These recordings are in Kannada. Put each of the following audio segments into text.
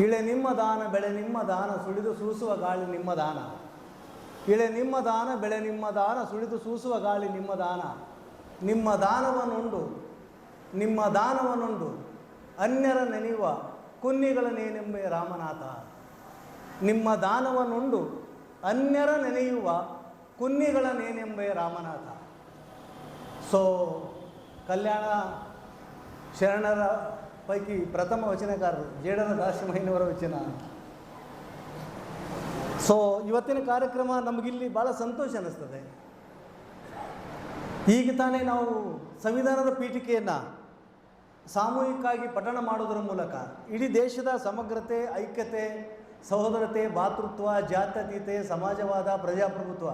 ಇಳೆ ನಿಮ್ಮ ದಾನ ಬೆಳೆ ನಿಮ್ಮ ದಾನ ಸುಳಿದು ಸೂಸುವ ಗಾಳಿ ನಿಮ್ಮ ದಾನ. ಇಳೆ ನಿಮ್ಮ ದಾನ ಬೆಳೆ ನಿಮ್ಮ ದಾನ ಸುಳಿದು ಸೂಸುವ ಗಾಳಿ ನಿಮ್ಮ ದಾನ. ನಿಮ್ಮ ದಾನವನ್ನುಂಡು ನಿಮ್ಮ ದಾನವನ್ನುಂಡು ಅನ್ಯರ ನೆನೆಯುವ ಕುನ್ನಿಗಳನ್ನೇನೆಂಬೆ ರಾಮನಾಥ. ನಿಮ್ಮ ದಾನವನ್ನುಂಡು ಅನ್ಯರ ನೆನೆಯುವ ಕುನ್ನಿಗಳನ್ನೇನೆಂಬೆ ರಾಮನಾಥ. ಸೊ ಕಲ್ಯಾಣ ಶರಣರ ಪೈಕಿ ಪ್ರಥಮ ವಚನಕಾರರು ಜೇಡರ ದಾಸಮಯ್ಯನವರ ವಚನ. ಸೊ ಇವತ್ತಿನ ಕಾರ್ಯಕ್ರಮ ನಮಗಿಲ್ಲಿ ಭಾಳ ಸಂತೋಷ ಅನ್ನಿಸ್ತದೆ. ಈಗ ತಾನೇ ನಾವು ಸಂವಿಧಾನದ ಪೀಠಿಕೆಯನ್ನು ಸಾಮೂಹಿಕವಾಗಿ ಪಠಣ ಮಾಡೋದರ ಮೂಲಕ ಇಡೀ ದೇಶದ ಸಮಗ್ರತೆ, ಐಕ್ಯತೆ, ಸಹೋದರತೆ, ಭಾತೃತ್ವ, ಜಾತ್ಯತೀತೆ, ಸಮಾಜವಾದ, ಪ್ರಜಾಪ್ರಭುತ್ವ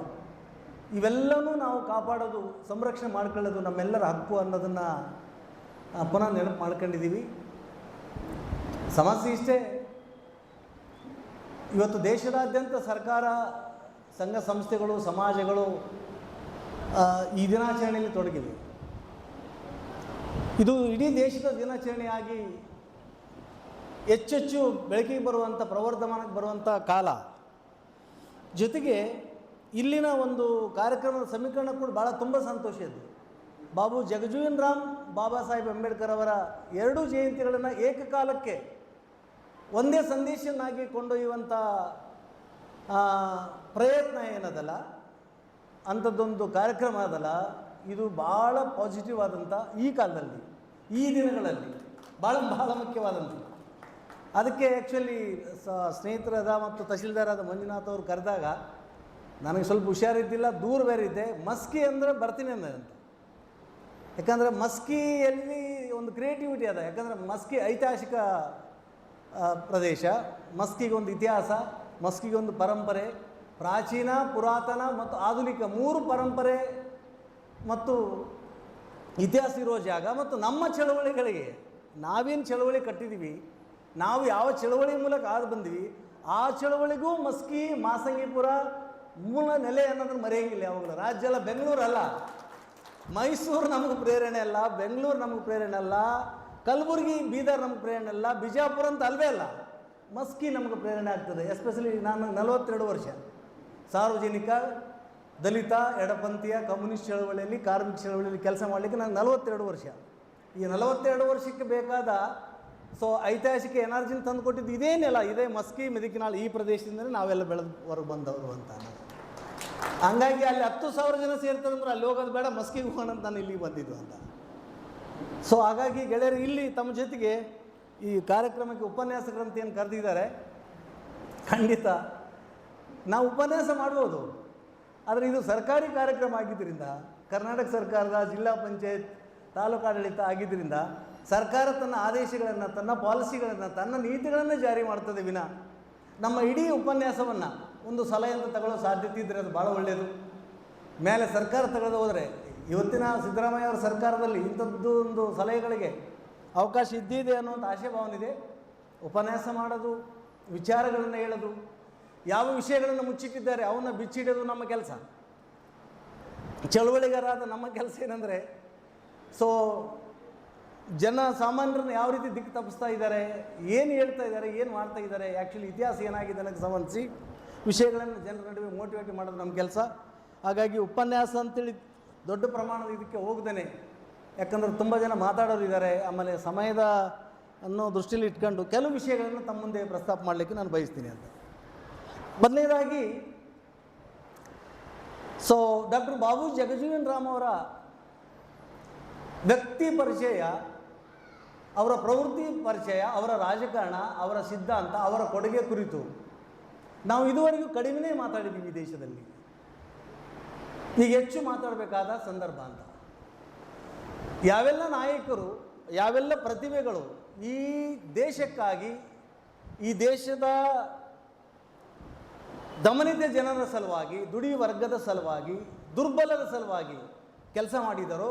ಇವೆಲ್ಲವೂ ನಾವು ಕಾಪಾಡೋದು, ಸಂರಕ್ಷಣೆ ಮಾಡ್ಕೊಳ್ಳೋದು ನಮ್ಮೆಲ್ಲರ ಹಕ್ಕು ಅನ್ನೋದನ್ನು ಪುನಃ ನೆನಪು ಮಾಡ್ಕೊಂಡಿದ್ದೀವಿ. ಸಮಸ್ಯೆ ಇಷ್ಟೇ, ಇವತ್ತು ದೇಶದಾದ್ಯಂತ ಸರ್ಕಾರ, ಸಂಘ ಸಂಸ್ಥೆಗಳು, ಸಮಾಜಗಳು ಈ ದಿನಾಚರಣೆಯಲ್ಲಿ ತೊಡಗಿವೆ. ಇದು ಇಡೀ ದೇಶದ ದಿನಾಚರಣೆಯಾಗಿ ಹೆಚ್ಚೆಚ್ಚು ಬೆಳಕಿಗೆ ಬರುವಂಥ, ಪ್ರವರ್ಧಮಾನಕ್ಕೆ ಬರುವಂಥ ಕಾಲ. ಜೊತೆಗೆ ಇಲ್ಲಿನ ಒಂದು ಕಾರ್ಯಕ್ರಮದ ಸಮೀಕರಣ ಕೂಡ ಭಾಳ ತುಂಬ ಸಂತೋಷ ಇದೆ. ಬಾಬು ಜಗಜೀವನ್ ರಾಮ್, ಬಾಬಾ ಸಾಹೇಬ್ ಅಂಬೇಡ್ಕರ್ ಅವರ ಎರಡೂ ಜಯಂತಿಗಳನ್ನು ಏಕಕಾಲಕ್ಕೆ ಒಂದೇ ಸಂದೇಶನಾಗಿ ಕೊಂಡೊಯ್ಯುವಂಥ ಪ್ರಯತ್ನ ಏನದಲ್ಲ, ಅಂಥದ್ದೊಂದು ಕಾರ್ಯಕ್ರಮ ಅದಲ್ಲ, ಇದು ಭಾಳ ಪಾಸಿಟಿವ್ ಆದಂಥ ಈ ಕಾಲದಲ್ಲಿ, ಈ ದಿನಗಳಲ್ಲಿ ಭಾಳ ಮುಖ್ಯವಾದಂಥ. ಅದಕ್ಕೆ ಆ್ಯಕ್ಚುಲಿ ಸ್ನೇಹಿತರಾದ ಮತ್ತು ತಹಶೀಲ್ದಾರಾದ ಮಂಜುನಾಥ್ ಅವರು ಕರೆದಾಗ ನನಗೆ ಸ್ವಲ್ಪ ಹುಷಾರಿದ್ದಿಲ್ಲ, ದೂರ ಬೇರೆ ಇದ್ದೆ. ಮಸ್ಕಿ ಅಂದರೆ ಬರ್ತೀನಿ ಅಂದ ಅಂತ. ಯಾಕಂದರೆ ಮಸ್ಕಿಯಲ್ಲಿ ಒಂದು ಕ್ರಿಯೇಟಿವಿಟಿ ಅದ. ಯಾಕಂದರೆ ಮಸ್ಕಿ ಐತಿಹಾಸಿಕ ಪ್ರದೇಶ, ಮಸ್ಕಿಗೊಂದು ಇತಿಹಾಸ, ಮಸ್ಕಿಗೊಂದು ಪರಂಪರೆ, ಪ್ರಾಚೀನ, ಪುರಾತನ ಮತ್ತು ಆಧುನಿಕ ಮೂರು ಪರಂಪರೆ ಮತ್ತು ಇತಿಹಾಸ ಇರೋ ಜಾಗ. ಮತ್ತು ನಮ್ಮ ಚಳವಳಿಗಳಿಗೆ ನಾವೇನು ಚಳವಳಿ ಕಟ್ಟಿದ್ದೀವಿ, ನಾವು ಯಾವ ಚಳವಳಿ ಮೂಲಕ ಆದು ಬಂದೀವಿ, ಆ ಚಳವಳಿಗೂ ಮಸ್ಕಿ, ಮಾಸಂಗಿಪುರ ಮೂಲ ನೆಲೆ ಅನ್ನೋದನ್ನು ಮರೆಯಂಗಿಲ್ಲ ಯಾವಾಗಲೂ. ರಾಜ್ಯ ಅಲ್ಲ, ಬೆಂಗಳೂರು ಅಲ್ಲ, ಮೈಸೂರು ನಮಗೆ ಪ್ರೇರಣೆ ಅಲ್ಲ, ಬೆಂಗಳೂರು ನಮಗೆ ಪ್ರೇರಣೆ ಅಲ್ಲ, ಕಲಬುರಗಿ, ಬೀದರ್ ನಮಗೆ ಪ್ರೇರಣೆ ಅಲ್ಲ, ಬಿಜಾಪುರ ಅಂತ ಅಲ್ವೇ ಅಲ್ಲ, ಮಸ್ಕಿ ನಮಗೆ ಪ್ರೇರಣೆ ಆಗ್ತದೆ. ಎಸ್ಪೆಷಲಿ ನಾನು 42 ವರ್ಷ ಸಾರ್ವಜನಿಕ, ದಲಿತ, ಎಡಪಂಥೀಯ, ಕಮ್ಯುನಿಸ್ಟ್ ಚಳವಳಿಯಲ್ಲಿ, ಕಾರ್ಮಿಕ ಚಳವಳಿಯಲ್ಲಿ ಕೆಲಸ ಮಾಡಲಿಕ್ಕೆ ನಾನು 42 ವರ್ಷ. ಈ 42 ವರ್ಷಕ್ಕೆ ಬೇಕಾದ ಐತಿಹಾಸಿಕ ಎನರ್ಜಿನ ತಂದು ಕೊಟ್ಟಿದ್ದು ಇದೇನೆಲ್ಲ, ಇದೇ ಮಸ್ಕಿ, ಮೆದಕಿನಾಳ್ ಈ ಪ್ರದೇಶದಿಂದಲೇ ನಾವೆಲ್ಲ ಬೆಳೆದು ಹೊರಗೆ ಬಂದವರು ಅಂತ. ಹಂಗಾಗಿ ಅಲ್ಲಿ 10,000 ಜನ ಸೇರ್ತದಂದ್ರೆ ಅಲ್ಲಿ ಹೋಗೋದು ಬೇಡ, ಮಸ್ಕಿಗೆ ಹೋಗೋಣ ಅಂತ ನಾನು ಇಲ್ಲಿಗೆ ಬಂದಿದ್ದು ಅಂತ. ಸೊ ಹಾಗಾಗಿ ಗೆಳೆಯರು ಇಲ್ಲಿ ತಮ್ಮ ಜೊತೆಗೆ ಈ ಕಾರ್ಯಕ್ರಮಕ್ಕೆ ಉಪನ್ಯಾಸಕರಂತ ಏನು ಕರೆದಿದ್ದಾರೆ, ಖಂಡಿತ ನಾವು ಉಪನ್ಯಾಸ ಮಾಡ್ಬೋದು. ಆದರೆ ಇದು ಸರ್ಕಾರಿ ಕಾರ್ಯಕ್ರಮ ಆಗಿದ್ದರಿಂದ, ಕರ್ನಾಟಕ ಸರ್ಕಾರದ ಜಿಲ್ಲಾ ಪಂಚಾಯತ್, ತಾಲೂಕು ಆಡಳಿತ ಆಗಿದ್ದರಿಂದ ಸರ್ಕಾರ ತನ್ನ ಆದೇಶಗಳನ್ನು, ತನ್ನ ಪಾಲಿಸಿಗಳನ್ನು, ತನ್ನ ನೀತಿಗಳನ್ನು ಜಾರಿ ಮಾಡ್ತದೆ ವಿನ ನಮ್ಮ ಇಡೀ ಉಪನ್ಯಾಸವನ್ನು ಒಂದು ಸಲಹೆ ಅಂತ ತಗೊಳ್ಳೋ ಸಾಧ್ಯತೆ ಇದ್ದರೆ ಅದು ಭಾಳ ಒಳ್ಳೆಯದು. ಮೇಲೆ ಸರ್ಕಾರ ತಗೊಳ್ಳೋದು ಹೋದರೆ, ಇವತ್ತಿನ ಸಿದ್ದರಾಮಯ್ಯ ಅವರ ಸರ್ಕಾರದಲ್ಲಿ ಇಂಥದ್ದು ಒಂದು ಸಲಹೆಗಳಿಗೆ ಅವಕಾಶ ಇದ್ದಿದೆ ಅನ್ನುವಂಥ ಆಶಾಭಾವನೆ ಇದೆ. ಉಪನ್ಯಾಸ ಮಾಡೋದು, ವಿಚಾರಗಳನ್ನು ಹೇಳೋದು, ಯಾವ ವಿಷಯಗಳನ್ನು ಮುಚ್ಚಿಟ್ಟಿದ್ದಾರೆ ಅವನ್ನು ಬಿಚ್ಚಿಡೋದು ನಮ್ಮ ಕೆಲಸ. ಚಳುವಳಿಗಾರಾದ ನಮ್ಮ ಕೆಲಸ ಏನಂದರೆ, ಜನ ಸಾಮಾನ್ಯರನ್ನು ಯಾವ ರೀತಿ ದಿಕ್ಕು ತಪ್ಪಿಸ್ತಾ ಇದ್ದಾರೆ, ಏನು ಹೇಳ್ತಾ ಇದ್ದಾರೆ, ಏನು ಮಾಡ್ತಾ ಇದ್ದಾರೆ, ಆ್ಯಕ್ಚುಲಿ ಇತಿಹಾಸ ಏನಾಗಿದೆ ಅನ್ನೋಕ್ಕೆ ಸಂಬಂಧಿಸಿ ವಿಷಯಗಳನ್ನು ಜನರ ನಡುವೆ ಮೋಟಿವೇಟ್ ಮಾಡೋದು ನಮ್ಮ ಕೆಲಸ. ಹಾಗಾಗಿ ಉಪನ್ಯಾಸ ಅಂತೇಳಿ ದೊಡ್ಡ ಪ್ರಮಾಣದ ಇದಕ್ಕೆ ಹೋಗ್ದೇನೆ, ಯಾಕಂದರೆ ತುಂಬ ಜನ ಮಾತಾಡೋರು ಇದ್ದಾರೆ, ಆಮೇಲೆ ಸಮಯದ ಅನ್ನೋ ದೃಷ್ಟಿಯಲ್ಲಿ ಇಟ್ಕೊಂಡು ಕೆಲವು ವಿಷಯಗಳನ್ನು ತಮ್ಮ ಮುಂದೆ ಪ್ರಸ್ತಾಪ ಮಾಡಲಿಕ್ಕೆ ನಾನು ಬಯಸ್ತೀನಿ ಅಂತ. ಮೊದಲನೇದಾಗಿ ಡಾಕ್ಟರ್ ಬಾಬು ಜಗಜೀವನ್ ರಾಮ್ ಅವರ ವ್ಯಕ್ತಿ ಪರಿಚಯ, ಅವರ ಪ್ರವೃತ್ತಿ ಪರಿಚಯ, ಅವರ ರಾಜಕಾರಣ, ಅವರ ಸಿದ್ಧಾಂತ, ಅವರ ಕೊಡುಗೆ ಕುರಿತು ನಾವು ಇದುವರೆಗೂ ಕಡಿಮೆನೇ ಮಾತಾಡಿದ್ದೀವಿ ದೇಶದಲ್ಲಿ. ಈಗ ಹೆಚ್ಚು ಮಾತಾಡಬೇಕಾದ ಸಂದರ್ಭ ಅಂತ. ಯಾವೆಲ್ಲ ನಾಯಕರು, ಯಾವೆಲ್ಲ ಪ್ರತಿಭೆಗಳು ಈ ದೇಶಕ್ಕಾಗಿ, ಈ ದೇಶದ ದಮನಿತ ಜನರ ಸಲುವಾಗಿ, ದುಡಿ ವರ್ಗದ ಸಲುವಾಗಿ, ದುರ್ಬಲದ ಸಲುವಾಗಿ ಕೆಲಸ ಮಾಡಿದಾರೋ,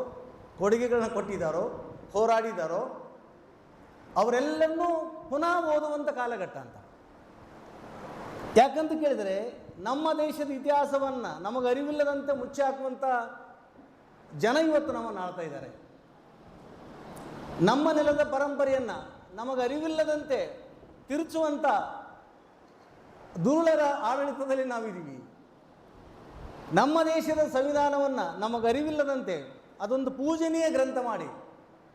ಕೊಡುಗೆಗಳನ್ನ ಕೊಟ್ಟಿದ್ದಾರೋ, ಹೋರಾಡಿದಾರೋ, ಅವರೆಲ್ಲರನ್ನೂ ಪುನಃ ಓದುವಂಥ ಕಾಲಘಟ್ಟ ಅಂತ. ಯಾಕಂತ ಕೇಳಿದರೆ, ನಮ್ಮ ದೇಶದ ಇತಿಹಾಸವನ್ನು ನಮಗೆ ಅರಿವಿಲ್ಲದಂತೆ ಮುಚ್ಚಿ ಹಾಕುವಂಥ ಜನ ಇವತ್ತು ನಮ್ಮನ್ನು ಆಳ್ತಾ ಇದ್ದಾರೆ. ನಮ್ಮ ನೆಲದ ಪರಂಪರೆಯನ್ನು ನಮಗೆ ಅರಿವಿಲ್ಲದಂತೆ ತಿರುಚುವಂಥ ದುರುಳರ ಆಡಳಿತದಲ್ಲಿ ನಾವಿದ್ದೀವಿ. ನಮ್ಮ ದೇಶದ ಸಂವಿಧಾನವನ್ನು ನಮಗರಿವಿಲ್ಲದಂತೆ ಅದೊಂದು ಪೂಜನೀಯ ಗ್ರಂಥ ಮಾಡಿ,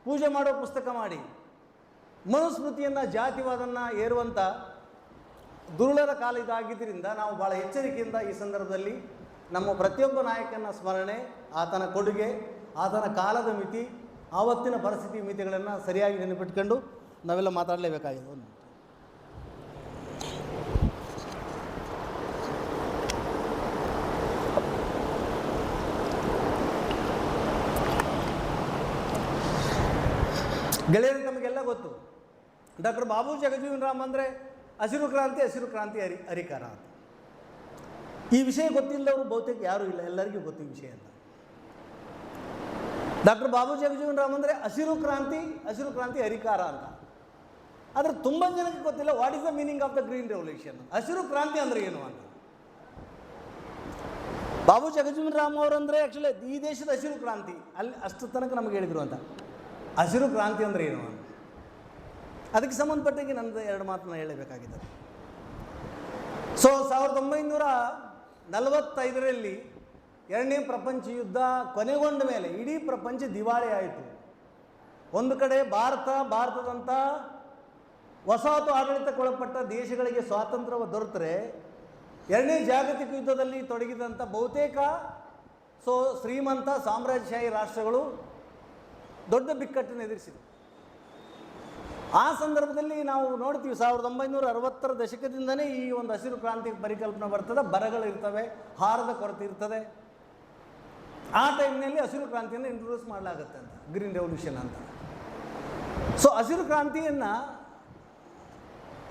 ಪೂಜೆ ಮಾಡೋ ಪುಸ್ತಕ ಮಾಡಿ, ಮನುಸ್ಮೃತಿಯನ್ನು ಜಾತಿವಾದನ್ನು ಏರುವಂಥ ದುರುಳರ ಕಾಲ ಇದಾಗಿದ್ದರಿಂದ ನಾವು ಭಾಳ ಎಚ್ಚರಿಕೆಯಿಂದ ಈ ಸಂದರ್ಭದಲ್ಲಿ ನಮ್ಮ ಪ್ರತಿಯೊಬ್ಬ ನಾಯಕನ ಸ್ಮರಣೆ, ಆತನ ಕೊಡುಗೆ, ಆತನ ಕಾಲದ ಮಿತಿ, ಆವತ್ತಿನ ಪರಿಸ್ಥಿತಿ ಮಿತಿಗಳನ್ನು ಸರಿಯಾಗಿ ನೆನಪಿಟ್ಕೊಂಡು ನಾವೆಲ್ಲ ಮಾತಾಡಲೇಬೇಕಾಗಿದೆ. ಒಂದು ಗೆಳೆಯರು ತಮಗೆಲ್ಲ ಗೊತ್ತು, ಡಾಕ್ಟರ್ ಬಾಬು ಜಗಜೀವನ್ ರಾಮ್ ಅಂದರೆ ಹಸಿರು ಕ್ರಾಂತಿ ಹರಿಕಾರ ಅಂತ. ಈ ವಿಷಯ ಗೊತ್ತಿಲ್ಲದವರು ಬಹುತೇಕ ಯಾರೂ ಇಲ್ಲ, ಎಲ್ಲರಿಗೂ ಗೊತ್ತು ಈ ವಿಷಯ ಅಂತ. ಡಾಕ್ಟರ್ ಬಾಬು ಜಗಜೀವನ್ ರಾಮ್ ಅಂದರೆ ಹಸಿರು ಕ್ರಾಂತಿ ಹರಿಕಾರ ಅಂತ. ಆದರೆ ತುಂಬ ಜನಕ್ಕೆ ಗೊತ್ತಿಲ್ಲ what is the meaning of the green revolution, ಹಸಿರು ಕ್ರಾಂತಿ ಅಂದರೆ ಏನು ಅಂತ. ಬಾಬು ಜಗಜೀವನ್ ರಾಮ್ ಅವರಂದರೆ ಆ್ಯಕ್ಚುಲಿ ಈ ದೇಶದ ಹಸಿರು ಕ್ರಾಂತಿ, ಅಲ್ಲಿ ಅಷ್ಟು ತನಕ ನಮಗೆ ಹೇಳಿದರು ಅಂತ. ಹಸಿರು ಕ್ರಾಂತಿ ಅಂದರೆ ಏನು ಅಂತ ಅದಕ್ಕೆ ಸಂಬಂಧಪಟ್ಟಾಗಿ ನನ್ನದು 2 ಮಾತನ್ನ ಹೇಳಬೇಕಾಗಿದೆ. ಸೊ 1945ರಲ್ಲಿ 2ನೇ ಪ್ರಪಂಚ ಯುದ್ಧ ಕೊನೆಗೊಂಡ ಮೇಲೆ ಇಡೀ ಪ್ರಪಂಚ ದಿವಾಳಿ ಆಯಿತು. ಒಂದು ಕಡೆ ಭಾರತದಂಥ ವಸಾಹತು ಆಡಳಿತಕ್ಕೊಳಪಟ್ಟ ದೇಶಗಳಿಗೆ ಸ್ವಾತಂತ್ರ್ಯ ದೊರೆತರೆ 2ನೇ ಜಾಗತಿಕ ಯುದ್ಧದಲ್ಲಿ ತೊಡಗಿದಂಥ ಬಹುತೇಕ ಶ್ರೀಮಂತ ಸಾಮ್ರಾಜ್ಯಶಾಹಿ ರಾಷ್ಟ್ರಗಳು ದೊಡ್ಡ ಬಿಕ್ಕಟ್ಟನ್ನು ಎದುರಿಸಿದರು. ಆ ಸಂದರ್ಭದಲ್ಲಿ ನಾವು ನೋಡ್ತೀವಿ 1960ರ ದಶಕದಿಂದನೇ ಈ ಒಂದು ಹಸಿರು ಕ್ರಾಂತಿ ಪರಿಕಲ್ಪನೆ ಬರ್ತದೆ. ಬರಗಳಿರ್ತವೆ, ಆಹಾರದ ಕೊರತೆ ಇರ್ತದೆ. ಆ ಟೈಮ್ನಲ್ಲಿ ಹಸಿರು ಕ್ರಾಂತಿಯನ್ನು ಇಂಟ್ರೊಡ್ಯೂಸ್ ಮಾಡಲಾಗುತ್ತೆ ಅಂತ, ಗ್ರೀನ್ ರೆವಲ್ಯೂಷನ್ ಅಂತ. ಸೊ ಹಸಿರು ಕ್ರಾಂತಿಯನ್ನು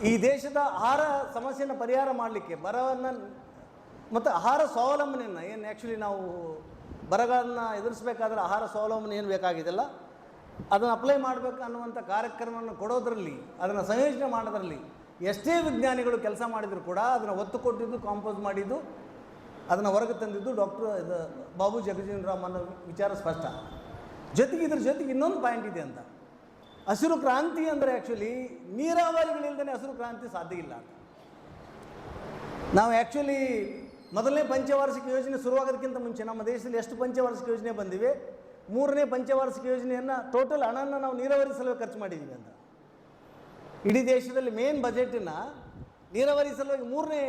ಈ ದೇಶದ ಆಹಾರ ಸಮಸ್ಯೆಯನ್ನು ಪರಿಹಾರ ಮಾಡಲಿಕ್ಕೆ, ಬರವನ್ನು ಮತ್ತು ಆಹಾರ ಸ್ವಾವಲಂಬನೆಯನ್ನು ಏನು ಆ್ಯಕ್ಚುಲಿ ನಾವು ಬರಗಳನ್ನು ಎದುರಿಸಬೇಕಾದ್ರೆ ಆಹಾರ ಸ್ವಾವಲಂಬನೆ ಏನು ಬೇಕಾಗಿದೆಲ್ಲ ಅದನ್ನು ಅಪ್ಲೈ ಮಾಡಬೇಕು ಅನ್ನುವಂಥ ಕಾರ್ಯಕ್ರಮವನ್ನು ಕೊಡೋದ್ರಲ್ಲಿ, ಅದನ್ನು ಸಂಯೋಜನೆ ಮಾಡೋದ್ರಲ್ಲಿ ಎಷ್ಟೇ ವಿಜ್ಞಾನಿಗಳು ಕೆಲಸ ಮಾಡಿದರೂ ಕೂಡ ಅದನ್ನು ಒತ್ತು ಕೊಟ್ಟಿದ್ದು, ಕಾಂಪೋಸ್ ಮಾಡಿದ್ದು, ಅದನ್ನು ಹೊರಗೆ ತಂದಿದ್ದು ಬಾಬು ಜಗಜೀವನ್ ರಾಮ್ ಅನ್ನೋ ವಿಚಾರ ಸ್ಪಷ್ಟ. ಇದ್ರ ಜೊತೆಗೆ ಇನ್ನೊಂದು ಪಾಯಿಂಟ್ ಇದೆ ಅಂತ. ಹಸಿರು ಕ್ರಾಂತಿ ಅಂದರೆ ಆ್ಯಕ್ಚುಲಿ ನೀರಾವರಿಗಳಿಲ್ಲದೇ ಹಸಿರು ಕ್ರಾಂತಿ ಸಾಧ್ಯ ಇಲ್ಲ ಅಂತ. ನಾವು ಆ್ಯಕ್ಚುಲಿ ಮೊದಲನೇ ಪಂಚವಾರ್ಷಿಕ ಯೋಜನೆ ಶುರುವಾಗೋದಕ್ಕಿಂತ ಮುಂಚೆ ನಮ್ಮ ದೇಶದಲ್ಲಿ ಎಷ್ಟು ಪಂಚವಾರ್ಷಿಕ ಯೋಜನೆ ಬಂದಿವೆ, 3ನೇ ಪಂಚವಾರ್ಷಿಕ ಯೋಜನೆಯನ್ನು ಟೋಟಲ್ ಹಣವನ್ನು ನಾವು ನೀರಾವರಿ ಸಲುವಾಗಿ ಖರ್ಚು ಮಾಡಿದ್ದೀವಿ ಅಂತ. ಇಡೀ ದೇಶದಲ್ಲಿ ಮೇನ್ ಬಜೆಟನ್ನು ನೀರಾವರಿ ಸಲುವಾಗಿ 3ನೇ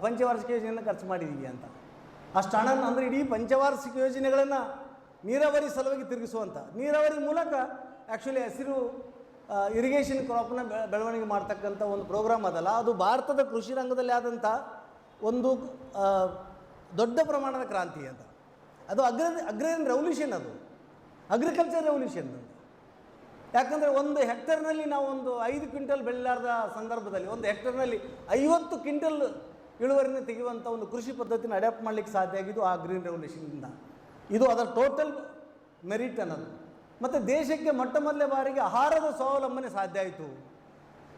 ಪಂಚವಾರ್ಷಿಕ ಯೋಜನೆಯನ್ನು ಖರ್ಚು ಮಾಡಿದ್ದೀವಿ ಅಂತ. ಅಷ್ಟು ಹಣನ ಅಂದರೆ ಇಡೀ ಪಂಚವಾರ್ಷಿಕ ಯೋಜನೆಗಳನ್ನು ನೀರಾವರಿ ಸಲುವಾಗಿ ತಿರುಗಿಸುವಂಥ, ನೀರಾವರಿ ಮೂಲಕ ಆ್ಯಕ್ಚುಲಿ ಹಸಿರು ಇರಿಗೇಷನ್ ಕ್ರಾಪ್ನ ಬೆಳವಣಿಗೆ ಮಾಡ್ತಕ್ಕಂಥ ಒಂದು ಪ್ರೋಗ್ರಾಮ್ ಅದಲ್ಲ, ಅದು ಭಾರತದ ಕೃಷಿ ರಂಗದಲ್ಲಿ ಆದಂಥ ಒಂದು ದೊಡ್ಡ ಪ್ರಮಾಣದ ಕ್ರಾಂತಿ ಅಂತ. ಅದು ಅಗ್ರೇರಿಯನ್ ರೆವಲ್ಯೂಷನ್, ಅದು ಅಗ್ರಿಕಲ್ಚರ್ ರೆವಲ್ಯೂಷನ್ ಅಂತ. ಯಾಕಂದರೆ ಒಂದು ಹೆಕ್ಟರ್ನಲ್ಲಿ ನಾವು ಒಂದು 5 ಕ್ವಿಂಟಲ್ ಬೆಳೆಲಾರದ ಸಂದರ್ಭದಲ್ಲಿ 1 ಹೆಕ್ಟರ್ನಲ್ಲಿ 50 ಕ್ವಿಂಟಲ್ ಇಳುವರಿನ ತೆಗೆಯುವಂಥ ಒಂದು ಕೃಷಿ ಪದ್ಧತಿನ ಅಡ್ಯಾಪ್ಟ್ ಮಾಡಲಿಕ್ಕೆ ಸಾಧ್ಯ ಆಗಿದ್ದು ಆ ಗ್ರೀನ್ ರೆವಲ್ಯೂಷನ್ನಿಂದ. ಇದು ಅದರ ಟೋಟಲ್ ಮೆರಿಟ್ ಅನ್ನೋದು. ಮತ್ತು ದೇಶಕ್ಕೆ ಮೊದಲೇ ಬಾರಿಗೆ ಆಹಾರದ ಸ್ವಾವಲಂಬನೆ ಸಾಧ್ಯ ಆಯಿತು.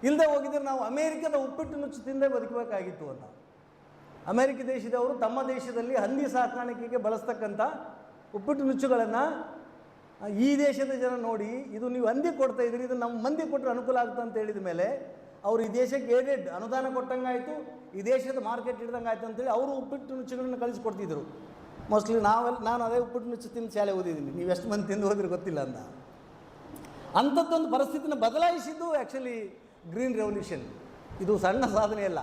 ಇಲ್ಲದೆ ಹೋಗಿದ್ರೆ ನಾವು ಅಮೇರಿಕದ ಉಪ್ಪಿಟ್ಟು ನುಚ್ಚು ತಿಂದೇ ಬದುಕಬೇಕಾಗಿತ್ತು ಅಂತ. ಅಮೇರಿಕ ದೇಶದವರು ತಮ್ಮ ದೇಶದಲ್ಲಿ ಹಂದಿ ಸಾಕಾಣಿಕೆಗೆ ಬಳಸ್ತಕ್ಕಂಥ ಉಪ್ಪಿಟ್ಟು ನುಚ್ಚುಗಳನ್ನು ಈ ದೇಶದ ಜನ ನೋಡಿ, ಇದು ನೀವು ಹಂದಿ ಕೊಡ್ತಾಯಿದ್ರಿ, ಇದು ನಮ್ಮ ಮಂದಿ ಕೊಟ್ಟರೆ ಅನುಕೂಲ ಆಗುತ್ತೆ ಅಂತ ಹೇಳಿದ ಮೇಲೆ ಅವರು ಈ ದೇಶಕ್ಕೆ ಏಡೆಡ್ ಅನುದಾನ ಕೊಟ್ಟಂಗಾಯಿತು, ಈ ದೇಶದ ಮಾರ್ಕೆಟ್ ಹಿಡ್ದಂಗೆ ಆಯಿತು ಅಂತೇಳಿ ಅವರು ಉಪ್ಪಿಟ್ಟು ನುಚ್ಚುಗಳನ್ನು ಕಳಿಸ್ಕೊಡ್ತಿದ್ರು. ಮೋಸ್ಟ್ಲಿ ನಾನು ಅದೇ ಉಪ್ಪಿಟ್ಟು ನುಚ್ಚು ತಿಂದು ಶಾಲೆ ಓದಿದ್ದೀನಿ, ನೀವು ಎಷ್ಟು ಮಂದಿ ತಿಂದು ಹೋದ್ರೆ ಗೊತ್ತಿಲ್ಲ ಅಂತ. ಅಂಥದ್ದೊಂದು ಪರಿಸ್ಥಿತಿನ ಬದಲಾಯಿಸಿದ್ದು ಆ್ಯಕ್ಚುಲಿ ಗ್ರೀನ್ ರೆವಲ್ಯೂಷನ್. ಇದು ಸಣ್ಣ ಸಾಧನೆಯಲ್ಲ.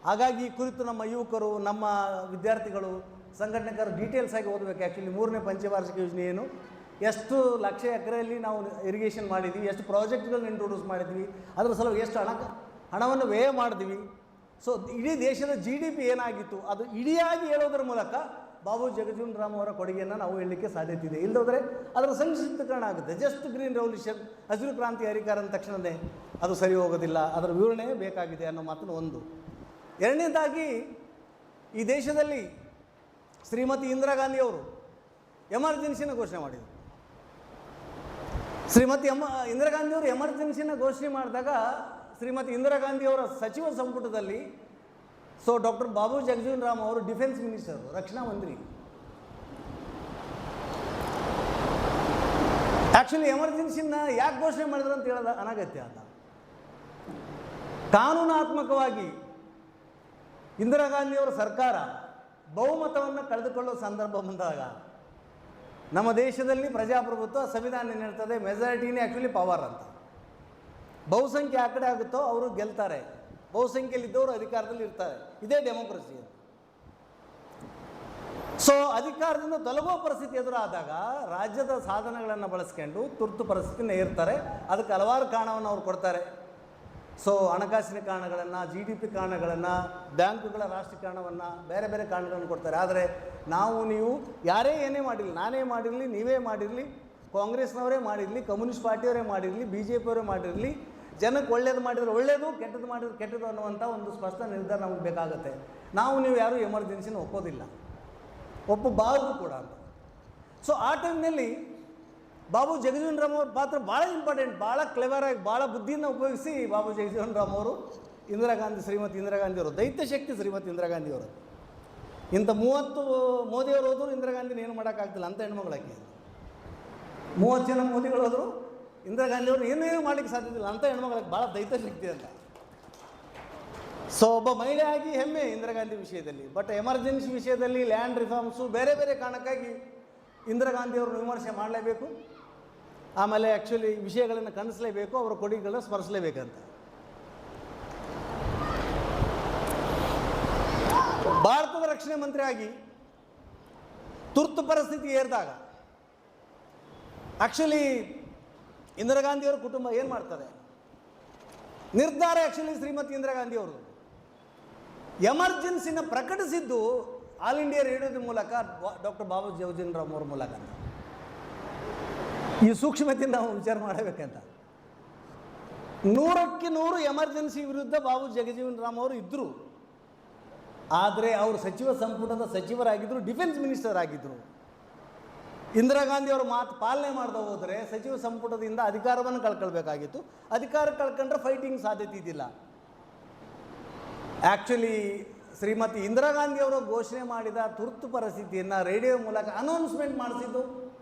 ಹಾಗಾಗಿ ಈ ಕುರಿತು ನಮ್ಮ ಯುವಕರು, ನಮ್ಮ ವಿದ್ಯಾರ್ಥಿಗಳು, ಸಂಘಟನೆಕಾರರು ಡೀಟೇಲ್ಸ್ ಆಗಿ ಓದಬೇಕು. ಆ್ಯಕ್ಚುಲಿ 3ನೇ ಪಂಚವಾರ್ಷಿಕ ಯೋಜನೆ ಏನು, ಎಷ್ಟು ಲಕ್ಷ ಎಕರೆಯಲ್ಲಿ ನಾವು ಇರಿಗೇಷನ್ ಮಾಡಿದ್ವಿ, ಎಷ್ಟು ಪ್ರಾಜೆಕ್ಟ್ಗಳನ್ನ ಇಂಟ್ರೊಡ್ಯೂಸ್ ಮಾಡಿದ್ವಿ, ಅದರ ಸಲುವಾಗಿ ಎಷ್ಟು ಹಣವನ್ನು ವ್ಯಯ ಮಾಡಿದ್ವಿ. ಸೊ ಇಡೀ ದೇಶದ GDP ಏನಾಗಿತ್ತು ಅದು ಇಡಿಯಾಗಿ ಹೇಳೋದ್ರ ಮೂಲಕ ಬಾಬು ಜಗಜೀವನ್ ರಾಮ್ ಅವರ ಕೊಡುಗೆಯನ್ನು ನಾವು ಹೇಳಲಿಕ್ಕೆ ಸಾಧ್ಯತೆ ಇದೆ. ಇಲ್ಲದೋದ್ರೆ ಅದರ ಸಂಕ್ಷಿಪ್ತೀಕರಣ ಆಗುತ್ತೆ. ಜಸ್ಟ್ ಗ್ರೀನ್ ರೆವಲ್ಯೂಷನ್, ಹಸಿರು ಕ್ರಾಂತಿ ಹರಿಕಾರ ಅಂದ ತಕ್ಷಣವೇ ಅದು ಸರಿ ಹೋಗೋದಿಲ್ಲ, ಅದರ ವಿವರಣೆ ಬೇಕಾಗಿದೆ ಅನ್ನೋ ಮಾತನ್ನು ಒಂದು. ಎರಡನೇದಾಗಿ ಈ ದೇಶದಲ್ಲಿ ಶ್ರೀಮತಿ ಇಂದಿರಾ ಗಾಂಧಿ ಅವರು ಎಮರ್ಜೆನ್ಸಿನ ಘೋಷಣೆ ಮಾಡಿದರು. ಇಂದಿರಾ ಗಾಂಧಿ ಅವರು ಎಮರ್ಜೆನ್ಸಿನ ಘೋಷಣೆ ಮಾಡಿದಾಗ ಶ್ರೀಮತಿ ಇಂದಿರಾ ಗಾಂಧಿ ಅವರ ಸಚಿವ ಸಂಪುಟದಲ್ಲಿ ಡಾಕ್ಟರ್ ಬಾಬು ಜಗಜೀವನ್ ರಾಮ್ ಅವರು ಡಿಫೆನ್ಸ್ ಮಿನಿಸ್ಟರ್, ರಕ್ಷಣಾ ಮಂತ್ರಿ. ಆ್ಯಕ್ಚುಲಿ ಎಮರ್ಜೆನ್ಸಿನ ಯಾಕೆ ಘೋಷಣೆ ಮಾಡಿದ್ರು ಅಂತ ಹೇಳೋದು ಅನಗತ್ಯ ಅಲ್ಲ. ಕಾನೂನಾತ್ಮಕವಾಗಿ ಇಂದಿರಾ ಗಾಂಧಿಯವರ ಸರ್ಕಾರ ಬಹುಮತವನ್ನು ಕಳೆದುಕೊಳ್ಳುವ ಸಂದರ್ಭ ಬಂದಾಗ, ನಮ್ಮ ದೇಶದಲ್ಲಿ ಪ್ರಜಾಪ್ರಭುತ್ವ ಸಂವಿಧಾನ ಏನು ಹೇಳ್ತದೆ, ಮೆಜಾರಿಟಿನೇ ಆ್ಯಕ್ಚುಲಿ ಪವರ್ ಅಂತ. ಬಹುಸಂಖ್ಯೆ ಆ ಕಡೆ ಆಗುತ್ತೋ ಅವರು ಗೆಲ್ತಾರೆ, ಬಹುಸಂಖ್ಯೆಯಲ್ಲಿದ್ದವರು ಅಧಿಕಾರದಲ್ಲಿ ಇರ್ತಾರೆ. ಇದೇ ಡೆಮೋಕ್ರಸಿ. ಸೊ ಅಧಿಕಾರದಿಂದ ತೊಲಗುವ ಪರಿಸ್ಥಿತಿ ಎದುರಾದಾಗ ರಾಜ್ಯದ ಸಾಧನಗಳನ್ನು ಬಳಸ್ಕೊಂಡು ತುರ್ತು ಪರಿಸ್ಥಿತಿನ ಏರ್ತಾರೆ. ಅದಕ್ಕೆ ಹಲವಾರು ಕಾರಣವನ್ನು ಅವ್ರು ಕೊಡ್ತಾರೆ. ಸೊ ಹಣಕಾಸಿನ ಕಾರಣಗಳನ್ನು, GDP ಕಾರಣಗಳನ್ನು, ಬ್ಯಾಂಕುಗಳ ರಾಷ್ಟ್ರೀಕರಣವನ್ನು, ಬೇರೆ ಬೇರೆ ಕಾರಣಗಳನ್ನು ಕೊಡ್ತಾರೆ. ಆದರೆ ನೀವು ಯಾರೇ ಏನೇ ಮಾಡಿರಲಿ, ನಾನೇ ಮಾಡಿರಲಿ, ನೀವೇ ಮಾಡಿರಲಿ, ಕಾಂಗ್ರೆಸ್ನವರೇ ಮಾಡಿರಲಿ, ಕಮ್ಯುನಿಸ್ಟ್ ಪಾರ್ಟಿಯವರೇ ಮಾಡಿರಲಿ, BJP ಅವರೇ ಮಾಡಿರಲಿ, ಜನಕ್ಕೆ ಒಳ್ಳೇದು ಮಾಡಿದರೆ ಒಳ್ಳೆಯದು, ಕೆಟ್ಟದ್ದು ಮಾಡಿದ್ರೆ ಕೆಟ್ಟದ್ದು ಅನ್ನುವಂಥ ಒಂದು ಸ್ಪಷ್ಟ ನಿರ್ಧಾರ ನಮಗೆ ಬೇಕಾಗುತ್ತೆ. ನೀವು ಯಾರೂ ಎಮರ್ಜೆನ್ಸಿನ ಒಪ್ಪೋದಿಲ್ಲ, ಒಪ್ಪಬಾರದು ಕೂಡ ಅಂತ. ಸೊ ಆ ಟೈಮ್ನಲ್ಲಿ ಬಾಬು ಜಗಜೀವನ್ ರಾಮ್ ಅವ್ರ ಪಾತ್ರ ಭಾಳ ಇಂಪಾರ್ಟೆಂಟ್. ಭಾಳ ಕ್ಲೆವರಾಗಿ, ಭಾಳ ಬುದ್ಧಿಯನ್ನು ಉಪಯೋಗಿಸಿ ಬಾಬು ಜಗಜೀವನ್ ರಾಮ್ ಅವರು ಶ್ರೀಮತಿ ಇಂದಿರಾ ಗಾಂಧಿಯವರು, ದೈತ್ಯ ಶಕ್ತಿ ಶ್ರೀಮತಿ ಇಂದಿರಾ ಗಾಂಧಿಯವರು. ಇಂಥ 30 ಮೋದಿಯವರು ಹೋದರೂ ಇಂದಿರಾ ಗಾಂಧಿನ ಏನು ಮಾಡೋಕ್ಕಾಗ್ತಿಲ್ಲ ಅಂತ ಹೆಣ್ಮಗಳಾಕಿ. 30 ಜನ ಮೋದಿಗಳು ಹೋದರು, ಇಂದಿರಾ ಗಾಂಧಿಯವರು ಏನೇನು ಮಾಡಲಿಕ್ಕೆ ಸಾಧ್ಯವಿಲ್ಲ ಅಂತ ಹೆಣ್ಮಗಳಾಗಿ. ಭಾಳ ದೈತ್ಯ ಶಕ್ತಿ ಅಂತ. ಸೊ ಒಬ್ಬ ಮಹಿಳೆಯಾಗಿ ಹೆಮ್ಮೆ ಇಂದಿರಾ ಗಾಂಧಿ ವಿಷಯದಲ್ಲಿ. ಬಟ್ ಎಮರ್ಜೆನ್ಸಿ ವಿಷಯದಲ್ಲಿ, ಲ್ಯಾಂಡ್ ರಿಫಾರ್ಮ್ಸು, ಬೇರೆ ಬೇರೆ ಕಾರಣಕ್ಕಾಗಿ ಇಂದಿರಾ ಗಾಂಧಿಯವ್ರನ್ನ ವಿಮರ್ಶೆ ಮಾಡಲೇಬೇಕು. ಆಮೇಲೆ ಆ್ಯಕ್ಚುಲಿ ವಿಷಯಗಳನ್ನು ಖಂಡಿಸಲೇಬೇಕು, ಅವರ ಕೊಡುಗೆಗಳನ್ನ ಸ್ಮರಿಸಲೇಬೇಕಂತ. ಭಾರತದ ರಕ್ಷಣಾ ಮಂತ್ರಿಯಾಗಿ ತುರ್ತು ಪರಿಸ್ಥಿತಿ ಏರಿದಾಗ ಆ್ಯಕ್ಚುಲಿ ಇಂದಿರಾ ಗಾಂಧಿಯವರ ಕುಟುಂಬ ಏನು ಮಾಡ್ತಾರೆ, ನಿರ್ಧಾರ ಆ್ಯಕ್ಚುಲಿ ಶ್ರೀಮತಿ ಇಂದಿರಾ ಗಾಂಧಿಯವರು ಎಮರ್ಜೆನ್ಸಿನ ಪ್ರಕಟಿಸಿದ್ದು ಆಲ್ ಇಂಡಿಯಾ ರೇಡಿಯೋದ ಮೂಲಕ, ಡಾಕ್ಟರ್ ಬಾಬು ಜಗಜೀವನ್ ರಾಮ್ ಅವ್ರ ಮೂಲಕ. ಈ ಸೂಕ್ಷ್ಮತೆಯಿಂದ ನಾವು ವಿಚಾರ ಮಾಡಬೇಕಂತ. 100ಕ್ಕೆ 100 ಎಮರ್ಜೆನ್ಸಿ ವಿರುದ್ಧ ಬಾಬು ಜಗಜೀವನ್ ರಾಮ್ ಅವರು ಇದ್ದರು. ಆದರೆ ಅವರು ಸಚಿವ ಸಂಪುಟದ ಸಚಿವರಾಗಿದ್ದರು, ಡಿಫೆನ್ಸ್ ಮಿನಿಸ್ಟರ್ ಆಗಿದ್ದರು. ಇಂದಿರಾ ಗಾಂಧಿಯವರು ಮಾತು ಪಾಲನೆ ಮಾಡದೆ ಹೋದರೆ ಸಚಿವ ಸಂಪುಟದಿಂದ ಅಧಿಕಾರವನ್ನು ಕಳ್ಕೊಳ್ಬೇಕಾಗಿತ್ತು. ಅಧಿಕಾರ ಕಳ್ಕೊಂಡ್ರೆ ಫೈಟಿಂಗ್ ಸಾಧ್ಯತೆ ಇದ್ದಿಲ್ಲ. ಆ್ಯಕ್ಚುಲಿ ಶ್ರೀಮತಿ ಇಂದಿರಾ ಗಾಂಧಿಯವರು ಘೋಷಣೆ ಮಾಡಿದ ತುರ್ತು ಪರಿಸ್ಥಿತಿಯನ್ನು ರೇಡಿಯೋ ಮೂಲಕ ಅನೌನ್ಸ್ಮೆಂಟ್ ಮಾಡಿಸಿದ್ದು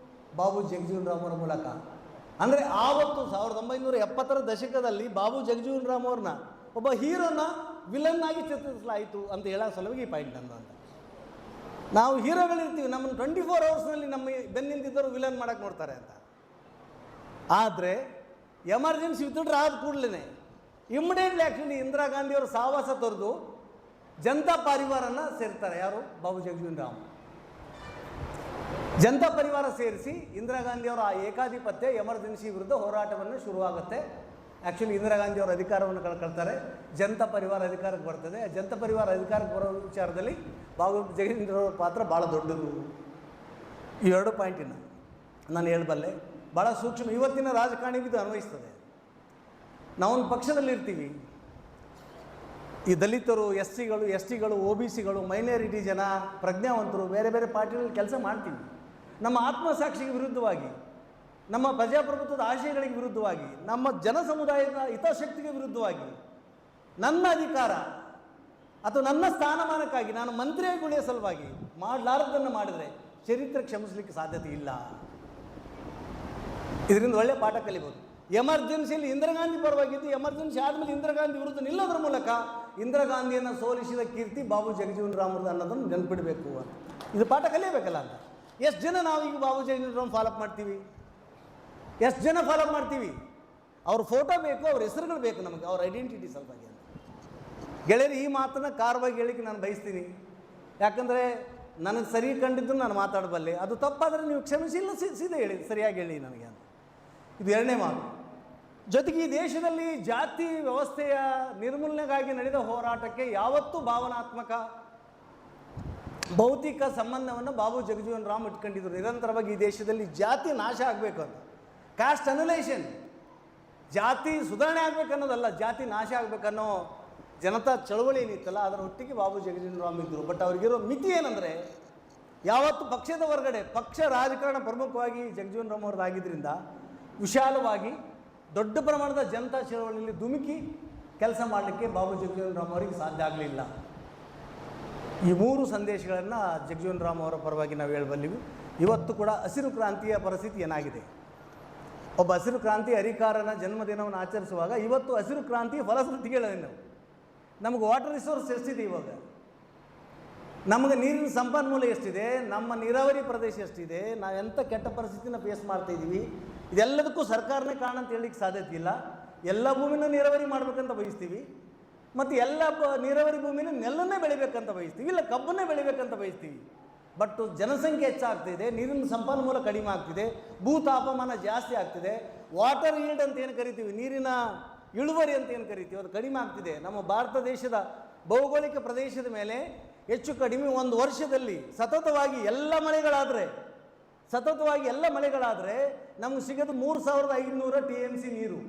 ಬಾಬು ಜಗಜೀವನ್ ರಾಮ್ ಅವರ ಮೂಲಕ. ಅಂದರೆ ಆವತ್ತು 1970ರ ದಶಕದಲ್ಲಿ ಬಾಬು ಜಗಜೀವನ್ ರಾಮ್ ಅವ್ರನ್ನ ಒಬ್ಬ ಹೀರೋನ ವಿಲನ್ ಆಗಿ ಚಿತ್ರಿಸಲಾಯಿತು ಅಂತ ಹೇಳೋ ಸಲುವಾಗಿ ಈ ಪಾಯಿಂಟ್ ಅಂತ. ನಾವು ಹೀರೋಗಳಿರ್ತೀವಿ, ನಮ್ಮನ್ನು 24 ಅವರ್ಸ್ನಲ್ಲಿ ನಮ್ಮ ಬೆನ್ನಿಂದಿದ್ದರು ವಿಲನ್ ಮಾಡೋಕ್ಕೆ ನೋಡ್ತಾರೆ ಅಂತ. ಆದರೆ ಎಮರ್ಜೆನ್ಸಿ ವಿತ್ಡ್ರಾ ಆದ ಕೂಡಲೇ ಇಮ್ಮಿಡಿಯೇಟ್ಲಿ ಆ್ಯಕ್ಚುಲಿ ಇಂದಿರಾ ಗಾಂಧಿಯವರು ಸಹವಾಸ ತೊರೆದು ಜನತಾ ಪರಿವಾರನ ಸೇರ್ತಾರೆ. ಯಾರು? ಬಾಬು ಜಗಜೀವನ್ ರಾಮ್. ಜನತಾ ಪರಿವಾರ ಸೇರಿಸಿ ಇಂದಿರಾ ಗಾಂಧಿಯವರ ಆ ಏಕಾಧಿಪತ್ಯ ಎಮರ್ಜೆನ್ಸಿ ವಿರುದ್ಧ ಹೋರಾಟವನ್ನು ಶುರುವಾಗುತ್ತೆ. ಆ್ಯಕ್ಚುಲಿ ಇಂದಿರಾ ಗಾಂಧಿಯವರ ಅಧಿಕಾರವನ್ನು ಕಳ್ಕೊಳ್ತಾರೆ, ಜನತಾ ಪರಿವಾರ ಅಧಿಕಾರಕ್ಕೆ ಬರ್ತದೆ. ಜನತಾ ಪರಿವಾರ ಅಧಿಕಾರಕ್ಕೆ ಬರೋ ವಿಚಾರದಲ್ಲಿ ಬಾಬು ಜಗಜೀವನ್ ಪಾತ್ರ ಭಾಳ ದೊಡ್ಡದು. ಈ 2 ಪಾಯಿಂಟಿನ ನಾನು ಹೇಳಬಲ್ಲೆ. ಭಾಳ ಸೂಕ್ಷ್ಮ. ಇವತ್ತಿನ ರಾಜಕಾರಣಿಗೆ ಇದು ಅನ್ವಯಿಸ್ತದೆ. ನಾವೊಂದು ಪಕ್ಷದಲ್ಲಿರ್ತೀವಿ, ಈ ದಲಿತರು, ಎಸ್ ಟಿಗಳು, OBCಗಳು, ಮೈನಾರಿಟಿ ಜನ, ಪ್ರಜ್ಞಾವಂತರು, ಬೇರೆ ಬೇರೆ ಪಾರ್ಟಿಗಳಲ್ಲಿ ಕೆಲಸ ಮಾಡ್ತೀವಿ. ನಮ್ಮ ಆತ್ಮಸಾಕ್ಷಿಗೆ ವಿರುದ್ಧವಾಗಿ, ನಮ್ಮ ಪ್ರಜಾಪ್ರಭುತ್ವದ ಆಶಯಗಳಿಗೆ ವಿರುದ್ಧವಾಗಿ, ನಮ್ಮ ಜನ ಸಮುದಾಯದ ಹಿತಾಸಕ್ತಿಗೆ ವಿರುದ್ಧವಾಗಿ, ನನ್ನ ಅಧಿಕಾರ ಅಥವಾ ನನ್ನ ಸ್ಥಾನಮಾನಕ್ಕಾಗಿ ನಾನು ಮಂತ್ರಿಯಾಗಿ ಉಳಿಯೋ ಸಲುವಾಗಿ ಮಾಡಲಾರದನ್ನು ಮಾಡಿದರೆ ಚರಿತ್ರೆ ಕ್ಷಮಿಸಲಿಕ್ಕೆ ಸಾಧ್ಯತೆ ಇಲ್ಲ. ಇದರಿಂದ ಒಳ್ಳೆಯ ಪಾಠ ಕಲಿಬೋದು. ಎಮರ್ಜೆನ್ಸಿಯಲ್ಲಿ ಇಂದಿರಾ ಗಾಂಧಿ ಪರವಾಗಿದ್ದು, ಎಮರ್ಜೆನ್ಸಿ ಆದಮೇಲೆ ಇಂದಿರಾ ಗಾಂಧಿ ವಿರುದ್ಧ ನಿಲ್ಲೋದ್ರ ಮೂಲಕ ಇಂದಿರಾ ಗಾಂಧಿಯನ್ನು ಸೋಲಿಸಿದ ಕೀರ್ತಿ ಬಾಬು ಜಗಜೀವನ್ ರಾಮ್ ಅವ್ರದ್ದು ಅನ್ನೋದನ್ನು ನೆನಪಿಡಬೇಕು ಅಂತ. ಇದು ಪಾಠ ಕಲಿಯಬೇಕಲ್ಲ ಅಂತ. ಎಷ್ಟು ಜನ ನಾವೀಗ ಬಾಬು ಜಗಜೀವನ್ ರಾಮ್ ಫಾಲೋಅಪ್ ಮಾಡ್ತೀವಿ? ಎಷ್ಟು ಜನ ಫಾಲೋಅಪ್ ಮಾಡ್ತೀವಿ? ಅವ್ರ ಫೋಟೋ ಬೇಕು, ಅವ್ರ ಹೆಸರುಗಳು ಬೇಕು ನಮಗೆ, ಅವ್ರ ಐಡೆಂಟಿಟಿ ಸಲುವಾಗಿ ಅಂತ. ಗೆಳೆಯರು, ಈ ಮಾತನ್ನು ಕಾರವಾಗಿ ಹೇಳಿಕ್ಕೆ ನಾನು ಬಯಸ್ತೀನಿ. ಯಾಕಂದರೆ ನನಗೆ ಸರಿ ಕಂಡಿದ್ದು ನಾನು ಮಾತಾಡಬಲ್ಲೆ. ಅದು ತಪ್ಪಾದರೆ ನೀವು ಕ್ಷಮಿಸಿಲ್ಲ, ಸೀದಾ ಹೇಳಿ, ಸರಿಯಾಗಿ ಹೇಳಿ ನನಗೆ ಅಂತ. ಇದು 2ನೇ ಮಾತು. ಜೊತೆಗೆ ಈ ದೇಶದಲ್ಲಿ ಜಾತಿ ವ್ಯವಸ್ಥೆಯ ನಿರ್ಮೂಲನೆಗಾಗಿ ನಡೆದ ಹೋರಾಟಕ್ಕೆ ಯಾವತ್ತೂ ಭಾವನಾತ್ಮಕ, ಭೌತಿಕ ಸಂಬಂಧವನ್ನು ಬಾಬು ಜಗಜೀವನ್ ರಾಮ್ ಇಟ್ಕೊಂಡಿದ್ರು. ನಿರಂತರವಾಗಿ ಈ ದೇಶದಲ್ಲಿ ಜಾತಿ ನಾಶ ಆಗಬೇಕು ಅಂತ, ಕಾಸ್ಟ್ ಅನುಲೇಷನ್, ಜಾತಿ ಸುಧಾರಣೆ ಆಗಬೇಕನ್ನೋದಲ್ಲ, ಜಾತಿ ನಾಶ ಆಗಬೇಕನ್ನೋ ಜನತಾ ಚಳವಳಿ ಏನಿತ್ತಲ್ಲ, ಅದರ ಒಟ್ಟಿಗೆ ಬಾಬು ಜಗಜೀವನ್ ರಾಮ್ ಇದ್ದರು. ಬಟ್ ಅವ್ರಿಗಿರೋ ಮಿತಿ ಏನಂದರೆ, ಯಾವತ್ತು ಪಕ್ಷದ ಹೊರಗಡೆ, ಪಕ್ಷ ರಾಜಕಾರಣ ಪ್ರಮುಖವಾಗಿ ಜಗಜೀವನ್ ರಾಮ್ ಅವ್ರದ್ದಾಗಿದ್ದರಿಂದ ವಿಶಾಲವಾಗಿ ದೊಡ್ಡ ಪ್ರಮಾಣದ ಜನತಾ ಚಳವಳಿಯಲ್ಲಿ ಧುಮುಕಿ ಕೆಲಸ ಮಾಡಲಿಕ್ಕೆ ಬಾಬು ಜಗಜೀವನ್ ರಾಮ್ ಅವರಿಗೆ ಸಾಧ್ಯ ಆಗಲಿಲ್ಲ. ಈ 3 ಸಂದೇಶಗಳನ್ನು ಜಗಜೀವನ್ ರಾಮ್ ಅವರ ಪರವಾಗಿ ನಾವು ಹೇಳಬಲ್ಲಿವಿ. ಇವತ್ತು ಕೂಡ ಹಸಿರು ಕ್ರಾಂತಿಯ ಪರಿಸ್ಥಿತಿ ಏನಾಗಿದೆ, ಒಬ್ಬ ಹಸಿರು ಕ್ರಾಂತಿ ಹರಿಕಾರನ ಜನ್ಮದಿನವನ್ನು ಆಚರಿಸುವಾಗ ಇವತ್ತು ಹಸಿರು ಕ್ರಾಂತಿ ಫಲಶ್ರುತಿಗಳಿವೆ. ನಾವು ನಮಗೆ ವಾಟರ್ ರಿಸೋರ್ಸ್ ಎಷ್ಟಿದೆ, ಇವಾಗ ನಮಗೆ ನೀರಿನ ಸಂಪನ್ಮೂಲ ಎಷ್ಟಿದೆ, ನಮ್ಮ ನೀರಾವರಿ ಪ್ರದೇಶ ಎಷ್ಟಿದೆ, ನಾವು ಎಂಥ ಕೆಟ್ಟ ಪರಿಸ್ಥಿತಿನ ಫೇಸ್ ಮಾಡ್ತಾಯಿದ್ದೀವಿ. ಇದೆಲ್ಲದಕ್ಕೂ ಸರ್ಕಾರನೇ ಕಾರಣ ಅಂತ ಹೇಳಲಿಕ್ಕೆ ಸಾಧ್ಯತೆ ಇಲ್ಲ. ಎಲ್ಲ ಭೂಮಿನ ನೀರಾವರಿ ಮಾಡಬೇಕಂತ ಬಯಸ್ತೀವಿ, ಮತ್ತು ಎಲ್ಲ ನೀರಾವರಿ ಭೂಮಿನ ನೆಲ್ಲನ್ನೇ ಬೆಳಿಬೇಕಂತ ಬಯಸ್ತೀವಿ, ಇಲ್ಲ ಕಬ್ಬನ್ನೇ ಬೆಳಿಬೇಕಂತ ಬಯಸ್ತೀವಿ. ಬಟ್ ಜನಸಂಖ್ಯೆ ಹೆಚ್ಚಾಗ್ತಿದೆ, ನೀರಿನ ಸಂಪನ್ಮೂಲ ಕಡಿಮೆ ಆಗ್ತಿದೆ, ಭೂ ತಾಪಮಾನ ಜಾಸ್ತಿ ಆಗ್ತಿದೆ, ವಾಟರ್ ಈಲ್ಡ್ ಅಂತ ಏನು ಕರಿತೀವಿ, ನೀರಿನ ಇಳುವರಿ ಅಂತ ಏನು ಕರಿತೀವಿ, ಅದು ಕಡಿಮೆ ಆಗ್ತಿದೆ. ನಮ್ಮ ಭಾರತ ದೇಶದ ಭೌಗೋಳಿಕ ಪ್ರದೇಶದ ಮೇಲೆ ಹೆಚ್ಚು ಕಡಿಮೆ ಒಂದು ವರ್ಷದಲ್ಲಿ ಸತತವಾಗಿ ಎಲ್ಲ ಮಳೆಗಳಾದರೆ ನಮಗೆ ಸಿಗೋದು 3500 TMC ನೀರು.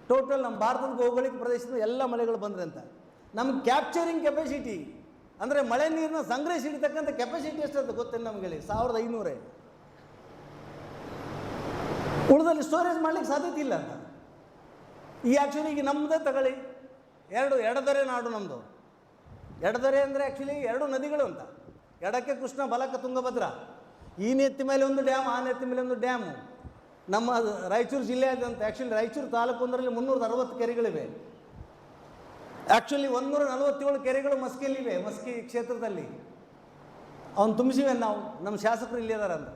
ಟೋಟಲ್ ನಮ್ಮ ಭಾರತದ ಭೌಗೋಳಿಕ ಪ್ರದೇಶದ ಎಲ್ಲ ಮಳೆಗಳು ಬಂದರೆ ಅಂತ. ನಮ್ಗೆ ಕ್ಯಾಪ್ಚರಿಂಗ್ ಕೆಪಾಸಿಟಿ ಅಂದರೆ ಮಳೆ ನೀರನ್ನ ಸಂಗ್ರಹಿಸಿಡ್ತಕ್ಕಂಥ ಕೆಪಾಸಿಟಿ ಎಷ್ಟಂತ ಗೊತ್ತೇನು ನಮಗೆ? 1500. ಉಳಿದಲ್ಲಿ ಸ್ಟೋರೇಜ್ ಮಾಡಲಿಕ್ಕೆ ಸಾಧ್ಯತೆ ಇಲ್ಲ ಅಂತ. ಈ ಆ್ಯಕ್ಚುಲಿ ಈಗ ನಮ್ಮದೇ ತಗೊಳ್ಳಿ, ಎಡದರೆ ನಾಡು ನಮ್ಮದು. ಎಡದರೆ ಅಂದರೆ ಆ್ಯಕ್ಚುಲಿ 2 ನದಿಗಳು ಅಂತ. ಎಡಕ್ಕೆ ಕೃಷ್ಣ, ಬಲಕ್ಕೆ ತುಂಗಭದ್ರಾ. ಈ ನೆತ್ತಿ ಮೇಲೆ ಒಂದು ಡ್ಯಾಮ್, ಆ ನೆತ್ತಿ ಮೇಲೆ ಒಂದು ಡ್ಯಾಮು. ನಮ್ಮ ರಾಯಚೂರು ಜಿಲ್ಲೆಯಾದಂಥ ಆ್ಯಕ್ಚುಲಿ ರಾಯಚೂರು ತಾಲೂಕು ಒಂದರಲ್ಲಿ 360 ಕೆರೆಗಳಿವೆ. ಆ್ಯಕ್ಚುಲಿ 147 ಕೆರೆಗಳು ಮಸ್ಕಿಯಲ್ಲಿವೆ. ಮಸ್ಕಿ ಕ್ಷೇತ್ರದಲ್ಲಿ ಅವನು ತುಂಬಿಸಿವೆ ನಾವು, ನಮ್ಮ ಶಾಸಕರು ಇಲ್ಲಿ ಅದಾರ ಅಂತ.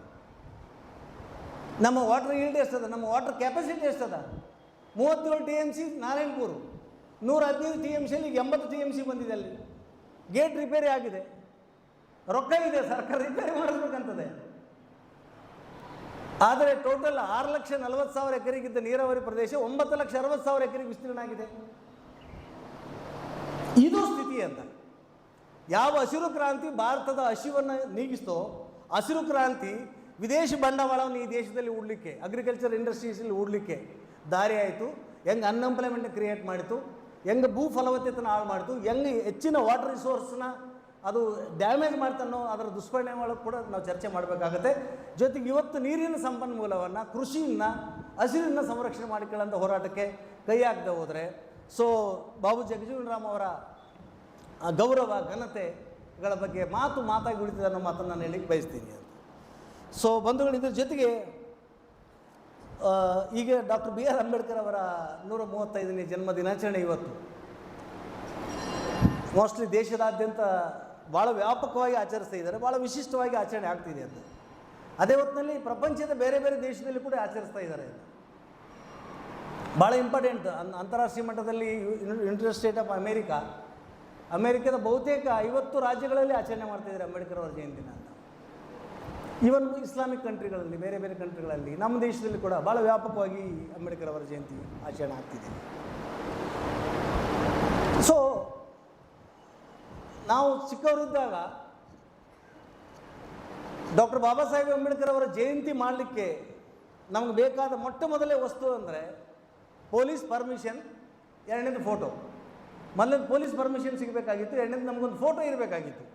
ನಮ್ಮ ವಾಟರ್ ಈಲ್ಡ್ ಎಷ್ಟದ, ನಮ್ಮ ವಾಟರ್ ಕೆಪಾಸಿಟಿ ಎಷ್ಟದ? 37 TMC ನಾರಾಯಣಪುರ, 115 TMCಯಲ್ಲಿ ಈಗ 80 TMC ಬಂದಿದೆ. ಅಲ್ಲಿ ಗೇಟ್ ರಿಪೇರಿ ಆಗಿದೆ, ರೊಕ್ಕ ಇದೆ, ಸರ್ಕಾರ ರಿಪೇರಿ ಮಾಡಿಸ್ಬೇಕಂತದೆ. ಆದರೆ ಟೋಟಲ್ 6,40,000 ಎಕರೆಗಿದ್ದ ನೀರಾವರಿ ಪ್ರದೇಶ 9,60,000 ಎಕರೆಗೆ ವಿಸ್ತೀರ್ಣ ಆಗಿದೆ. ಇದು ಸ್ಥಿತಿ ಅಂತ. ಯಾವ ಹಸಿರು ಕ್ರಾಂತಿ ಭಾರತದ ಹಸಿವನ್ನು ನೀಗಿಸ್ತೋ, ಹಸಿರು ಕ್ರಾಂತಿ ವಿದೇಶಿ ಬಂಡವಾಳವನ್ನು ಈ ದೇಶದಲ್ಲಿ ಹೂಡಲಿಕ್ಕೆ, ಅಗ್ರಿಕಲ್ಚರ್ ಇಂಡಸ್ಟ್ರೀಸಲ್ಲಿ ಹೂಡಲಿಕ್ಕೆ ದಾರಿ ಆಯಿತು. ಹೆಂಗೆ ಅನ್ಎಂಪ್ಲಾಯ್ಮೆಂಟ್ ಕ್ರಿಯೇಟ್ ಮಾಡಿತು, ಹೆಂಗೆ ಭೂ ಫಲವತ್ತತೆಯನ್ನು ಹಾಳು ಮಾಡಿತು, ಹೆಂಗೆ ಹೆಚ್ಚಿನ ವಾಟರ್ ರಿಸೋರ್ಸ್ನ ಅದು ಡ್ಯಾಮೇಜ್ ಮಾಡ್ತಾನೋ ಅದರ ದುಷ್ಪರಿಣಾಮಗಳು ಕೂಡ ನಾವು ಚರ್ಚೆ ಮಾಡಬೇಕಾಗತ್ತೆ. ಜೊತೆಗೆ ಇವತ್ತು ನೀರಿನ ಸಂಪನ್ಮೂಲವನ್ನು, ಕೃಷಿಯನ್ನು, ಹಸಿರನ್ನ ಸಂರಕ್ಷಣೆ ಮಾಡಿಕೊಳ್ಳೋಂಥ ಹೋರಾಟಕ್ಕೆ ಕೈ ಹಾಕದೆ ಹೋದರೆ ಬಾಬು ಜಗಜೀವನ್ ರಾಮ್ ಅವರ ಗೌರವ ಘನತೆಗಳ ಬಗ್ಗೆ ಮಾತಾಗಿ ಉಳಿತಿದೆ ಅನ್ನೋ ಮಾತನ್ನು ನಾನು ಹೇಳಿಕ್ಕೆ ಬಯಸ್ತೀನಿ ಅಂತ. ಬಂಧುಗಳು, ಇದ್ರ ಜೊತೆಗೆ ಈಗ ಡಾಕ್ಟರ್ BR ಅಂಬೇಡ್ಕರ್ ಅವರ 135ನೇ ಜನ್ಮ ದಿನಾಚರಣೆ ಇವತ್ತು ಮೋಸ್ಟ್ಲಿ ದೇಶದಾದ್ಯಂತ ಭಾಳ ವ್ಯಾಪಕವಾಗಿ ಆಚರಿಸ್ತಾ ಇದ್ದಾರೆ, ಭಾಳ ವಿಶಿಷ್ಟವಾಗಿ ಆಚರಣೆ ಆಗ್ತಿದೆ ಅಂತ. ಅದೇ ಹೊತ್ತಿನಲ್ಲಿ ಪ್ರಪಂಚದ ಬೇರೆ ಬೇರೆ ದೇಶದಲ್ಲಿ ಕೂಡ ಆಚರಿಸ್ತಾ ಇದ್ದಾರೆ. ಭಾಳ ಇಂಪಾರ್ಟೆಂಟ್. ಅಂತಾರಾಷ್ಟ್ರೀಯ ಮಟ್ಟದಲ್ಲಿ ಯುನೈಟೆಡ್ ಸ್ಟೇಟ್ ಆಫ್ ಅಮೇರಿಕಾದ ಬಹುತೇಕ 50 ರಾಜ್ಯಗಳಲ್ಲಿ ಆಚರಣೆ ಮಾಡ್ತಾಯಿದ್ದಾರೆ ಅಂಬೇಡ್ಕರ್ ಅವರ ಜಯಂತಿನ ಅಂತ. ಈವನ್ ಇಸ್ಲಾಮಿಕ್ ಕಂಟ್ರಿಗಳಲ್ಲಿ, ಬೇರೆ ಬೇರೆ ಕಂಟ್ರಿಗಳಲ್ಲಿ, ನಮ್ಮ ದೇಶದಲ್ಲಿ ಕೂಡ ಭಾಳ ವ್ಯಾಪಕವಾಗಿ ಅಂಬೇಡ್ಕರ್ ಅವರ ಜಯಂತಿ ಆಚರಣೆ ಆಗ್ತಿದೆ. ನಾವು ಚಿಕ್ಕವರಿದ್ದಾಗ ಡಾಕ್ಟರ್ ಬಾಬಾ ಸಾಹೇಬ್ ಅಂಬೇಡ್ಕರ್ ಅವರ ಜಯಂತಿ ಮಾಡಲಿಕ್ಕೆ ನಮಗೆ ಬೇಕಾದ ಮೊದಲೇ ವಸ್ತು ಅಂದರೆ ಪೊಲೀಸ್ ಪರ್ಮಿಷನ್, 2ನೇದು ಫೋಟೋ. ಮೊದಲನೇದು ಪೊಲೀಸ್ ಪರ್ಮಿಷನ್ ಸಿಗಬೇಕಾಗಿತ್ತು, 2ನೇದು ನಮಗೊಂದು ಫೋಟೋ ಇರಬೇಕಾಗಿತ್ತು.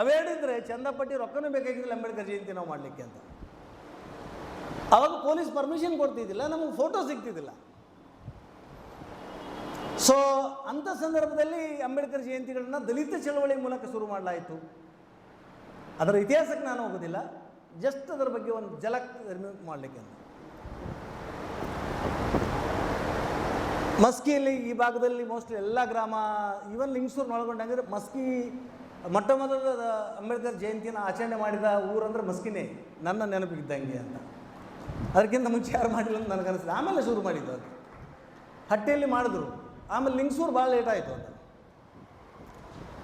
ಅವೇಳಿದ್ರೆ ಚಂದಪಟ್ಟಿ ರೊಕ್ಕನೂ ಬೇಕಾಗಿದ್ದಿಲ್ಲ ಅಂಬೇಡ್ಕರ್ ಜಯಂತಿ ನಾವು ಮಾಡಲಿಕ್ಕೆ ಅಂತ. ಆವಾಗ ಪೊಲೀಸ್ ಪರ್ಮಿಷನ್ ಕೊಡ್ತಿದ್ದಿಲ್ಲ, ನಮಗೆ ಫೋಟೋ ಸಿಗ್ತಿದ್ದಿಲ್ಲ. ಅಂಥ ಸಂದರ್ಭದಲ್ಲಿ ಅಂಬೇಡ್ಕರ್ ಜಯಂತಿಗಳನ್ನ ದಲಿತ ಚಳವಳಿ ಮೂಲಕ ಶುರು ಮಾಡಲಾಯಿತು. ಅದರ ಇತಿಹಾಸಕ್ಕೆ ನಾನು ಹೋಗೋದಿಲ್ಲ, ಜಸ್ಟ್ ಅದರ ಬಗ್ಗೆ ಒಂದು ಝಲಕ್ ಮಾಡಲಿಕ್ಕೆ ಅಂತ. ಮಸ್ಕಿಯಲ್ಲಿ ಈ ಭಾಗದಲ್ಲಿ ಮೋಸ್ಟ್ಲಿ ಎಲ್ಲ ಗ್ರಾಮ, ಈವನ್ ಲಿಂಗಸೂರು ಒಳಗೊಂಡಂಗೆ ಮಸ್ಕಿ ಮೊದಲ ಅಂಬೇಡ್ಕರ್ ಜಯಂತಿಯನ್ನು ಆಚರಣೆ ಮಾಡಿದ ಊರಂದ್ರೆ ಮಸ್ಕಿನೇ, ನನ್ನ ನೆನಪಿದ್ದಂಗೆ ಅಂತ. ಅದಕ್ಕಿಂತ ಮುಂಚೆ ಯಾರು ಮಾಡಿಲ್ಲ ಅಂತ ನನಗನ್ನಿಸ್ತದೆ. ಆಮೇಲೆ ಶುರು ಮಾಡಿದ್ದು ಅದು, ಹಟ್ಟಿಯಲ್ಲಿ ಮಾಡಿದ್ರು. ಆಮೇಲೆ ಲಿಂಗಸೂರು ಭಾಳ ಲೇಟ್ ಆಯಿತು ಅಂತ.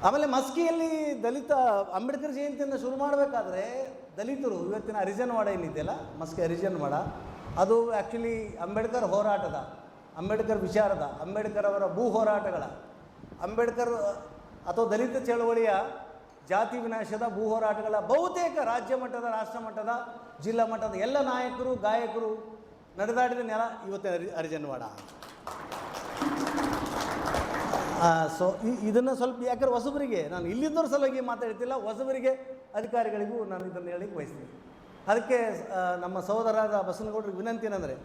ಆಮೇಲೆ ಮಸ್ಕಿಯಲ್ಲಿ ದಲಿತ ಅಂಬೇಡ್ಕರ್ ಜಯಂತಿಯನ್ನು ಶುರು ಮಾಡಬೇಕಾದ್ರೆ ದಲಿತರು, ಇವತ್ತಿನ ಹರಿಜನವಾಡ ಏನಿದೆಯಲ್ಲ, ಮಸ್ಕಿ ಹರಿಜನವಾಡ, ಅದು ಆ್ಯಕ್ಚುಲಿ ಅಂಬೇಡ್ಕರ್ ಹೋರಾಟದ, ಅಂಬೇಡ್ಕರ್ ವಿಚಾರದ, ಅಂಬೇಡ್ಕರ್ ಅವರ ಭೂ ಹೋರಾಟಗಳ, ಅಂಬೇಡ್ಕರ್ ಅಥವಾ ದಲಿತ ಚಳವಳಿಯ ಜಾತಿ ವಿನಾಶದ ಭೂ ಹೋರಾಟಗಳ ಬಹುತೇಕ ರಾಜ್ಯ ಮಟ್ಟದ, ರಾಷ್ಟ್ರ ಮಟ್ಟದ, ಜಿಲ್ಲಾ ಮಟ್ಟದ ಎಲ್ಲ ನಾಯಕರು, ಗಾಯಕರು ನಡೆದಾಡಿದ ನೆಲ ಇವತ್ತಿನ ಹರಿಜನವಾಡ. ಇದನ್ನು ಸ್ವಲ್ಪ ಯಾಕಂದ್ರೆ ಹೊಸಬರಿಗೆ, ನಾನು ಇಲ್ಲಿದ್ದವ್ರ ಸಲುವಾಗಿ ಮಾತಾಡ್ತಿಲ್ಲ, ಹೊಸಬರಿಗೆ ಅಧಿಕಾರಿಗಳಿಗೂ ನಾನು ಇದನ್ನು ಹೇಳಿಕ್ಕೆ ಬಯಸ್ತೀನಿ. ಅದಕ್ಕೆ ನಮ್ಮ ಸಹೋದರಾದ ಬಸನಗೌಡರಿಗೆ ವಿನಂತಿ ಏನಂದರೆ,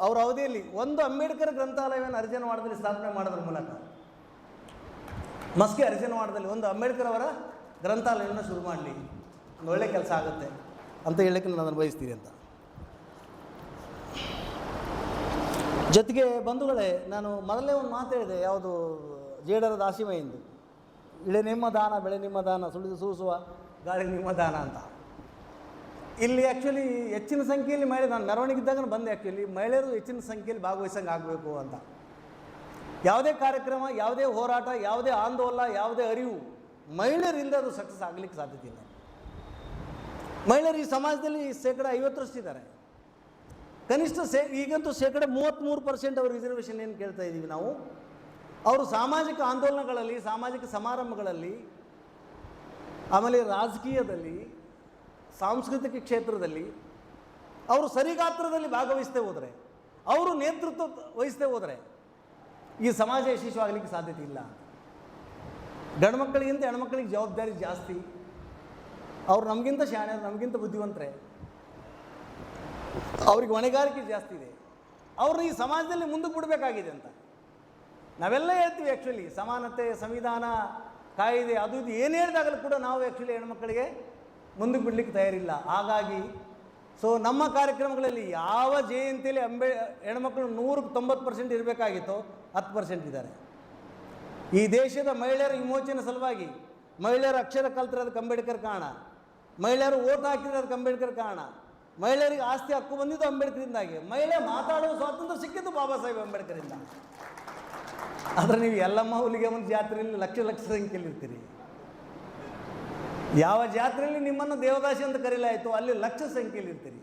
ಅವರ ಅವಧಿಯಲ್ಲಿ ಒಂದು ಅಂಬೇಡ್ಕರ್ ಗ್ರಂಥಾಲಯವನ್ನು ಹರಿಜನವಾಡದಲ್ಲಿ ಸ್ಥಾಪನೆ ಮಾಡೋದ್ರ ಮೂಲಕ, ಮಸ್ಕಿ ಹರಿಜನವಾಡದಲ್ಲಿ ಒಂದು ಅಂಬೇಡ್ಕರ್ ಅವರ ಗ್ರಂಥಾಲಯವನ್ನು ಶುರು ಮಾಡಲಿ, ಒಂದು ಒಳ್ಳೆಯ ಕೆಲಸ ಆಗುತ್ತೆ ಅಂತ ಹೇಳಕ್ಕೆ ನಾನು ಅದನ್ನು ಬಯಸ್ತೀನಿ ಅಂತ. ಜೊತೆಗೆ ಬಂಧುಗಳೇ, ನಾನು ಮೊದಲೇ ಒಂದು ಮಾತು ಹೇಳಿದೆ, ಯಾವುದು ಜೇಡರ ದಾಸಿಮೈಂದು, ಇಳೆ ನಿಮ್ಮ ದಾನ ಬೆಳೆ ನಿಮ್ಮ ದಾನ ಸುಳಿದು ಸೂಸುವ ಗಾಳಿ ನಿಮ್ಮ ದಾನ ಅಂತ. ಇಲ್ಲಿ ಆ್ಯಕ್ಚುಲಿ ಹೆಚ್ಚಿನ ಸಂಖ್ಯೆಯಲ್ಲಿ ಮಹಿಳೆ, ನಾನು ಮೆರವಣಿಗೆ ಇದ್ದಾಗ ಬಂದೆ, ಆ್ಯಕ್ಚುಲಿ ಮಹಿಳೆಯರು ಹೆಚ್ಚಿನ ಸಂಖ್ಯೆಯಲ್ಲಿ ಭಾಗವಹಿಸಂಗೆ ಆಗಬೇಕು ಅಂತ. ಯಾವುದೇ ಕಾರ್ಯಕ್ರಮ, ಯಾವುದೇ ಹೋರಾಟ, ಯಾವುದೇ ಆಂದೋಲನ, ಯಾವುದೇ ಅರಿವು ಮಹಿಳೆಯರಿಂದ ಅದು ಸಕ್ಸಸ್ ಆಗಲಿಕ್ಕೆ ಸಾಧ್ಯತೆ ಇಲ್ಲ. ಮಹಿಳೆಯರು ಈ ಸಮಾಜದಲ್ಲಿ 50% ಇದ್ದಾರೆ. ಕನಿಷ್ಠ ಈಗಂತೂ 33% ಅವರು ರಿಸರ್ವೇಷನ್ ಏನು ಕೇಳ್ತಾ ಇದ್ದೀವಿ ನಾವು. ಅವರು ಸಾಮಾಜಿಕ ಆಂದೋಲನಗಳಲ್ಲಿ, ಸಾಮಾಜಿಕ ಸಮಾರಂಭಗಳಲ್ಲಿ, ಆಮೇಲೆ ರಾಜಕೀಯದಲ್ಲಿ, ಸಾಂಸ್ಕೃತಿಕ ಕ್ಷೇತ್ರದಲ್ಲಿ ಅವರು ಸರಿಗಾತ್ರದಲ್ಲಿ ಭಾಗವಹಿಸದೆ ಹೋದರೆ, ಅವರು ನೇತೃತ್ವ ವಹಿಸದೆ ಹೋದರೆ ಈ ಸಮಾಜ ಯಶಸ್ವಿಯಾಗಲಿಕ್ಕೆ ಸಾಧ್ಯತೆ ಇಲ್ಲ. ಗಂಡು ಮಕ್ಕಳಿಗಿಂತ ಹೆಣ್ಮಕ್ಳಿಗೆ ಜವಾಬ್ದಾರಿ ಜಾಸ್ತಿ. ಅವ್ರು ನಮಗಿಂತ ಶಾಣೆ, ನಮಗಿಂತ ಬುದ್ಧಿವಂತರೆ, ಅವ್ರಿಗೆ ಹೊಣೆಗಾರಿಕೆ ಜಾಸ್ತಿ ಇದೆ. ಅವ್ರನ್ನ ಈ ಸಮಾಜದಲ್ಲಿ ಮುಂದಕ್ಕೆ ಬಿಡಬೇಕಾಗಿದೆ ಅಂತ ನಾವೆಲ್ಲ ಹೇಳ್ತೀವಿ. ಆ್ಯಕ್ಚುಲಿ ಸಮಾನತೆ, ಸಂವಿಧಾನ, ಕಾಯಿದೆ, ಅದು ಇದು ಏನು ಹೇಳಿದಾಗಲೂ ಕೂಡ ನಾವು ಆ್ಯಕ್ಚುಲಿ ಹೆಣ್ಮಕ್ಕಳಿಗೆ ಮುಂದಕ್ಕೆ ಬಿಡಲಿಕ್ಕೆ ತಯಾರಿಲ್ಲ. ಹಾಗಾಗಿ ನಮ್ಮ ಕಾರ್ಯಕ್ರಮಗಳಲ್ಲಿ ಯಾವ ಜಯಂತಿಯಲ್ಲಿ ಹೆಣ್ಮಕ್ಳು 190% ಇರಬೇಕಾಗಿತ್ತೋ 10% ಇದ್ದಾರೆ. ಈ ದೇಶದ ಮಹಿಳೆಯರ ವಿಮೋಚನೆ ಸಲುವಾಗಿ, ಮಹಿಳೆಯರ ಅಕ್ಷರ ಕಲ್ತಿರೋದಕ್ಕೆ ಅಂಬೇಡ್ಕರ್ ಕಾರಣ, ಮಹಿಳೆಯರು ಓಟ್ ಹಾಕಿರೋದಕ್ಕೆ ಅಂಬೇಡ್ಕರ್ ಕಾರಣ, ಮಹಿಳೆಯರಿಗೆ ಆಸ್ತಿ ಹಕ್ಕು ಬಂದಿದ್ದು ಅಂಬೇಡ್ಕರಿಂದಾಗಿ, ಮಹಿಳೆ ಮಾತಾಡುವ ಸ್ವಾತಂತ್ರ್ಯ ಸಿಕ್ಕಿದ್ದು ಬಾಬಾ ಸಾಹೇಬ್ ಅಂಬೇಡ್ಕರಿಂದ. ಆದರೆ ನೀವು ಎಲ್ಲಮ್ಮ ಹುಲಿಗೆ ಒಂದು ಜಾತ್ರೆಯಲ್ಲಿ ಲಕ್ಷ ಸಂಖ್ಯೆಯಲ್ಲಿ ಇರ್ತೀರಿ. ಯಾವ ಜಾತ್ರೆಯಲ್ಲಿ ನಿಮ್ಮನ್ನು ದೇವದಾಸಿ ಅಂತ ಕರೆಯಲಾಯಿತು ಅಲ್ಲಿ ಲಕ್ಷ ಸಂಖ್ಯೆಯಲ್ಲಿ ಇರ್ತೀರಿ.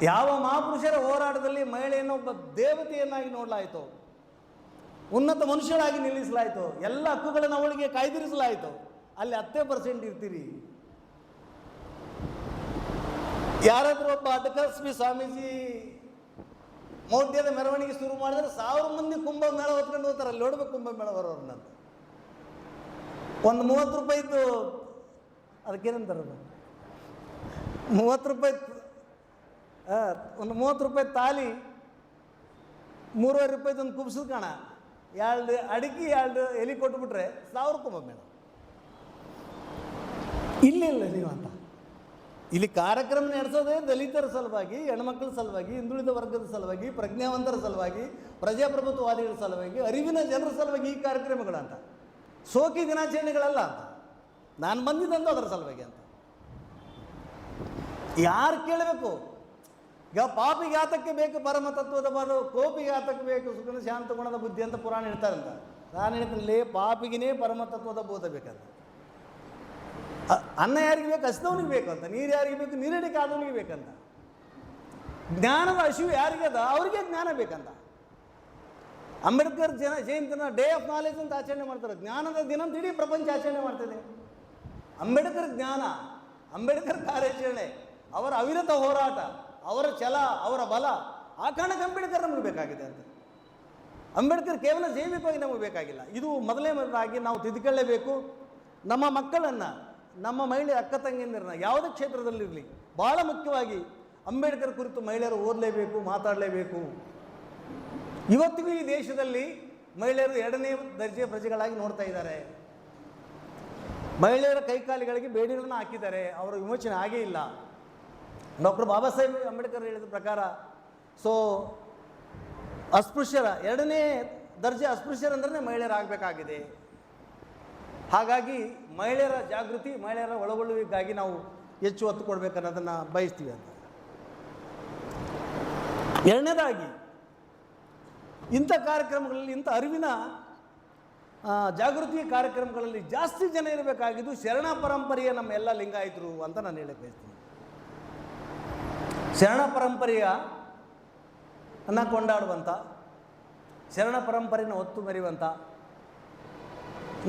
ಯಾವ ಮಹಾಪುರುಷರ ಹೋರಾಟದಲ್ಲಿ ಮಹಿಳೆಯನ್ನು ಒಬ್ಬ ದೇವತೆಯನ್ನಾಗಿ ನೋಡಲಾಯಿತು, ಉನ್ನತ ಮನುಷ್ಯರಾಗಿ ನಿಲ್ಲಿಸಲಾಯಿತು, ಎಲ್ಲ ಹಕ್ಕುಗಳನ್ನು ಅವಳಿಗೆ ಕಾಯ್ದಿರಿಸಲಾಯಿತು, ಅಲ್ಲಿ 10% ಇರ್ತೀರಿ. ಯಾರಾದರೂ ಒಬ್ಬ ಅಡ್ಡಕಸ್ಬಿ ಸ್ವಾಮೀಜಿ ಮೌಢ್ಯದ ಮೆರವಣಿಗೆ ಶುರು ಮಾಡಿದ್ರೆ 1000 ಮಂದಿ ಕುಂಭಮೇಳ ಹೊತ್ಕೊಂಡು ಹೋಗ್ತಾರೆ. ಅಲ್ಲಿ ನೋಡ್ಬೇಕು ಕುಂಭಮೇಳ ಬರೋರ್ನ. ಒಂದು 30 ರೂಪಾಯಿದ್ದು ಅದಕ್ಕೇನಂತಾರೆ, 30 ರೂಪಾಯಿ, ಒಂದು 30 ರೂಪಾಯಿ ತಾಲಿ, 3.5 ರೂಪಾಯಿದು ಒಂದು ಕುಬ್ಸದ ಕಾಣ, 2 ಅಡಿಕೆ 2 ಎಲೆ ಕೊಟ್ಬಿಟ್ರೆ 1000 ಕುಂಭಮೇಳ. ಇಲ್ಲ ನೀವು ಅಂತ. ಇಲ್ಲಿ ಕಾರ್ಯಕ್ರಮ ನಡೆಸೋದೇ ದಲಿತರ ಸಲುವಾಗಿ, ಹೆಣ್ಮಕ್ಳ ಸಲುವಾಗಿ, ಹಿಂದುಳಿದ ವರ್ಗದ ಸಲುವಾಗಿ, ಪ್ರಜ್ಞಾವಂತರ ಸಲುವಾಗಿ, ಪ್ರಜಾಪ್ರಭುತ್ವವಾದಿಗಳ ಸಲುವಾಗಿ, ಅರಿವಿನ ಜನರ ಸಲುವಾಗಿ ಈ ಕಾರ್ಯಕ್ರಮಗಳಂತ. ಸೋಕಿ ದಿನಾಚರಣೆಗಳಲ್ಲ ಅಂತ. ನಾನು ಬಂದಿದ್ದಂತ ಅದರ ಸಲುವಾಗಿ ಅಂತ. ಯಾರು ಕೇಳಬೇಕು? ಈಗ ಪಾಪಿಗೆ ಆತಕ್ಕೆ ಬೇಕು ಪರಮ ತತ್ವದ ಬಾದು, ಕೋಪಿಗೆ ಆತಕ್ಕೆ ಬೇಕು ಸುಖನ ಶಾಂತ ಗುಣದ ಬುದ್ಧಿ ಅಂತ ಪುರಾಣ ಹೇಳ್ತಾರಂತ. ನಾನು ಹೇಳ್ತೀನಿ, ಪಾಪಿಗಿನೇ ಪರಮ ತತ್ವದ ಬೋಧ ಬೇಕಂತ. ಅನ್ನ ಯಾರಿಗೆ ಬೇಕು? ಹಸಿದವನಿಗೆ ಬೇಕು ಅಂತ. ನೀರು ಯಾರಿಗೆ ಬೇಕು? ನೀರಡಿಕೆ ಆದವನಿಗೆ ಬೇಕಂತ. ಜ್ಞಾನದ ಹಸಿವು ಯಾರಿಗದ ಅವ್ರಿಗೆ ಜ್ಞಾನ ಬೇಕಂತ. ಅಂಬೇಡ್ಕರ್ ಜಯಂತಿನ ಡೇ ಆಫ್ ನಾಲೆಜ್ ಅಂತ ಆಚರಣೆ ಮಾಡ್ತಾರೆ. ಜ್ಞಾನದ ದಿನ ಅಂತ ಇಡೀ ಪ್ರಪಂಚ ಆಚರಣೆ ಮಾಡ್ತಿದೆ. ಅಂಬೇಡ್ಕರ್ ಜ್ಞಾನ, ಅಂಬೇಡ್ಕರ್ ಕಾರ್ಯಾಚರಣೆ, ಅವರ ಅವಿರತ ಹೋರಾಟ, ಅವರ ಛಲ, ಅವರ ಬಲ, ಆ ಕಾರಣಕ್ಕೆ ಅಂಬೇಡ್ಕರ್ ನಮಗೆ ಬೇಕಾಗಿದೆ ಅಂತ. ಅಂಬೇಡ್ಕರ್ ಕೇವಲ ಜೈವಿಕವಾಗಿ ನಮಗೆ ಬೇಕಾಗಿಲ್ಲ. ಇದು ಮೊದಲನೇದಾಗಿ ನಾವು ತಿದ್ದುಕೊಳ್ಳೇಬೇಕು. ನಮ್ಮ ಮಕ್ಕಳನ್ನು, ನಮ್ಮ ಮಹಿಳೆ ಅಕ್ಕ ತಂಗಿಯರನ್ನ ಯಾವುದೇ ಕ್ಷೇತ್ರದಲ್ಲಿರಲಿ, ಭಾಳ ಮುಖ್ಯವಾಗಿ ಅಂಬೇಡ್ಕರ್ ಕುರಿತು ಮಹಿಳೆಯರು ಓದಲೇಬೇಕು, ಮಾತಾಡಲೇಬೇಕು. ಇವತ್ತಿಗೂ ಈ ದೇಶದಲ್ಲಿ ಮಹಿಳೆಯರು 2ನೇ ದರ್ಜೆಯ ಪ್ರಜೆಗಳಾಗಿ ನೋಡ್ತಾ ಇದ್ದಾರೆ. ಮಹಿಳೆಯರ ಕೈಕಾಲಿಗಳಿಗೆ ಬೇಡಿಗಳನ್ನು ಹಾಕಿದ್ದಾರೆ. ಅವರ ವಿಮೋಚನೆ ಆಗೇ ಇಲ್ಲ. ಡಾಕ್ಟರ್ ಬಾಬಾ ಸಾಹೇಬ್ ಅಂಬೇಡ್ಕರ್ ಹೇಳಿದ ಪ್ರಕಾರ ಅಸ್ಪೃಶ್ಯರ 2ನೇ ದರ್ಜೆ ಅಸ್ಪೃಶ್ಯರಂದ್ರೆ ಮಹಿಳೆಯರಾಗಬೇಕಾಗಿದೆ. ಹಾಗಾಗಿ ಮಹಿಳೆಯರ ಜಾಗೃತಿ, ಮಹಿಳೆಯರ ಒಳಗೊಳ್ಳುವಿಕೆಗಾಗಿ ನಾವು ಹೆಚ್ಚು ಒತ್ತು ಕೊಡಬೇಕನ್ನೋದನ್ನು ಬಯಸ್ತೀವಿ ಅಂತ. 2ನೇದಾಗಿ ಇಂಥ ಕಾರ್ಯಕ್ರಮಗಳಲ್ಲಿ, ಇಂಥ ಅರಿವಿನ ಜಾಗೃತಿ ಕಾರ್ಯಕ್ರಮಗಳಲ್ಲಿ ಜಾಸ್ತಿ ಜನ ಇರಬೇಕಾಗಿದ್ದು ಶರಣ ಪರಂಪರೆಯ ನಮ್ಮ ಎಲ್ಲ ಲಿಂಗಾಯತರು ಅಂತ ನಾನು ಹೇಳಕ್ಕೆ ಬಯಸ್ತೀನಿ. ಶರಣ ಪರಂಪರೆಯನ್ನು ಕೊಂಡಾಡುವಂಥ, ಶರಣ ಪರಂಪರೆಯನ್ನು ಹೊತ್ತು ಮೆರೆಯುವಂಥ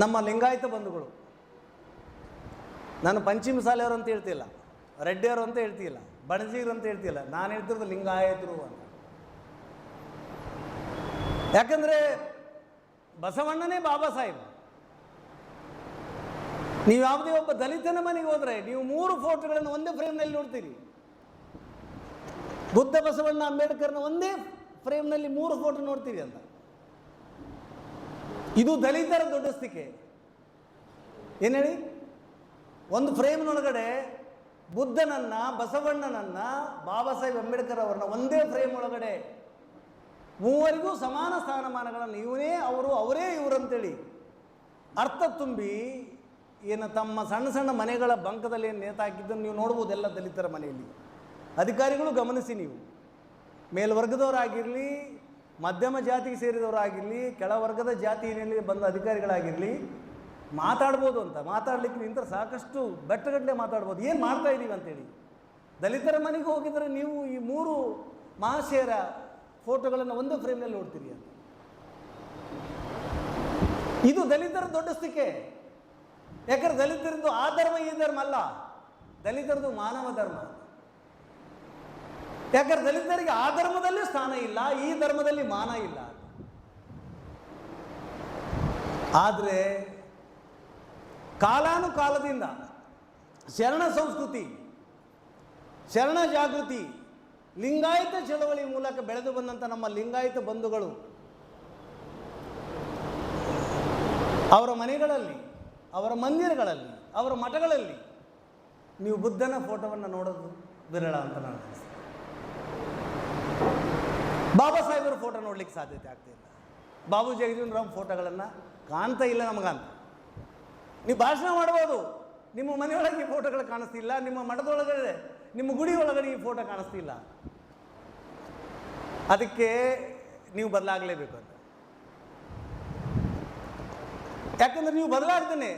ನಮ್ಮ ಲಿಂಗಾಯತ ಬಂಧುಗಳು. ನಾನು ಪಂಚಮಿ ಶಾಲೆಯವರು ಅಂತ ಹೇಳ್ತಿಲ್ಲ, ರೆಡ್ಡಿಯವರು ಅಂತ ಹೇಳ್ತಿಲ್ಲ, ಬಣಜೀರು ಅಂತ ಹೇಳ್ತಿಲ್ಲ. ನಾನು ಹೇಳ್ತಿರೋದು ಲಿಂಗಾಯತರು ಅಂತ. ಯಾಕಂದರೆ ಬಸವಣ್ಣನೇ ಬಾಬಾ ಸಾಹೇಬ್. ನೀವು ಯಾವುದೇ ಒಬ್ಬ ದಲಿತನ ಮನೆಗೆ ಹೋದರೆ ನೀವು 3 ಫೋಟೋಗಳನ್ನು ಒಂದೇ ಫ್ರೇಮ್ನಲ್ಲಿ ನೋಡ್ತೀರಿ. ಬುದ್ಧ, ಬಸವಣ್ಣ, ಅಂಬೇಡ್ಕರ್ನ ಒಂದೇ ಫ್ರೇಮ್ನಲ್ಲಿ 3 ಫೋಟೋ ನೋಡ್ತೀರಿ ಅಂತ. ಇದು ದಲಿತರ ದೊಡ್ಡಸ್ತಿಕೆ. ಏನು ಹೇಳಿ? ಒಂದು ಫ್ರೇಮ್ನೊಳಗಡೆ ಬುದ್ಧನನ್ನು, ಬಸವಣ್ಣನನ್ನು, ಬಾಬಾ ಸಾಹೇಬ್ ಅಂಬೇಡ್ಕರ್ ಅವರನ್ನ ಒಂದೇ ಫ್ರೇಮ್ ಒಳಗಡೆ ಮೂವರಿಗೂ ಸಮಾನ ಸ್ಥಾನಮಾನಗಳನ್ನು ಇವನೇ ಅವರು ಅವರೇ ಇವರಂತೇಳಿ ಅರ್ಥ ತುಂಬಿ ಏನು ತಮ್ಮ ಸಣ್ಣ ಸಣ್ಣ ಮನೆಗಳ ಬಂಕದಲ್ಲಿ ಏನು ನೇತಾಕಿದ್ದನ್ನು ನೀವು ನೋಡ್ಬೋದು ಎಲ್ಲ ದಲಿತರ ಮನೆಯಲ್ಲಿ. ಅಧಿಕಾರಿಗಳು ಗಮನಿಸಿ, ನೀವು ಮೇಲ್ವರ್ಗದವರಾಗಿರಲಿ, ಮಧ್ಯಮ ಜಾತಿಗೆ ಸೇರಿದವರಾಗಿರಲಿ, ಕೆಳವರ್ಗದ ಜಾತಿಯಲ್ಲಿ ಬಂದ ಅಧಿಕಾರಿಗಳಾಗಿರಲಿ, ಮಾತಾಡ್ಬೋದು ಅಂತ ಮಾತಾಡಲಿಕ್ಕೆ ನಿಂತರೆ ಸಾಕಷ್ಟು ಬೆಟ್ಟಗಟ್ಟಲೆ ಮಾತಾಡ್ಬೋದು. ಏನು ಮಾಡ್ತಾ ಇದ್ದೀವಿ ಅಂತೇಳಿ. ದಲಿತರ ಮನೆಗೆ ಹೋಗಿದರೆ ನೀವು ಈ 3 ಮಹಾಶಯರ ಫೋಟೋಗಳನ್ನು ಒಂದೇ ಫ್ರೇಮ್ನಲ್ಲಿ ನೋಡ್ತೀರಿ ಅಂತ. ಇದು ದಲಿತರ ದೊಡ್ಡಸ್ತಿಕೆ. ಯಾಕಂದ್ರೆ ದಲಿತರದ್ದು ಆ ಧರ್ಮ ಈ ಧರ್ಮ ಅಲ್ಲ, ದಲಿತರದ್ದು ಮಾನವ ಧರ್ಮ. ಯಾಕಂದ್ರೆ ದಲಿತರಿಗೆ ಆ ಧರ್ಮದಲ್ಲಿ ಸ್ಥಾನ ಇಲ್ಲ, ಈ ಧರ್ಮದಲ್ಲಿ ಮಾನ ಇಲ್ಲ. ಆದರೆ ಕಾಲಾನುಕಾಲದಿಂದ ಶರಣ ಸಂಸ್ಕೃತಿ, ಶರಣ ಜಾಗೃತಿ, ಲಿಂಗಾಯತ ಚಳವಳಿ ಮೂಲಕ ಬೆಳೆದು ಬಂದಂಥ ನಮ್ಮ ಲಿಂಗಾಯತ ಬಂಧುಗಳು ಅವರ ಮನೆಗಳಲ್ಲಿ, ಅವರ ಮಂದಿರಗಳಲ್ಲಿ, ಅವರ ಮಠಗಳಲ್ಲಿ ನೀವು ಬುದ್ಧನ ಫೋಟೋವನ್ನು ನೋಡೋದು ವಿರಳ ಅಂತ ನಾನು ಅನಿಸ್ತೇನೆ. ಬಾಬಾ ಸಾಹೇಬರ ಫೋಟೋ ನೋಡ್ಲಿಕ್ಕೆ ಸಾಧ್ಯತೆ ಆಗ್ತಿಲ್ಲ. ಬಾಬು ಜಗಜೀವನರಾಮ್ ಫೋಟೋಗಳನ್ನು ಕಾಣ್ತಾ ಇಲ್ಲ ನಮಗಂತ. ನೀವು ಭಾಷಣ ಮಾಡ್ಬೋದು, ನಿಮ್ಮ ಮನೆಯೊಳಗೆ ಈ ಫೋಟೋಗಳು ಕಾಣಿಸ್ತಿಲ್ಲ, ನಿಮ್ಮ ಮಠದೊಳಗಡೆ, ನಿಮ್ಮ ಗುಡಿ ಒಳಗಡೆ ಈ ಫೋಟೋ ಕಾಣಿಸ್ತಿಲ್ಲ. ಅದಕ್ಕೆ ನೀವು ಬದಲಾಗಲೇಬೇಕು ಅಂತ. ಯಾಕಂದರೆ ನೀವು ಬದಲಾಗ್ತಾನೆ.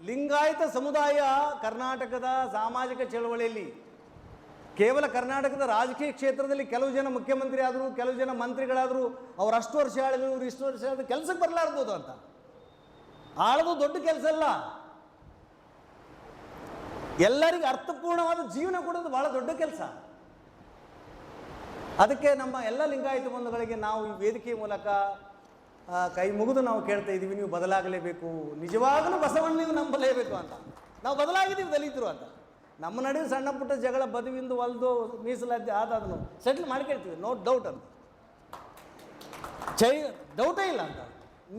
ಲಿಂಗಾಯತ ಸಮುದಾಯ ಕರ್ನಾಟಕದ ಸಾಮಾಜಿಕ ಚಳವಳಿಯಲ್ಲಿ, ಕೇವಲ ಕರ್ನಾಟಕದ ರಾಜಕೀಯ ಕ್ಷೇತ್ರದಲ್ಲಿ ಕೆಲವು ಜನ ಮುಖ್ಯಮಂತ್ರಿ ಆದರು, ಕೆಲವು ಜನ ಮಂತ್ರಿಗಳಾದರು, ಅವ್ರು ಅಷ್ಟು ವರ್ಷ ಆಳಿದ್ರು, ಇವ್ರು ಇಷ್ಟು ವರ್ಷ ಆಳಿದ್ರು, ಕೆಲಸಕ್ಕೆ ಬರಲಾರ್ಬೋದು ಅಂತ. ಆಳೋದು ದೊಡ್ಡ ಕೆಲಸ ಅಲ್ಲ, ಎಲ್ಲರಿಗೂ ಅರ್ಥಪೂರ್ಣವಾದ ಜೀವನ ಕೊಡೋದು ಬಹಳ ದೊಡ್ಡ ಕೆಲಸ. ಅದಕ್ಕೆ ನಮ್ಮ ಎಲ್ಲ ಲಿಂಗಾಯತ ಬಂಧುಗಳಿಗೆ ನಾವು ಈ ವೇದಿಕೆಯ ಮೂಲಕ ಕೈ ಮುಗಿದು ನಾವು ಕೇಳ್ತಾ ಇದ್ದೀವಿ, ನೀವು ಬದಲಾಗಲೇಬೇಕು, ನಿಜವಾಗಲೂ ಬಸವಣ್ಣ ನೀವು ನಂಬಲೇಬೇಕು ಅಂತ. ನಾವು ಬದಲಾಗಿದ್ದೀವಿ ದಲಿತರು ಅಂತ. ನಮ್ಮ ನಡುವೆ ಸಣ್ಣ ಪುಟ್ಟ ಜಗಳ ಬದುವಿಂದು ಹೊಲ್ದು ಮೀಸಲಾತಿ ಆದದನ್ನು ಸೆಟ್ಲ್ ಮಾಡ್ಕೊಳ್ತೀವಿ, ನೋ ಡೌಟ್ ಅಂತ, ಡೌಟೇ ಇಲ್ಲ ಅಂತ.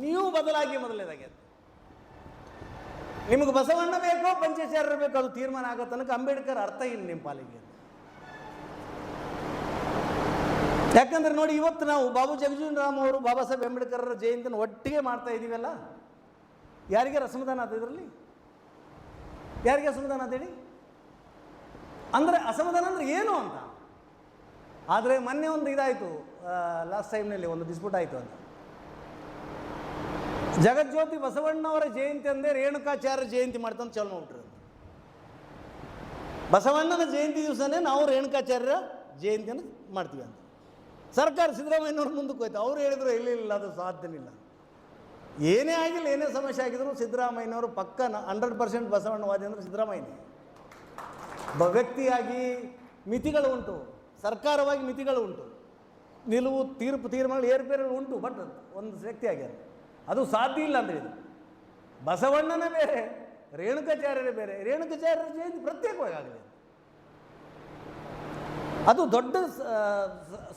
ನೀವು ಬದಲಾಗಿ ಮೊದಲನೇದಾಗಿ ಅಂತ. ನಿಮಗೆ ಬಸವಣ್ಣ ಬೇಕೋ ಪಂಚಾಚಾರ್ಯರು ಬೇಕೋ ಅದು ತೀರ್ಮಾನ ಆಗೋ ತನಕ ಅಂಬೇಡ್ಕರ್ ಅರ್ಥ ಇಲ್ಲ ನಿಮ್ಮ ಪಾಲಿಗೆ. ಯಾಕಂದ್ರೆ ನೋಡಿ, ಇವತ್ತು ನಾವು ಬಾಬು ಜಗಜೀವನರಾಮ್ ಅವರು, ಬಾಬಾ ಸಾಹೇಬ್ ಅಂಬೇಡ್ಕರ್ ಜಯಂತಿನ ಒಟ್ಟಿಗೆ ಮಾಡ್ತಾ ಇದ್ದೀವಲ್ಲ, ಯಾರಿಗೆ ಅಸಮಾಧಾನ ಆದ ಇದರಲ್ಲಿ? ಯಾರಿಗೆ ಅಸಮಾಧಾನ ಅಂತೇಳಿ? ಅಂದರೆ ಅಸಮಾಧಾನ ಅಂದರೆ ಏನು ಅಂತ. ಆದರೆ ಮೊನ್ನೆ ಒಂದು ಇದಾಯಿತು, ಲಾಸ್ಟ್ ಟೈಮ್ನಲ್ಲಿ ಒಂದು ಡಿಸ್ಪ್ಯೂಟ್ ಆಯಿತು ಅಂತ. ಜಗಜ್ಯೋತಿ ಬಸವಣ್ಣವರ ಜಯಂತಿ ಅಂದರೆ ರೇಣುಕಾಚಾರ್ಯ ಜಯಂತಿ ಮಾಡ್ತಂತ ಚಾಲು ಮಾಡ್ಬಿಟ್ರು. ಬಸವಣ್ಣನ ಜಯಂತಿ ದಿವಸನೇ ನಾವು ರೇಣುಕಾಚಾರ್ಯರ ಜಯಂತಿಯನ್ನು ಮಾಡ್ತೀವಿ ಅಂತ ಸರ್ಕಾರ ಸಿದ್ದರಾಮಯ್ಯನವ್ರ ಮುಂದಕ್ಕೆ ಹೋಯ್ತು. ಅವ್ರು ಹೇಳಿದ್ರು ಇಲ್ಲ, ಅದು ಸಾಧ್ಯನಿಲ್ಲ. ಏನೇ ಆಗಿಲ್ಲ, ಏನೇ ಸಮಸ್ಯೆ ಆಗಿದ್ರು ಸಿದ್ದರಾಮಯ್ಯನವರು ಪಕ್ಕ 100% ಬಸವಣ್ಣವಾದಿ ಅಂದರೆ ಸಿದ್ದರಾಮಯ್ಯನೇ. ವ್ಯಕ್ತಿಯಾಗಿ ಮಿತಿಗಳು ಉಂಟು, ಸರ್ಕಾರವಾಗಿ ಮಿತಿಗಳು ಉಂಟು, ನಿಲುವು ತೀರ್ಮಾನಗಳು ಏರ್ಪೇರುಗಳು ಉಂಟು. ಬಟ್ ಒಂದು ವ್ಯಕ್ತಿ ಆಗ್ಯಾರ, ಅದು ಸಾಧ್ಯ ಇಲ್ಲ ಅಂತ ಹೇಳಿದ್ರು. ಬಸವಣ್ಣನೇ ಬೇರೆ, ರೇಣುಕಾಚಾರ್ಯರೇ ಬೇರೆ. ರೇಣುಕಾಚಾರ್ಯರ ಜಯಂತಿ ಪ್ರತ್ಯೇಕವಾಗಿ ಆಗಲಿ, ಅದು ದೊಡ್ಡ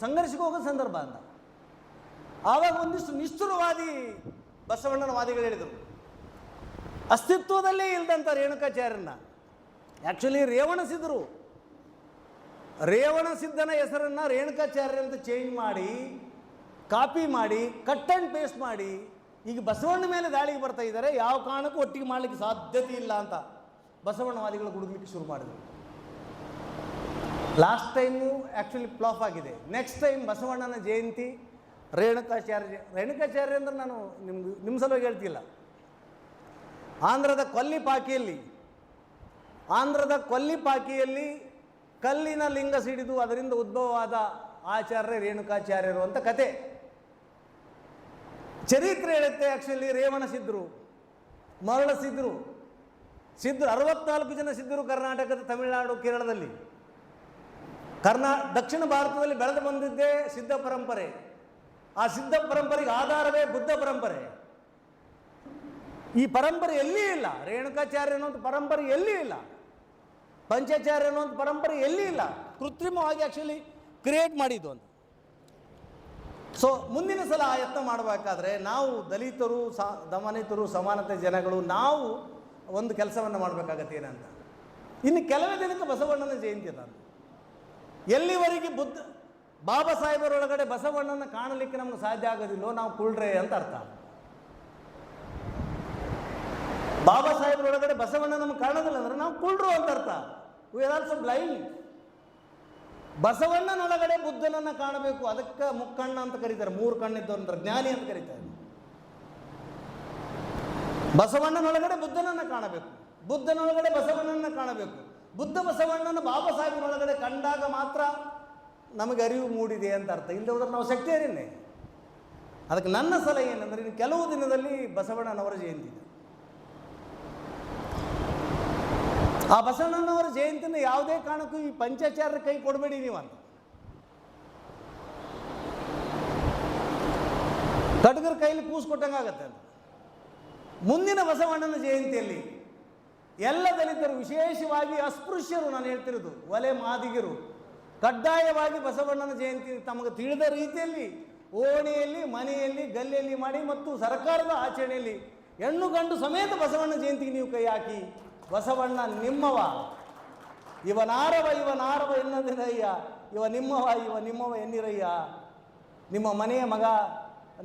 ಸಂಘರ್ಷಕ್ಕೆ ಹೋಗೋ ಸಂದರ್ಭ ಅಂತ. ಆವಾಗ ಒಂದಿಷ್ಟು ನಿಷ್ಠುರವಾದಿ ಬಸವಣ್ಣನ ವಾದಿಗಳು ಹೇಳಿದರು, ಅಸ್ತಿತ್ವದಲ್ಲೇ ಇಲ್ಲದಂಥ ರೇಣುಕಾಚಾರ್ಯರನ್ನ ಆ್ಯಕ್ಚುಲಿ ರೇವಣಸಿದ್ದನ ಹೆಸರನ್ನು ರೇಣುಕಾಚಾರ್ಯ ಅಂತ ಚೇಂಜ್ ಮಾಡಿ, ಕಾಪಿ ಮಾಡಿ, ಕಟ್ ಆ್ಯಂಡ್ ಪೇಸ್ಟ್ ಮಾಡಿ ಈಗ ಬಸವಣ್ಣ ಮೇಲೆ ದಾಳಿಗೆ ಬರ್ತಾ ಇದ್ದಾರೆ. ಯಾವ ಕಾರಣಕ್ಕೂ ಒಟ್ಟಿಗೆ ಮಾಡಲಿಕ್ಕೆ ಸಾಧ್ಯತೆ ಇಲ್ಲ ಅಂತ ಬಸವಣ್ಣವಾದಿಗಳು ಗುಡುಗಲಿಕ್ಕೆ ಶುರು ಮಾಡಿದರು. ಲಾಸ್ಟ್ ಟೈಮು ಆ್ಯಕ್ಚುಲಿ ಫ್ಲಾಪ್ ಆಗಿದೆ. ನೆಕ್ಸ್ಟ್ ಟೈಮ್ ಬಸವಣ್ಣನ ಜಯಂತಿ ರೇಣುಕಾಚಾರ್ಯ ಅಂದರೆ ನಾನು ನಿಮ್ಮ ಸಲುವಾಗಿ ಹೇಳ್ತಿಲ್ಲ. ಆಂಧ್ರದ ಕೊಲ್ಲಿಪಾಕಿಯಲ್ಲಿ ಕಲ್ಲಿನ ಲಿಂಗ ಸಿಡಿದು ಅದರಿಂದ ಉದ್ಭವವಾದ ಆಚಾರ್ಯ ರೇಣುಕಾಚಾರ್ಯರು ಅಂತ ಕತೆ ಚರಿತ್ರೆ ಹೇಳುತ್ತೆ. ಆ್ಯಕ್ಚುಲಿ ರೇವಣ ಸಿದ್ಧರು, ಮರಳ ಸಿದ್ಧರು 64 ಜನ ಸಿದ್ಧರು ಕರ್ನಾಟಕದ, ತಮಿಳುನಾಡು, ಕೇರಳದಲ್ಲಿ, ದಕ್ಷಿಣ ಭಾರತದಲ್ಲಿ ಬೆಳೆದು ಬಂದಿದ್ದೇ ಸಿದ್ಧ ಪರಂಪರೆ. ಆ ಸಿದ್ಧ ಪರಂಪರೆಗೆ ಆಧಾರವೇ ಬುದ್ಧ ಪರಂಪರೆ. ಈ ಪರಂಪರೆ ಎಲ್ಲಿ ಇಲ್ಲ. ರೇಣುಕಾಚಾರ್ಯ ಅನ್ನೋಂಥ ಪರಂಪರೆ ಎಲ್ಲಿ ಇಲ್ಲ, ಪಂಚಾಚಾರ್ಯ ಅನ್ನೋಂಥ ಪರಂಪರೆ ಎಲ್ಲಿ ಇಲ್ಲ. ಕೃತ್ರಿಮವಾಗಿ ಆ್ಯಕ್ಚುಲಿ ಕ್ರಿಯೇಟ್ ಮಾಡಿದ್ದು ಅಂತ. ಸೊ ಮುಂದಿನ ಸಲ ಆ ಯತ್ನ ಮಾಡಬೇಕಾದ್ರೆ ನಾವು ದಲಿತರು, ದಮನಿತರು, ಸಮಾನತೆ ಜನಗಳು ನಾವು ಒಂದು ಕೆಲಸವನ್ನು ಮಾಡಬೇಕಾಗತ್ತೆ. ಏನಂತ, ಇನ್ನು ಕೆಲವೇ ದಿನಕ್ಕೆ ಬಸವಣ್ಣನ ಜಯಂತಿ ಅದ. ಎಲ್ಲಿವರೆಗೆ ಬಾಬಾ ಸಾಹೇಬರೊಳಗಡೆ ಬಸವಣ್ಣನ ಕಾಣಲಿಕ್ಕೆ ನಮ್ಗೆ ಸಾಧ್ಯ ಆಗೋದಿಲ್ಲೋ ನಾವು ಕುಳ್ರೆ ಅಂತ ಅರ್ಥ. ಬಾಬಾ ಸಾಹೇಬರೊಳಗಡೆ ಬಸವಣ್ಣ ನಮ್ಗೆ ಕಾಣೋದಿಲ್ಲ ಅಂದ್ರೆ ನಾವು ಕುಳ್ರು ಅಂತ ಅರ್ಥ. We are also blind. ಬಸವಣ್ಣನೊಳಗಡೆ ಬುದ್ಧನನ್ನು ಕಾಣಬೇಕು, ಅದಕ್ಕೆ ಮುಕ್ಕಣ್ಣ ಅಂತ ಕರೀತಾರೆ, 3 ಕಣ್ಣಿದ್ದವಂತರ ಜ್ಞಾನಿ ಅಂತ ಕರೀತಾರೆ. ಬಸವಣ್ಣನೊಳಗಡೆ ಬುದ್ಧನನ್ನು ಕಾಣಬೇಕು, ಬುದ್ಧನೊಳಗಡೆ ಬಸವಣ್ಣನ ಕಾಣಬೇಕು. ಬುದ್ಧ ಬಸವಣ್ಣನ ಬಾಬಾ ಸಾಹೇಬರೊಳಗಡೆ ಕಂಡಾಗ ಮಾತ್ರ ನಮಗೆ ಅರಿವು ಮೂಡಿದೆ ಅಂತ ಅರ್ಥ. ಇಲ್ಲದೆ ಹೋದ್ರೆ ನಾವು ಸೆಕ್ಟೇರಿಯನ್ನೇ. ಅದಕ್ಕೆ ನನ್ನ ಸಲಹೆ ಏನಂದರೆ, ಇನ್ನು ಕೆಲವು ದಿನದಲ್ಲಿ ಬಸವಣ್ಣನವರ ಜಯಂತಿ ಇದೆ. ಆ ಬಸವಣ್ಣನವರ ಜಯಂತಿನ ಯಾವುದೇ ಕಾರಣಕ್ಕೂ ಈ ಪಂಚಾಚಾರ್ಯರ ಕೈ ಕೊಡಬೇಡಿ ನೀವು ಅಂತ. ಕಟಗರ ಕೈಲಿ ಕೂಸ್ಕೊಟ್ಟಂಗಾಗತ್ತೆ ಅಂತ. ಮುಂದಿನ ಬಸವಣ್ಣನ ಜಯಂತಿಯಲ್ಲಿ ಎಲ್ಲ ದಲಿತರು, ವಿಶೇಷವಾಗಿ ಅಸ್ಪೃಶ್ಯರು, ನಾನು ಹೇಳ್ತಿರೋದು ಒಲೆ ಮಾದಿಗರು, ಕಡ್ಡಾಯವಾಗಿ ಬಸವಣ್ಣನ ಜಯಂತಿ ತಮಗೆ ತಿಳಿದ ರೀತಿಯಲ್ಲಿ ಓಣಿಯಲ್ಲಿ, ಮನೆಯಲ್ಲಿ, ಗಲ್ಲಿಯಲ್ಲಿ ಮಾಡಿ ಮತ್ತು ಸರ್ಕಾರದ ಆಚರಣೆಯಲ್ಲಿ ಹೆಣ್ಣು ಗಂಡು ಸಮೇತ ಬಸವಣ್ಣ ಜಯಂತಿಗೆ ನೀವು ಕೈ ಹಾಕಿ. ಬಸವಣ್ಣ ನಿಮ್ಮವ, ಇವನಾರವ ಇವನಾರವ ಎನ್ನದಿರಯ್ಯ, ಇವ ನಿಮ್ಮವ ಎನ್ನಿರಯ್ಯ, ನಿಮ್ಮ ಮನೆಯ ಮಗ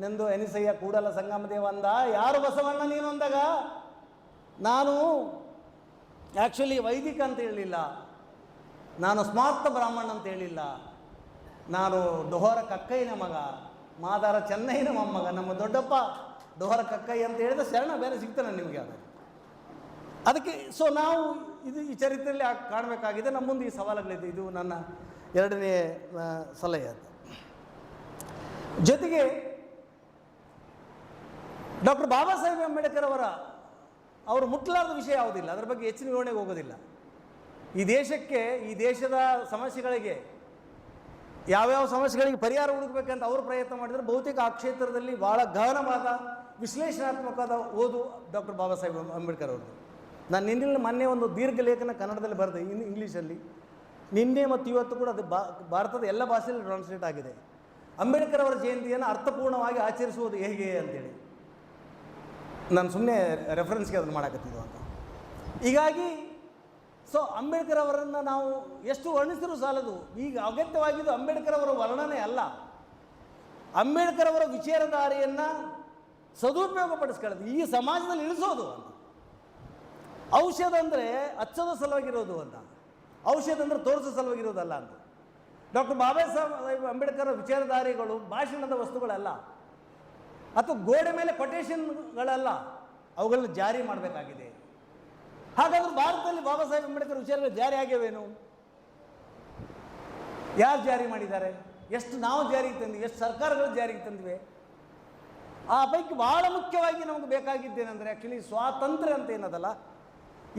ನೆಂದು ಎನಿಸಯ್ಯ ಕೂಡಲ ಸಂಗಮ ದೇವ ಅಂದ. ಯಾರು ಬಸವಣ್ಣ ನೀನು ಅಂದಾಗ ನಾನು ಆ್ಯಕ್ಚುಲಿ ವೈದಿಕ ಅಂತ ಹೇಳಲಿಲ್ಲ, ನಾನು ಸ್ಮಾರ್ತ ಬ್ರಾಹ್ಮಣ ಅಂತ ಹೇಳಿಲ್ಲ, ನಾನು ಡೊಹರ ಕಕ್ಕಯ್ಯನ ಮಗ, ಮಾದಾರ ಚೆನ್ನೈನ ಮೊಮ್ಮಗ, ನಮ್ಮ ದೊಡ್ಡಪ್ಪ ಡೊಹರ ಕಕ್ಕಯ್ಯ ಅಂತ ಹೇಳಿದ್ರೆ ಶರಣ ಬೇರೆ ಸಿಗ್ತಾನೆ ನಿಮಗೆ. ಅದಕ್ಕೆ ಸೊ ನಾವು ಈ ಚರಿತ್ರೆಯಲ್ಲಿ ಕಾಣಬೇಕಾಗಿದೆ. ನಮ್ಮ ಮುಂದೆ ಈ ಸವಾಲುಗಳಿದೆ. ಇದು ನನ್ನ 2ನೇ ಸಲಹೆ ಅದು. ಜೊತೆಗೆ ಡಾಕ್ಟರ್ ಬಾಬಾ ಸಾಹೇಬ್ ಅಂಬೇಡ್ಕರ್ ಅವರು ಮುಟ್ಟಲಾರದ ವಿಷಯ ಯಾವುದಿಲ್ಲ, ಅದರ ಬಗ್ಗೆ ಹೆಚ್ಚಿನ ವಿವರಣೆಗೆ ಹೋಗೋದಿಲ್ಲ. ಈ ದೇಶಕ್ಕೆ, ಈ ದೇಶದ ಸಮಸ್ಯೆಗಳಿಗೆ, ಯಾವ್ಯಾವ ಸಮಸ್ಯೆಗಳಿಗೆ ಪರಿಹಾರ ಹುಡುಕಬೇಕಂತ ಅವರು ಪ್ರಯತ್ನ ಮಾಡಿದರೆ ಬಹುತೇಕ ಆ ಕ್ಷೇತ್ರದಲ್ಲಿ ಭಾಳ ಗಹನವಾದ ವಿಶ್ಲೇಷಣಾತ್ಮಕವಾದ ಓದು ಡಾಕ್ಟರ್ ಬಾಬಾ ಸಾಹೇಬ್ ಅಂಬೇಡ್ಕರ್ ಅವ್ರದ್ದು. ನಾನು ಮೊನ್ನೆ ಒಂದು ದೀರ್ಘ ಲೇಖನ ಕನ್ನಡದಲ್ಲಿ ಬರೆದೆ, ಇಂಗ್ಲೀಷಲ್ಲಿ. ನಿನ್ನೆ ಮತ್ತು ಇವತ್ತು ಕೂಡ ಅದು ಭಾರತದ ಎಲ್ಲ ಭಾಷೆಯಲ್ಲಿ ಟ್ರಾನ್ಸ್ಲೇಟ್ ಆಗಿದೆ. ಅಂಬೇಡ್ಕರ್ ಅವರ ಜಯಂತಿಯನ್ನು ಅರ್ಥಪೂರ್ಣವಾಗಿ ಆಚರಿಸುವುದು ಹೇಗೆ ಅಂತೇಳಿ ನಾನು ಸುಮ್ಮನೆ ರೆಫರೆನ್ಸ್ಗೆ ಅದನ್ನು ಮಾಡಕತ್ತಿದ್ದು ಅಂತ. ಹೀಗಾಗಿ ಸೊ ಅಂಬೇಡ್ಕರ್ ಅವರನ್ನು ನಾವು ಎಷ್ಟು ವರ್ಣಿಸಿರೂ ಸಾಲದು. ಈಗ ಅಗತ್ಯವಾಗಿದ್ದು ಅಂಬೇಡ್ಕರ್ ಅವರ ವರ್ಣನೆ ಅಲ್ಲ, ಅಂಬೇಡ್ಕರ್ ಅವರ ವಿಚಾರಧಾರೆಯನ್ನು ಸದುಪಯೋಗಪಡಿಸ್ಕೊಳ್ಳೋದು, ಈ ಸಮಾಜದಲ್ಲಿ ಇಳಿಸೋದು ಅಂತ. ಔಷಧ ಅಂದರೆ ಹಚ್ಚೋದು ಸಲುವಾಗಿರೋದು ಅಂತ, ಔಷಧ ಅಂದರೆ ತೋರಿಸೋ ಸಲುವಾಗಿರೋದಲ್ಲ ಅಂತ. ಡಾಕ್ಟರ್ ಬಾಬಾ ಸಾಹೇಬ್ ಅಂಬೇಡ್ಕರ್ ವಿಚಾರಧಾರೆಗಳು ಭಾಷಣದ ವಸ್ತುಗಳಲ್ಲ, ಅಥವಾ ಗೋಡೆ ಮೇಲೆ ಕೊಟೇಶನ್ಗಳಲ್ಲ, ಅವುಗಳನ್ನು ಜಾರಿ ಮಾಡಬೇಕಾಗಿದೆ. ಹಾಗಾದ್ರೆ ಭಾರತದಲ್ಲಿ ಬಾಬಾ ಸಾಹೇಬ್ ಅಂಬೇಡ್ಕರ್ ವಿಚಾರಗಳು ಜಾರಿ ಆಗ್ಯವೇನು? ಯಾರು ಜಾರಿ ಮಾಡಿದ್ದಾರೆ? ಎಷ್ಟು ನಾವು ಜಾರಿಗೆ ತಂದಿವೆ? ಎಷ್ಟು ಸರ್ಕಾರಗಳು ಜಾರಿಗೆ ತಂದಿವೆ? ಆ ಪೈಕಿ ಬಹಳ ಮುಖ್ಯವಾಗಿ ನಮಗೆ ಬೇಕಾಗಿದ್ದೇನೆಂದರೆ ಆ್ಯಕ್ಚುಲಿ ಸ್ವಾತಂತ್ರ್ಯ ಅಂತ ಏನದಲ್ಲ,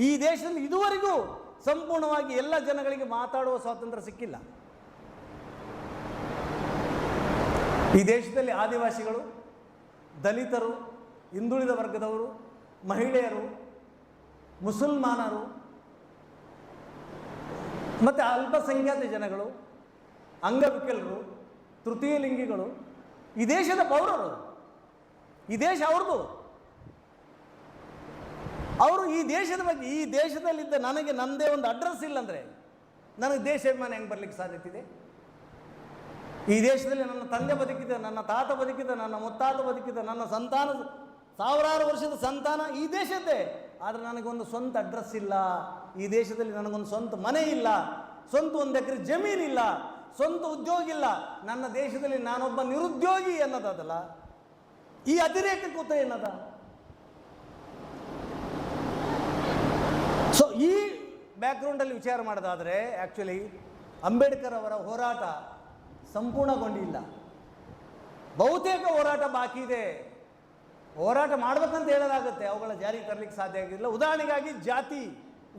ಈ ದೇಶದಲ್ಲಿ ಇದುವರೆಗೂ ಸಂಪೂರ್ಣವಾಗಿ ಎಲ್ಲ ಜನಗಳಿಗೆ ಮಾತಾಡುವ ಸ್ವಾತಂತ್ರ್ಯ ಸಿಕ್ಕಿಲ್ಲ. ಈ ದೇಶದಲ್ಲಿ ಆದಿವಾಸಿಗಳು, ದಲಿತರು, ಹಿಂದುಳಿದ ವರ್ಗದವರು, ಮಹಿಳೆಯರು, ಮುಸಲ್ಮಾನರು ಮತ್ತು ಅಲ್ಪಸಂಖ್ಯಾತ ಜನಗಳು, ಅಂಗವಿಕಲರು, ತೃತೀಯ ಲಿಂಗಿಗಳು ಈ ದೇಶದ ಪೌರರು. ಈ ದೇಶ ಅವ್ರದ್ದು. ಅವರು ಈ ದೇಶದ ಬಗ್ಗೆ, ಈ ದೇಶದಲ್ಲಿದ್ದ ನನಗೆ ನನ್ನದೇ ಒಂದು ಅಡ್ರೆಸ್ ಇಲ್ಲಂದರೆ ನನಗೆ ದೇಶಾಭಿಮಾನ ಹೆಂಗೆ ಬರಲಿಕ್ಕೆ ಸಾಧ್ಯತೆ ಇದೆ? ಈ ದೇಶದಲ್ಲಿ ನನ್ನ ತಂದೆ ಬದುಕಿದ, ನನ್ನ ತಾತ ಬದುಕಿದ, ನನ್ನ ಮುತ್ತಾತ ಬದುಕಿದ, ನನ್ನ ಸಂತಾನ, ಸಾವಿರಾರು ವರ್ಷದ ಸಂತಾನ ಈ ದೇಶದ್ದೇ. ಆದರೆ ನನಗೊಂದು ಸ್ವಂತ ಅಡ್ರೆಸ್ ಇಲ್ಲ. ಈ ದೇಶದಲ್ಲಿ ನನಗೊಂದು ಸ್ವಂತ ಮನೆ ಇಲ್ಲ, ಸ್ವಂತ 1 ಎಕರೆ ಜಮೀನಿಲ್ಲ, ಸ್ವಂತ ಉದ್ಯೋಗ ಇಲ್ಲ. ನನ್ನ ದೇಶದಲ್ಲಿ ನಾನೊಬ್ಬ ನಿರುದ್ಯೋಗಿ ಅನ್ನೋದಲ್ಲ, ಈ ಅತಿರೇಕ ಕೂತ ಏನದ? ಸೊ ಈ ಬ್ಯಾಕ್ಗ್ರೌಂಡಲ್ಲಿ ವಿಚಾರ ಮಾಡೋದಾದರೆ ಆ್ಯಕ್ಚುಲಿ ಅಂಬೇಡ್ಕರ್ ಅವರ ಹೋರಾಟ ಸಂಪೂರ್ಣಗೊಂಡಿಲ್ಲ. ಬಹುತೇಕ ಹೋರಾಟ ಬಾಕಿ ಇದೆ. ಹೋರಾಟ ಮಾಡಬೇಕಂತ ಹೇಳಲಾಗುತ್ತೆ, ಅವುಗಳ ಜಾರಿಗೆ ತರಲಿಕ್ಕೆ ಸಾಧ್ಯ ಆಗಿಲ್ಲ. ಉದಾಹರಣೆಗಾಗಿ ಜಾತಿ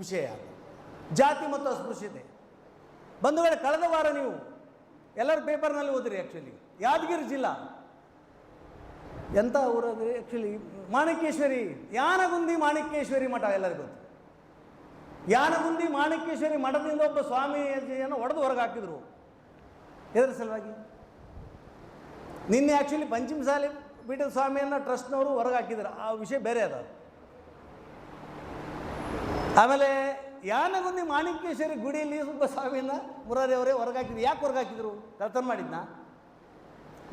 ವಿಷಯ, ಜಾತಿ ಮತ್ತು ಅಸ್ಪೃಶ್ಯತೆ. ಬಂಧುಗಳೇ, ಕಳೆದ ವಾರ ನೀವು ಎಲ್ಲರೂ ಪೇಪರ್ನಲ್ಲಿ ಓದಿರಿ. ಆ್ಯಕ್ಚುಲಿ ಯಾದಗಿರಿ ಜಿಲ್ಲಾ ಎಂಥ ಊರದು ಆ್ಯಕ್ಚುಲಿ, ಮಾಣಿಕೇಶ್ವರಿ, ಯಾನಗುಂದಿ ಮಾಣಿಕೇಶ್ವರಿ ಮಠ ಎಲ್ಲರಿಗೂ ಗೊತ್ತು. ಯಾನಗುಂದಿ ಮಾಣಿಕೇಶ್ವರಿ ಮಠದಿಂದ ಒಬ್ಬ ಸ್ವಾಮೀಜಿಯನ್ನು ಹೊಡೆದು ಹೊರಗೆ ಹಾಕಿದರು. ಇದರ ಸಲುವಾಗಿ ನಿನ್ನೆ ಆ್ಯಕ್ಚುಲಿ ಪಂಚಮಸಾಲಿ ಪೀಠದ ಸ್ವಾಮಿಯನ್ನು ಟ್ರಸ್ಟ್ನವರು ಹೊರಗೆ ಹಾಕಿದ್ರು. ಆ ವಿಷಯ ಬೇರೆ ಅದ. ಆಮೇಲೆ ಯಾನಗುಂದಿ ಮಾಣಿಕೇಶ್ವರಿ ಗುಡಿಯಲ್ಲಿ ಸುಬ್ಬಸ್ವಾಮಿನ ಮುರಾರಿಯವರೇ ಹೊರಗಾಕಿದ್ರು. ಯಾಕೆ ಹೊರಗಾಕಿದ್ರು? ಕಳ್ತನ ಮಾಡಿದ್ನ,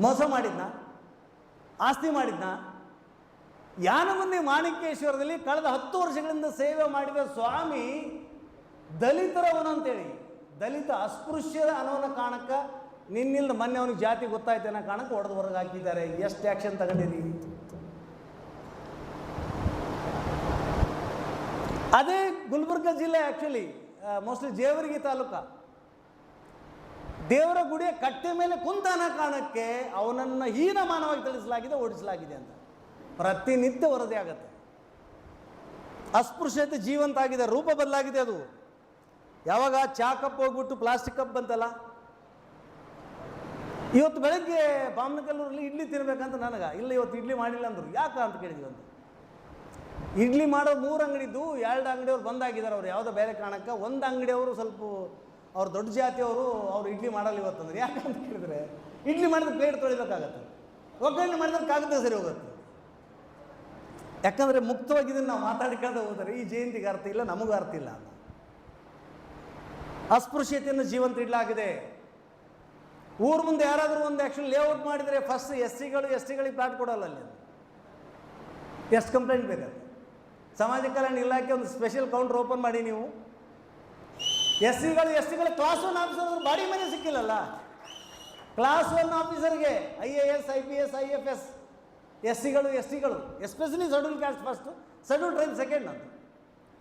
ಮೋಸ ಮಾಡಿದ್ನ, ಆಸ್ತಿ ಮಾಡಿದ್ನ? ಯಾನಗುಂದಿ ಮಾಣಿಕೇಶ್ವರದಲ್ಲಿ ಕಳೆದ 10 ವರ್ಷಗಳಿಂದ ಸೇವೆ ಮಾಡಿದ ಸ್ವಾಮಿ ದಲಿತರವನು ಅಂತೇಳಿ, ದಲಿತ ಅಸ್ಪೃಶ್ಯದ ಅನ್ನೋನ ಕಾರಣಕ್ಕೆ ನಿನ್ನಿಂದ ಮೊನ್ನೆ ಅವನಿಗೆ ಜಾತಿ ಗೊತ್ತಾಯ್ತು ಅನ್ನೋ ಕಾರಣಕ್ಕೆ ಹೊಡೆದು ಹೊರಗೆ ಹಾಕಿದ್ದಾರೆ. ಎಷ್ಟು ಆ್ಯಕ್ಷನ್ ತಗೊಂಡಿರಿ? ಅದೇ ಗುಲ್ಬರ್ಗ ಜಿಲ್ಲೆ, ಆ್ಯಕ್ಚುಲಿ ಮೋಸ್ಟ್ಲಿ ಜೇವರ್ಗಿ ತಾಲೂಕ, ದೇವರ ಗುಡಿಯ ಕಟ್ಟೆ ಮೇಲೆ ಕುಂತ ಅನ್ನೋ ಕಾರಣಕ್ಕೆ ಅವನನ್ನು ಹೀನಮಾನವಾಗಿ ತಿಳಿಸಲಾಗಿದೆ, ಓಡಿಸಲಾಗಿದೆ ಅಂತ ಪ್ರತಿನಿತ್ಯ ವರದಿ ಆಗತ್ತೆ. ಅಸ್ಪೃಶ್ಯತೆ ಜೀವಂತ ಆಗಿದೆ, ರೂಪ ಬದಲಾಗಿದೆ. ಅದು ಯಾವಾಗ ಚಾ ಕಪ್ ಹೋಗ್ಬಿಟ್ಟು ಪ್ಲಾಸ್ಟಿಕ್ ಕಪ್ ಬಂತಲ್ಲ, ಇವತ್ತು ಬೆಳಗ್ಗೆ ಬಾಮನಕಲ್ಲೂರಲ್ಲಿ ಇಡ್ಲಿ ತಿನ್ಬೇಕಂತ ನನಗೆ, ಇಲ್ಲ ಇವತ್ತು ಇಡ್ಲಿ ಮಾಡಿಲ್ಲ ಅಂದರು. ಯಾಕೆ ಅಂತ ಕೇಳಿದ್ವಿ ಅಂತ. ಇಡ್ಲಿ ಮಾಡೋ 3 ಅಂಗಡಿದ್ದು 2 ಅಂಗಡಿಯವ್ರು ಬಂದಾಗಿದ್ದಾರೆ. ಅವ್ರು ಯಾವುದೋ ಬೇರೆ ಕಾರಣಕ್ಕೆ. ಒಂದು ಅಂಗಡಿಯವರು ಸ್ವಲ್ಪ ಅವ್ರು ದೊಡ್ಡ ಜಾತಿಯವರು, ಅವ್ರು ಇಡ್ಲಿ ಮಾಡಲ್ಲ ಇವತ್ತಂದ್ರೆ. ಯಾಕೆ ಅಂತ ಕೇಳಿದ್ರೆ, ಇಡ್ಲಿ ಮಾಡಿದ್ರೆ ಪ್ಲೇಟ್ ತೊಳಿಬೇಕಾಗತ್ತೆ, ಒಗ್ಗರಣೆ ಮಾಡಿದ್ರೆ ಕಾಗದ ಸರಿ ಹೋಗುತ್ತೆ. ಯಾಕಂದರೆ ಮುಕ್ತವಾಗಿ ಇದನ್ನು ನಾವು ಮಾತಾಡಿಕೊಂಡು ಹೋದರೆ ಈ ಜಯಂತಿಗೆ ಅರ್ಥ ಇಲ್ಲ, ನಮಗೂ ಅರ್ಥ ಇಲ್ಲ ಅಂತ. ಅಸ್ಪೃಶ್ಯತೆಯನ್ನು ಜೀವಂತ ಇಡಲಾಗಿದೆ. ಊರ ಮುಂದೆ ಯಾರಾದರೂ ಒಂದು ಆ್ಯಕ್ಚುಲಿ ಲೇಔಟ್ ಮಾಡಿದರೆ ಫಸ್ಟ್ ಎಸ್ ಟಿಗಳಿಗೆ ಪ್ಲಾಟ್ ಕೊಡೋಲ್ಲ. ಅಲ್ಲಿ ಎಷ್ಟು ಕಂಪ್ಲೇಂಟ್ ಬೇಕಾದ್ರೆ ಸಮಾಜ ಕಲ್ಯಾಣ ಇಲಾಖೆ ಒಂದು ಸ್ಪೆಷಲ್ ಕೌಂಟರ್ ಓಪನ್ ಮಾಡಿ. ನೀವು ಎಸ್ ಟಿಗಳ ಕ್ಲಾಸ್ 1 ಆಫೀಸರ್ ಬಾಡಿ ಮನೆ ಸಿಕ್ಕಿಲ್ಲಲ್ಲ. ಕ್ಲಾಸ್ 1 ಆಫೀಸರ್ಗೆ IAS IPS IFS ಎಸ್ ಟಿಗಳು especially schedule caste first, schedule tribe second ಅಂತ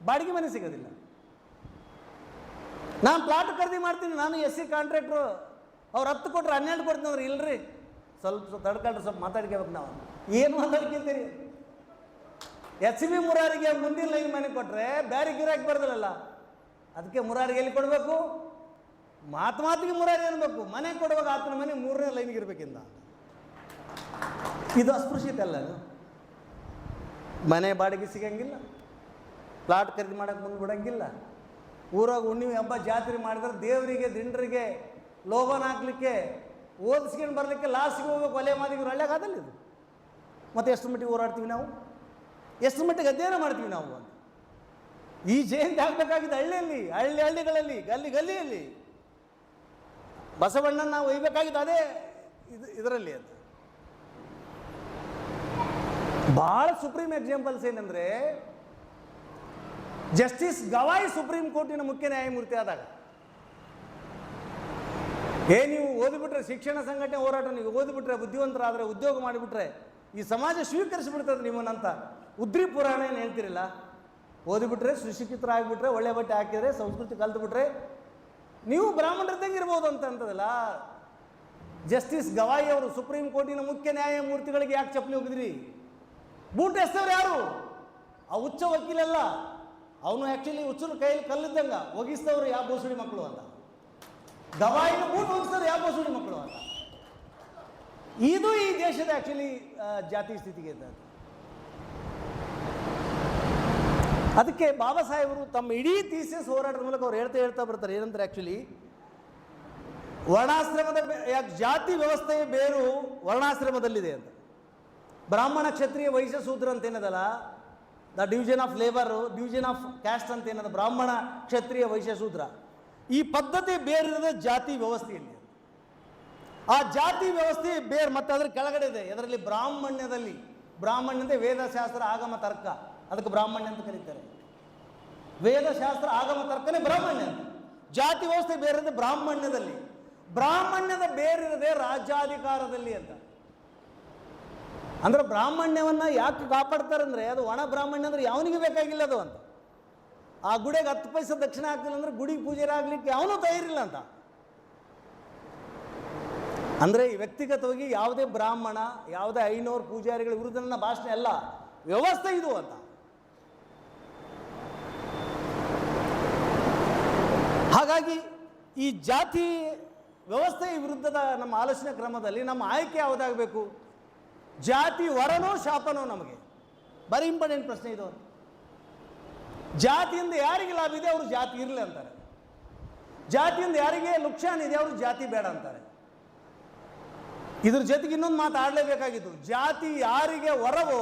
ಬಾಡಿಗೆ ಮನೆ ಸಿಗೋದಿಲ್ಲ. ನಾನು ಪ್ಲಾಟ್ ಖರೀದಿ ಮಾಡ್ತೀನಿ, ನಾನು SC ಕಾಂಟ್ರಾಕ್ಟ್ರು, ಅವ್ರು 10 ಕೊಟ್ಟರೆ 12 ಕೊಡ್ತೀನಿ ಅಂದ್ರೆ ಇಲ್ರಿ ಸ್ವಲ್ಪ ತಡ್ಕೊಂಡ್ರೆ ಸ್ವಲ್ಪ ಮಾತಾಡ್ಕೋಬೇಕು. ನಾವು ಏನು ಮಾತಾಡ್ಕೊತೀರಿ? HB ಮುರಾರಿಗೆ ಮುಂದಿನ ಲೈನ್ ಮನೆ ಕೊಟ್ಟರೆ ಬೇರೆ ಗಿರಾಕಿ ಬರ್ದಲ್ಲ. ಅದಕ್ಕೆ ಮುರಾರಿಗೆ ಎಲ್ಲಿ ಕೊಡಬೇಕು? ಮಾತಿಗೆ ಮುರಾರಿ ಅನ್ಬೇಕು. ಮನೆ ಕೊಡುವಾಗ ಆತನ ಮನೆ 3ನೇ ಲೈನ್ಗೆ ಇರಬೇಕಿಂದ. ಇದು ಅಸ್ಪೃಶ್ಯತೆ ಅಲ್ಲ. ಮನೆ ಬಾಡಿಗೆ ಸಿಗಂಗಿಲ್ಲ, ಪ್ಲಾಟ್ ಖರೀದಿ ಮಾಡೋಕ್ಕೆ ಮುಂದೆ ಬಿಡೋಂಗಿಲ್ಲ. ಊರಾಗ ಹುಣ್ಣಿಮೆ ಹಬ್ಬ ಜಾತ್ರೆ ಮಾಡಿದ್ರೆ ದೇವರಿಗೆ ದಿಂಡ್ರಿಗೆ ಲೋಭನ ಹಾಕ್ಲಿಕ್ಕೆ ಓದಿಸ್ಕೊಂಡು ಬರಲಿಕ್ಕೆ ಲಾಸ್ಟಿಗೆ ಹೋಗ್ಬೇಕು. ಒಲೆ ಮಾದಿಗೆ ಒಳ್ಳೆಗಾಗಲ್ಲ ಇದು. ಮತ್ತು ಎಷ್ಟು ಮಟ್ಟಿಗೆ ಹೋರಾಡ್ತೀವಿ ನಾವು, ಎಷ್ಟು ಮಟ್ಟಿಗೆ ಅಧ್ಯಯನ ಮಾಡ್ತೀವಿ ನಾವು ಅಂತ. ಈ ಜಯಂತಿ ಆಗಬೇಕಾಗಿದ್ದು ಹಳ್ಳಿಗಳಲ್ಲಿ ಗಲ್ಲಿಯಲ್ಲಿ ಬಸವಣ್ಣನ ನಾವು ಒಯ್ಯಬೇಕಾಗಿದ್ದು ಅದೇ ಇದರಲ್ಲಿ ಅಂತ. ಭಾಳ ಸುಪ್ರೀಂ ಎಕ್ಸಾಂಪಲ್ಸ್ ಏನಂದರೆ, ಜಸ್ಟಿಸ್ ಗವಾಯಿ ಸುಪ್ರೀಂ ಕೋರ್ಟಿನ ಮುಖ್ಯ ನ್ಯಾಯಮೂರ್ತಿ ಆದಾಗ, ನೀವು ಓದಿಬಿಟ್ರೆ ಶಿಕ್ಷಣ ಸಂಘಟನೆ ಹೋರಾಟ, ನೀವು ಓದಿಬಿಟ್ರೆ ಬುದ್ಧಿವಂತರಾದರೆ ಉದ್ಯೋಗ ಮಾಡಿಬಿಟ್ರೆ ಈ ಸಮಾಜ ಸ್ವೀಕರಿಸಿಬಿಡ್ತದೆ ನಿಮ್ಮನ್ನಂತ ಉದ್ರಿ ಪುರಾಣ ಏನು ಹೇಳ್ತಿರಲ್ಲ. ಓದಿಬಿಟ್ರೆ ಸುಶಿಕ್ಷಿತರಾಗಿಬಿಟ್ರೆ, ಒಳ್ಳೆ ಬಟ್ಟೆ ಹಾಕಿದರೆ, ಸಂಸ್ಕೃತಿ ಕಲ್ತುಬಿಟ್ರೆ ನೀವು ಬ್ರಾಹ್ಮಣರದ್ದಂಗೆ ಇರ್ಬೋದು ಅಂತದಲ್ಲ. ಜಸ್ಟಿಸ್ ಗವಾಯಿ ಅವರು ಸುಪ್ರೀಂ ಕೋರ್ಟಿನ ಮುಖ್ಯ ನ್ಯಾಯಮೂರ್ತಿಗಳಿಗೆ ಯಾಕೆ ಚಪ್ಪಲಿ ಹೋಗಿದ್ರಿ? ಬೂಟ್ ಎಸ್ತವ್ರು ಯಾರು? ಆ ಹುಚ್ಚ ವಕೀಲಲ್ಲ, ಅವನು ಆ್ಯಕ್ಚುಲಿ ಹುಚ್ಚರು ಕೈಯಲ್ಲಿ ಕಲ್ಲಿದ್ದಂಗ ಒಗಿಸ್ತವ್ರು ಯಾವ ಬೋಸುಡಿ ಮಕ್ಕಳು ಅಂತ. ಗವಾಯಿನ ಬೂಟ್ ಒಗಿಸ್ತವ್ರು ಯಾವ ಬೋಸುಡಿ ಮಕ್ಕಳು ಅಂತ. ಇದು ಈ ದೇಶದ ಆ್ಯಕ್ಚುಲಿ ಜಾತಿ ಸ್ಥಿತಿಗೆ ಇದ್ದ. ಅದಕ್ಕೆ ಬಾಬಾ ಸಾಹೇಬರು ತಮ್ಮ ಇಡೀ ಥೀಸಿಸ್ ಹೋರಾಟದ ಮೂಲಕ ಅವ್ರು ಹೇಳ್ತಾ ಬರ್ತಾರೆ ಏನಂದ್ರೆ, ಆ್ಯಕ್ಚುಲಿ ವರ್ಣಾಶ್ರಮದ ಜಾತಿ ವ್ಯವಸ್ಥೆಯ ಬೇರು ವರ್ಣಾಶ್ರಮದಲ್ಲಿದೆ ಅಂತ. ಬ್ರಾಹ್ಮಣ ಕ್ಷತ್ರಿಯ ವೈಶ್ಯ ಶೂದ್ರ ಅಂತ ಏನದಲ್ಲ, the division of labour, division of caste ಅಂತ ಏನದ, ಬ್ರಾಹ್ಮಣ ಕ್ಷತ್ರಿಯ ವೈಶ್ಯ ಶೂದ್ರ, ಈ ಪದ್ಧತಿ ಬೇರಿರೋದೇ ಜಾತಿ ವ್ಯವಸ್ಥೆಯಲ್ಲಿ. ಆ ಜಾತಿ ವ್ಯವಸ್ಥೆ ಬೇರೆ ಮತ್ತೆ ಅದರ ಕೆಳಗಡೆ ಇದೆ. ಇದರಲ್ಲಿ ಬ್ರಾಹ್ಮಣ್ಯದ ವೇದಶಾಸ್ತ್ರ ಆಗಮ ತರ್ಕ, ಅದಕ್ಕೆ ಬ್ರಾಹ್ಮಣ್ಯ ಅಂತ ಕರೀತಾರೆ. ವೇದಶಾಸ್ತ್ರ ಆಗಮ ತರ್ಕನೇ ಬ್ರಾಹ್ಮಣ್ಯ ಅಂತ. ಜಾತಿ ವ್ಯವಸ್ಥೆ ಬೇರಿರೋದೇ ಬ್ರಾಹ್ಮಣ್ಯದಲ್ಲಿ, ಬ್ರಾಹ್ಮಣ್ಯದ ಬೇರಿರೋದೇ ರಾಜ್ಯಾಧಿಕಾರದಲ್ಲಿ ಅಂತ. ಅಂದ್ರೆ ಬ್ರಾಹ್ಮಣ್ಯವನ್ನು ಯಾಕೆ ಕಾಪಾಡ್ತಾರೆ ಅಂದರೆ, ಅದು ಒಣ ಬ್ರಾಹ್ಮಣ್ಯ ಅಂದರೆ ಯಾವನಿಗೆ ಬೇಕಾಗಿಲ್ಲ ಅದು ಅಂತ. ಆ ಗುಡಿಗೆ 10 ಪೈಸೆ ದಕ್ಷಿಣ ಆಗ್ತಿಲ್ಲ ಅಂದರೆ ಗುಡಿಗೆ ಪೂಜಾರಿ ಆಗಲಿಕ್ಕೆ ಅವನು ತಯಾರಿಲ್ಲ ಅಂತ. ಅಂದರೆ ವ್ಯಕ್ತಿಗತವಾಗಿ ಯಾವುದೇ ಬ್ರಾಹ್ಮಣ, ಯಾವುದೇ ಐನೋರು ಪೂಜಾರಿಗಳ ವಿರುದ್ಧ ನನ್ನ ಭಾಷಣ ಅಲ್ಲ, ವ್ಯವಸ್ಥೆ ಇದು ಅಂತ. ಹಾಗಾಗಿ ಈ ಜಾತಿ ವ್ಯವಸ್ಥೆಯ ವಿರುದ್ಧದ ನಮ್ಮ ಆಲೋಚನಾ ಕ್ರಮದಲ್ಲಿ ನಮ್ಮ ಆಯ್ಕೆ ಯಾವುದಾಗಬೇಕು? ಜಾತಿ ವರನೋ ಶಾಪನೋ? ನಮಗೆ ಬರೀ ಇಂಪಾರ್ಟೆಂಟ್ ಪ್ರಶ್ನೆ ಇದು. ಜಾತಿಯಿಂದ ಯಾರಿಗೆ ಲಾಭ ಇದೆ ಅವರು ಜಾತಿ ಇರಲಿ ಅಂತಾರೆ, ಜಾತಿಯಿಂದ ಯಾರಿಗೆ ಲುಕ್ಷಾನ್ ಇದೆ ಅವರು ಜಾತಿ ಬೇಡ ಅಂತಾರೆ. ಇದ್ರ ಜೊತೆಗೆ ಇನ್ನೊಂದು ಮಾತು ಆಡಲೇಬೇಕಾಗಿತ್ತು. ಜಾತಿ ಯಾರಿಗೆ ವರವೋ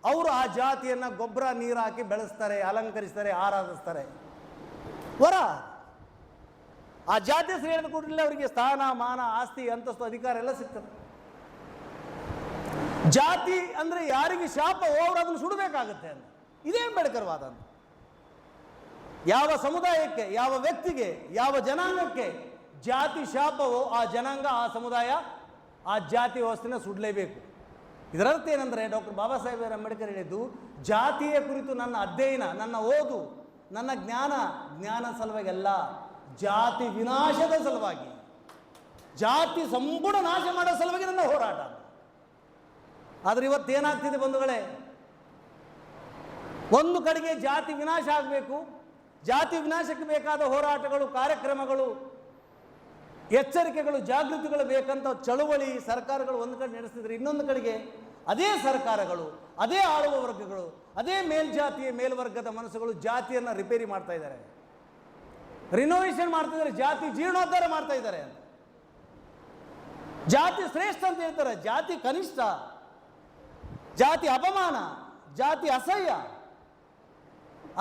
ಅವರು ಆ ಜಾತಿಯನ್ನು ಗೊಬ್ಬರ ನೀರು ಹಾಕಿ ಬೆಳೆಸ್ತಾರೆ, ಅಲಂಕರಿಸ್ತಾರೆ, ಆರಾಧಿಸ್ತಾರೆ. ವರ. ಆ ಜಾತಿ ಹೆಸರು ಹೇಳಿದ ಕೂಡಲೇ ಅವರಿಗೆ ಸ್ಥಾನ, ಮಾನ, ಆಸ್ತಿ, ಅಂತಸ್ತು, ಅಧಿಕಾರ ಎಲ್ಲ ಸಿಗ್ತದೆ. ಜಾತಿ ಅಂದರೆ ಯಾರಿಗೆ ಶಾಪವೋ ಅವರು ಅದನ್ನು ಸುಡಬೇಕಾಗತ್ತೆ ಅಂತ. ಇದೇ ಅಂಬೇಡ್ಕರ್ ವಾದ ಅಂತ. ಯಾವ ಸಮುದಾಯಕ್ಕೆ, ಯಾವ ವ್ಯಕ್ತಿಗೆ, ಯಾವ ಜನಾಂಗಕ್ಕೆ ಜಾತಿ ಶಾಪವೋ ಆ ಜನಾಂಗ, ಆ ಸಮುದಾಯ, ಆ ಜಾತಿ ವ್ಯವಸ್ಥೆನ ಸುಡಲೇಬೇಕು. ಇದರರ್ಥ ಏನಂದರೆ ಡಾಕ್ಟರ್ ಬಾಬಾ ಸಾಹೇಬ್ ಅಂಬೇಡ್ಕರ್ ಹೇಳಿದ್ದು, ಜಾತಿಯ ಕುರಿತು ನನ್ನ ಅಧ್ಯಯನ, ನನ್ನ ಓದು, ನನ್ನ ಜ್ಞಾನ ಸಲುವಾಗಿ ಅಲ್ಲ, ಜಾತಿ ವಿನಾಶದ ಸಲುವಾಗಿ, ಜಾತಿ ಸಂಪೂರ್ಣ ನಾಶ ಮಾಡೋ ಸಲುವಾಗಿ ನನ್ನ ಹೋರಾಟ. ಆದರೆ ಇವತ್ತೇನಾಗ್ತಿದೆ ಬಂಧುಗಳೇ, ಒಂದು ಕಡೆಗೆ ಜಾತಿ ವಿನಾಶ ಆಗಬೇಕು, ಜಾತಿ ವಿನಾಶಕ್ಕೆ ಬೇಕಾದ ಹೋರಾಟಗಳು, ಕಾರ್ಯಕ್ರಮಗಳು, ಎಚ್ಚರಿಕೆಗಳು, ಜಾಗೃತಿಗಳು ಬೇಕಂತ ಚಳುವಳಿ ಸರ್ಕಾರಗಳು ಒಂದು ಕಡೆ ನಡೆಸ್ತಿದ್ರೆ, ಇನ್ನೊಂದು ಕಡೆಗೆ ಅದೇ ಸರ್ಕಾರಗಳು, ಅದೇ ಆಳುವ ವರ್ಗಗಳು, ಅದೇ ಮೇಲ್ಜಾತಿಯ ಮೇಲ್ವರ್ಗದ ಮನಸ್ಸುಗಳು ಜಾತಿಯನ್ನು ರಿಪೇರಿ ಮಾಡ್ತಾ ಇದ್ದಾರೆ, ರಿನೋವೇಷನ್ ಮಾಡ್ತಾ ಇದ್ದಾರೆ, ಜಾತಿ ಜೀರ್ಣೋದ್ಧಾರ ಮಾಡ್ತಾ ಇದ್ದಾರೆ. ಜಾತಿ ಶ್ರೇಷ್ಠ ಅಂತ ಹೇಳ್ತಾರೆ, ಜಾತಿ ಕನಿಷ್ಠ, ಜಾತಿ ಅಪಮಾನ, ಜಾತಿ ಅಸಹ್ಯ.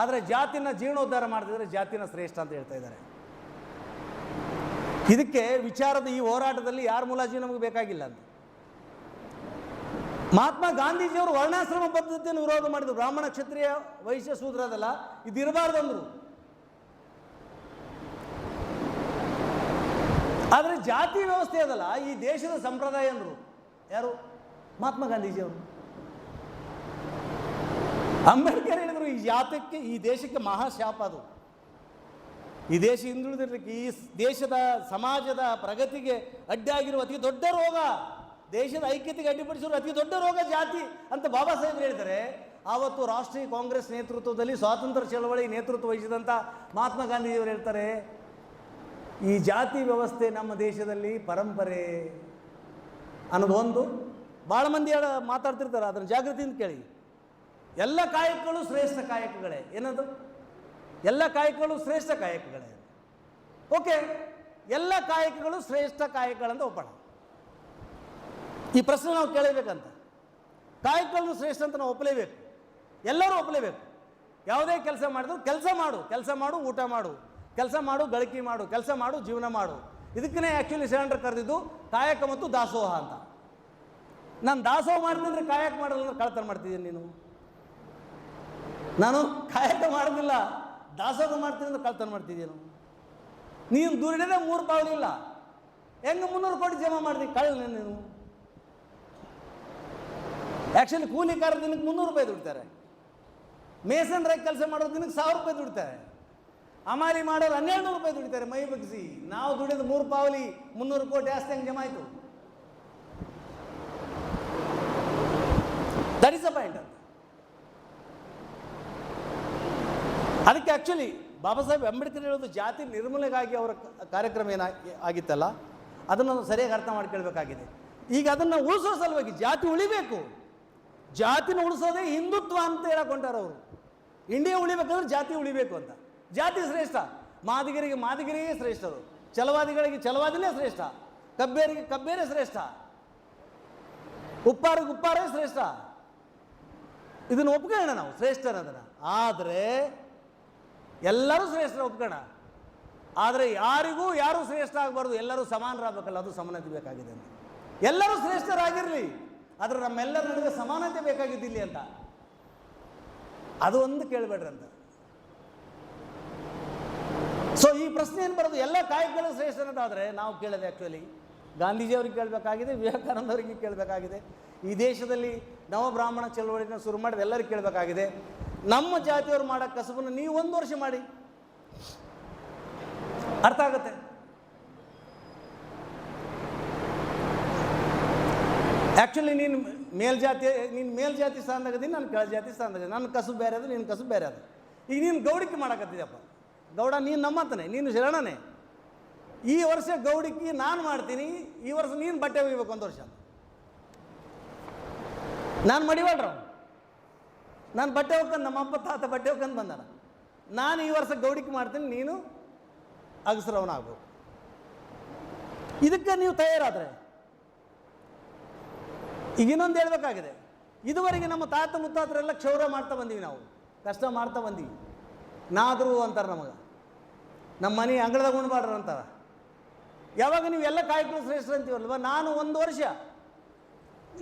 ಆದರೆ ಜಾತಿನ ಜೀರ್ಣೋದ್ಧಾರ ಮಾಡ್ತಿದ್ರೆ ಜಾತಿನ ಶ್ರೇಷ್ಠ ಅಂತ ಹೇಳ್ತಾ ಇದ್ದಾರೆ. ಇದಕ್ಕೆ ವಿಚಾರದ ಈ ಹೋರಾಟದಲ್ಲಿ ಯಾರ ಮುಲಾಜಿ ನಮಗೆ ಬೇಕಾಗಿಲ್ಲ ಅಂತ. ಮಹಾತ್ಮ ಗಾಂಧೀಜಿಯವರು ವರ್ಣಾಶ್ರಮ ಪದ್ಧತಿಯನ್ನು ವಿರೋಧ ಮಾಡಿದ್ರು. ಬ್ರಾಹ್ಮಣ, ಕ್ಷತ್ರಿಯ, ವೈಶ್ಯ, ಶೂದ್ರ ಅದಲ್ಲ, ಇದಿರಬಾರ್ದು ಅಂದರು. ಆದರೆ ಜಾತಿ ವ್ಯವಸ್ಥೆ ಅದಲ್ಲ ಈ ದೇಶದ ಸಂಪ್ರದಾಯ ಅಂದರು. ಯಾರು? ಮಹಾತ್ಮ ಗಾಂಧೀಜಿಯವರು. ಅಂಬೇಡ್ಕರ್ ಹೇಳಿದರು, ಈ ಜಾತಕ್ಕೆ, ಈ ದೇಶಕ್ಕೆ ಮಹಾಶಾಪ ಅದು. ಈ ದೇಶ ಹಿಂದುಳಿದಿರಲಿಕ್ಕೆ, ಈ ದೇಶದ ಸಮಾಜದ ಪ್ರಗತಿಗೆ ಅಡ್ಡಿಯಾಗಿರುವ ಅತಿ ದೊಡ್ಡ ರೋಗ, ದೇಶದ ಐಕ್ಯತೆಗೆ ಅಡ್ಡಿಪಡಿಸಿರುವ ಅತಿ ದೊಡ್ಡ ರೋಗ ಜಾತಿ ಅಂತ ಬಾಬಾ ಸಾಹೇಬ್ ಹೇಳಿದ್ದಾರೆ. ಆವತ್ತು ರಾಷ್ಟ್ರೀಯ ಕಾಂಗ್ರೆಸ್ ನೇತೃತ್ವದಲ್ಲಿ ಸ್ವಾತಂತ್ರ್ಯ ಚಳವಳಿ ನೇತೃತ್ವ ವಹಿಸಿದಂಥ ಮಹಾತ್ಮ ಗಾಂಧೀಜಿಯವರು ಹೇಳ್ತಾರೆ, ಈ ಜಾತಿ ವ್ಯವಸ್ಥೆ ನಮ್ಮ ದೇಶದಲ್ಲಿ ಪರಂಪರೆ ಅನ್ನೋದು ಒಂದು. ಭಾಳ ಮಂದಿ ಮಾತಾಡ್ತಿರ್ತಾರೆ, ಅದನ್ನು ಜಾಗೃತಿಯಿಂದ ಕೇಳಿ. ಎಲ್ಲ ಕಾಯಕಗಳು ಶ್ರೇಷ್ಠ ಕಾಯಕಗಳೇ. ಏನದು? ಎಲ್ಲ ಕಾಯಕಗಳು ಶ್ರೇಷ್ಠ ಕಾಯಕಗಳೇ. ಓಕೆ, ಎಲ್ಲ ಕಾಯಕಗಳು ಶ್ರೇಷ್ಠ ಕಾಯಕಗಳಂತ ಒಪ್ಪೋಣ. ಈ ಪ್ರಶ್ನೆ ನಾವು ಕೇಳಬೇಕಂತ. ಕಾಯಕಗಳನ್ನು ಶ್ರೇಷ್ಠ ಅಂತ ನಾವು ಒಪ್ಪಲೇಬೇಕು, ಎಲ್ಲರೂ ಒಪ್ಪಲೇಬೇಕು. ಯಾವುದೇ ಕೆಲಸ ಮಾಡಿದ್ರು ಕೆಲಸ ಮಾಡು, ಊಟ ಮಾಡು, ಕೆಲಸ ಮಾಡು, ಗಳಿಕೆ ಮಾಡು, ಕೆಲಸ ಮಾಡು, ಜೀವನ ಮಾಡು. ಇದಕ್ಕೇ ಆ್ಯಕ್ಚುಲಿ ಸಿಲಿಂಡರ್ ಕರೆದಿದ್ದು ಕಾಯಕ ಮತ್ತು ದಾಸೋಹ ಅಂತ. ನಾನು ದಾಸೋಹ ಮಾಡ್ತಿದ್ರೆ ಕಾಯಕ ಮಾಡಲ್ಲ ಅಂದ್ರೆ ಕಳ್ತನ ಮಾಡ್ತಿದ್ದೀನಿ ನೀನು. ನಾನು ಕಾಯಕ ಮಾಡೋದಿಲ್ಲ, ದಾಸೋಹ ಮಾಡ್ತೀನಿ ಅಂದ್ರೆ ಕಳ್ತನ ಮಾಡ್ತಿದ್ದೀನು. ನೀನು ದುಡಿಯೋದೇ 3 ಪಾವಲಿ ಇಲ್ಲ, ಹೆಂಗೆ 300 ಕೋಟಿ ಜಮಾ ಮಾಡ್ತೀನಿ? ಕಳ್ಳ ನೀನು. ಆ್ಯಕ್ಚುಲಿ ಕೂಲಿಕಾರ ದಿನಕ್ಕೆ 300 ರೂಪಾಯಿ ದುಡ್ತಾರೆ, ಮೇಸನ್ ರೈ ಕೆಲಸ ಮಾಡೋರು ದಿನಕ್ಕೆ 1000 ರೂಪಾಯಿ ದುಡ್ತಾರೆ, ಅಮಾರಿ ಮಾಡೋರು 1200 ರೂಪಾಯಿ ದುಡಿತಾರೆ ಮೈ ಬಗ್ಗಿಸಿ. ನಾವು ದುಡಿಯೋದು 3 ಪಾವಲಿ, 300 ಕೋಟಿ ಆಸ್ತಿ ಹೆಂಗೆ ಜಮಾ ಆಯಿತು? ದಟ್ ಇಸ್ ಅ ಪಾಯಿಂಟ್ ಅಂತ. ಅದಕ್ಕೆ ಆ್ಯಕ್ಚುಲಿ ಬಾಬಾ ಸಾಹೇಬ್ ಅಂಬೇಡ್ಕರ್ ಹೇಳೋದು ಜಾತಿ ನಿರ್ಮೂಲನೆಗಾಗಿ ಅವರ ಕಾರ್ಯಕ್ರಮ ಆಗಿತ್ತಲ್ಲ, ಅದನ್ನು ಸರಿಯಾಗಿ ಅರ್ಥ ಮಾಡ್ಕೊಳ್ಬೇಕಾಗಿದೆ. ಈಗ ಅದನ್ನು ಉಳಿಸೋ ಸಲುವಾಗಿ ಜಾತಿ ಉಳಿಬೇಕು, ಜಾತಿನ ಉಳಿಸೋದೇ ಹಿಂದುತ್ವ ಅಂತ ಹೇಳಕೊಂಡಾರ ಅವರು. ಇಂಡಿಯಾ ಉಳಿಬೇಕಂದ್ರೆ ಜಾತಿ ಉಳಿಬೇಕು ಅಂತ. ಜಾತಿ ಶ್ರೇಷ್ಠ, ಮಾದಿಗರಿಗೆ ಮಾದಿಗರಿಗೆ ಶ್ರೇಷ್ಠರು, ಛಲವಾದಿಗಳಿಗೆ ಛಲವಾದಿನೇ ಶ್ರೇಷ್ಠ, ಕಬ್ಬೇರಿಗೆ ಕಬ್ಬೇರೇ ಶ್ರೇಷ್ಠ, ಉಪ್ಪಾರಿಗೆ ಉಪ್ಪಾರೇ ಶ್ರೇಷ್ಠ. ಇದನ್ನು ಒಪ್ಕೊಳ್ಳೋಣ ನಾವು ಶ್ರೇಷ್ಠರದನ್ನು. ಆದರೆ ಎಲ್ಲರೂ ಶ್ರೇಷ್ಠರ ಒಪ್ಕೋಣ. ಆದರೆ ಯಾರು ಶ್ರೇಷ್ಠ ಆಗಬಾರ್ದು, ಎಲ್ಲರೂ ಸಮಾನರಾಗಬೇಕಲ್ಲ, ಅದು ಸಮಾನತೆ ಬೇಕಾಗಿದೆ ಅಂತ. ಎಲ್ಲರೂ ಶ್ರೇಷ್ಠರಾಗಿರಲಿ, ಆದರೆ ನಮ್ಮೆಲ್ಲರ ನಡುವೆ ಸಮಾನತೆ ಬೇಕಾಗಿದ್ದಿಲ್ಲ ಅಂತ. ಅದು ಒಂದು ಕೇಳಬೇಡ್ರಿ ಅಂತ. ಸೊ ಈ ಪ್ರಶ್ನೆ ಏನು ಬರೋದು, ಎಲ್ಲ ಕಾಯಕಗಳು ಶ್ರೇಷ್ಠ ಅನ್ನೋದಾದರೆ ನಾವು ಕೇಳೋದು ಆ್ಯಕ್ಚುಲಿ ಗಾಂಧೀಜಿಯವ್ರಿಗೆ ಕೇಳಬೇಕಾಗಿದೆ, ವಿವೇಕಾನಂದ ಅವರಿಗೆ ಕೇಳಬೇಕಾಗಿದೆ, ಈ ದೇಶದಲ್ಲಿ ನವಬ್ರಾಹ್ಮಣ ಚಳವಳಿನ ಶುರು ಮಾಡಿದ ಎಲ್ಲರಿಗೂ ಕೇಳಬೇಕಾಗಿದೆ. ನಮ್ಮ ಜಾತಿಯವರು ಮಾಡೋ ಕಸಬನ್ನು ನೀವು 1 ವರ್ಷ ಮಾಡಿ, ಅರ್ಥ ಆಗುತ್ತೆ. ಆ್ಯಕ್ಚುಲಿ ನೀನು ಮೇಲ್ಜಾತಿ ಸ್ಥಾನದಾಗದೀನಿ, ನಾನು ಕೆಳಜಾತಿ ಸ್ಥಾನದಾಗ, ನನ್ನ ಕಸಬು ಬೇರೆ ಅದು, ನಿನ್ನ ಕಸಬು ಬೇರೆ ಅದು. ಈಗ ನೀನು ಗೌಡಿಕೆ ಮಾಡಕತ್ತಿದ್ದಪ್ಪ, ಗೌಡ ನೀನು ನಮ್ಮಂತಾನೆ, ನೀನು ಶರಣನೇ. ಈ ವರ್ಷ ಗೌಡಿಕೆ ನಾನು ಮಾಡ್ತೀನಿ, ಈ ವರ್ಷ ನೀನು ಬಟ್ಟೆ ಒಯ್ಬೇಕು 1 ವರ್ಷ. ನಾನು ಮಡಿವಾಳ್ರ, ನಾನು ಬಟ್ಟೆ ಹೋಗ್ಕೊಂಡು, ನಮ್ಮಪ್ಪ ತಾತ ಬಟ್ಟೆ ಹೋಗ್ಕೊಂಡು ಬಂದಾನ, ನಾನು ಈ ವರ್ಷ ಗೌಡಿಕೆ ಮಾಡ್ತೀನಿ, ನೀನು ಅಗಸರವನಾಗಬೇಕು. ಇದಕ್ಕೆ ನೀವು ತಯಾರಾದರೆ. ಈಗ ಇನ್ನೊಂದು ಹೇಳ್ಬೇಕಾಗಿದೆ, ಇದುವರೆಗೆ ನಮ್ಮ ತಾತ ಮುತ್ತಾತರೆಲ್ಲ ಕ್ಷೌರ ಮಾಡ್ತಾ ಬಂದೀವಿ, ನಾವು ಕಷ್ಟ ಮಾಡ್ತಾ ಬಂದೀವಿ. ನಾದರು ಅಂತಾರೆ ನಮಗೆ. ನಮ್ಮ ಮನೆ ಅಂಗಳದಾಗ ಉಣ್ಬಾಡ್ರಿ ಅಂತಾರೆ. ಯಾವಾಗ ನೀವೆಲ್ಲ ಕಾಯಕಲು ಶ್ರೇಷ್ಠ ಅಂತೀವಲ್ವ, ನಾನು 1 ವರ್ಷ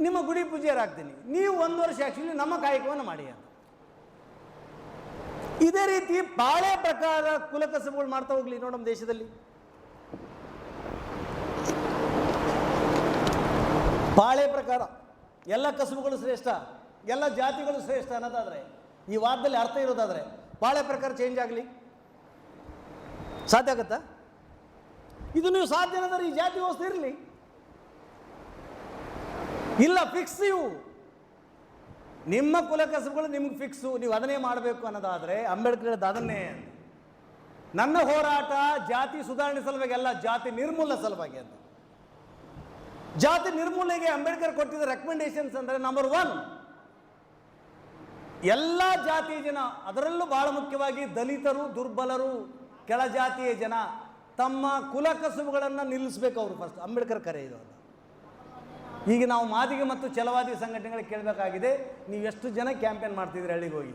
ನಿಮ್ಮ ಗುಡಿ ಪೂಜೆಯರಾಗ್ತೀನಿ, ನೀವು 1 ವರ್ಷ ಆ್ಯಕ್ಚುಲಿ ನಮ್ಮ ಕಾಯಕವನ್ನು ಮಾಡಿ ಅಂತ. ಇದೇ ರೀತಿ ಬಾಳೆ ಪ್ರಕಾರ ಕುಲಕಸಬುಗಳು ಮಾಡ್ತಾ ಹೋಗ್ಲಿ ನೋಡಿ ನಮ್ಮ ದೇಶದಲ್ಲಿ. ಬಾಳೆ ಪ್ರಕಾರ ಎಲ್ಲ ಕಸುಬುಗಳು ಶ್ರೇಷ್ಠ, ಎಲ್ಲ ಜಾತಿಗಳು ಶ್ರೇಷ್ಠ ಅನ್ನೋದಾದರೆ, ಈ ವಾದದಲ್ಲಿ ಅರ್ಥ ಇರೋದಾದರೆ ಬಾಳೆ ಪ್ರಕಾರ ಚೇಂಜ್ ಆಗಲಿ ಸಾಧ್ಯ ಆಗುತ್ತಾ? ಇದು ನೀವು ಸಾಧ್ಯ ಅನ್ನೋದಾದ್ರೆ ಈ ಜಾತಿ ವ್ಯವಸ್ಥೆ ಇರಲಿ. ಇಲ್ಲ, ಫಿಕ್ಸ್. ಇವು ನಿಮ್ಮ ಕುಲಕಸಬುಗಳು ನಿಮ್ಗೆ ಫಿಕ್ಸು, ನೀವು ಅದನ್ನೇ ಮಾಡಬೇಕು ಅನ್ನೋದಾದರೆ ಅಂಬೇಡ್ಕರ್ ಹೇಳಿದ ಅದನ್ನೇ. ನನ್ನ ಹೋರಾಟ ಜಾತಿ ಸುಧಾರಣೆ ಸಲುವಾಗಿ ಅಲ್ಲ, ಜಾತಿ ನಿರ್ಮೂಲನೆ ಸಲುವಾಗಿ ಅಂತ. ಜಾತಿ ನಿರ್ಮೂಲನೆಗೆ ಅಂಬೇಡ್ಕರ್ ಕೊಟ್ಟಿದ್ದ ರೆಕಮೆಂಡೇಶನ್ಸ್ ಅಂದರೆ ನಂಬರ್ 1, ಎಲ್ಲ ಜಾತಿಯ ಜನ, ಅದರಲ್ಲೂ ಬಹಳ ಮುಖ್ಯವಾಗಿ ದಲಿತರು, ದುರ್ಬಲರು, ಕೆಳಜಾತಿಯ ಜನ ತಮ್ಮ ಕುಲಕಸುಬುಗಳನ್ನು ನಿಲ್ಲಿಸಬೇಕು. ಅವರು ಫಸ್ಟ್ ಅಂಬೇಡ್ಕರ್ ಕರೆ ಇದು. ಈಗ ನಾವು ಮಾದಿಗೆ ಮತ್ತು ಛಲವಾದಿ ಸಂಘಟನೆಗಳಿಗೆ ಕೇಳಬೇಕಾಗಿದೆ, ನೀವು ಎಷ್ಟು ಜನ ಕ್ಯಾಂಪೇನ್ ಮಾಡ್ತಿದ್ರಿ ಹಳ್ಳಿಗೆ ಹೋಗಿ?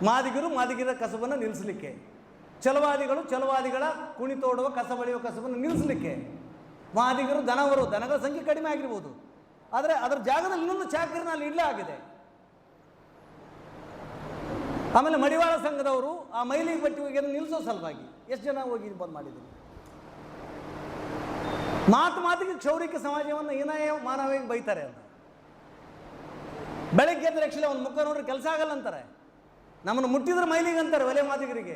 ಮಾದಿಗರು ಮಾದಿಗರ ಕಸಬನ್ನು ನಿಲ್ಲಿಸಲಿಕ್ಕೆ, ಛಲವಾದಿಗಳು ಛಲವಾದಿಗಳ ಕುಣಿ ತೋಡುವ ಕಸ ಬಳಿಯುವ ಕಸಬನ್ನು ನಿಲ್ಲಿಸಲಿಕ್ಕೆ. ಮಾದಿಗರು ದನಗಳ ಸಂಖ್ಯೆ ಕಡಿಮೆ ಆಗಿರ್ಬೋದು, ಆದರೆ ಅದರ ಜಾಗದಲ್ಲಿ ಇನ್ನೊಂದು ಚಾಕರಿನ ಅಲ್ಲಿ ಇಡಲೇ ಆಗಿದೆ. ಆಮೇಲೆ ಮಡಿವಾಳ ಸಂಘದವರು ಆ ಮೈಲಿಗೆ ಬಟ್ಟೆ ಹೋಗಿ ಅದನ್ನು ನಿಲ್ಲಿಸೋ ಸಲುವಾಗಿ ಎಷ್ಟು ಜನ ಹೋಗಿ ಬಂದ್ ಮಾಡಿದ್ರು. ಮಾತಿಗೆ ಕ್ಷೌರಿಕ ಸಮಾಜವನ್ನು ಏನಾಯ ಮಾನವಾಗಿ ಬೈತಾರೆ ಅಂತ. ಬೆಳಗ್ಗೆ ಎದ್ದ ರಕ್ಷಣೆ ಒಂದು ಮುಖ ನೋಡ್ರಿ ಕೆಲಸ ಆಗಲ್ಲ ಅಂತಾರೆ, ನಮ್ಮನ್ನು ಮುಟ್ಟಿದ್ರೆ ಮೈಲಿಗೆ ಅಂತಾರೆ ಒಲೆ ಮಾದಿಗರಿಗೆ.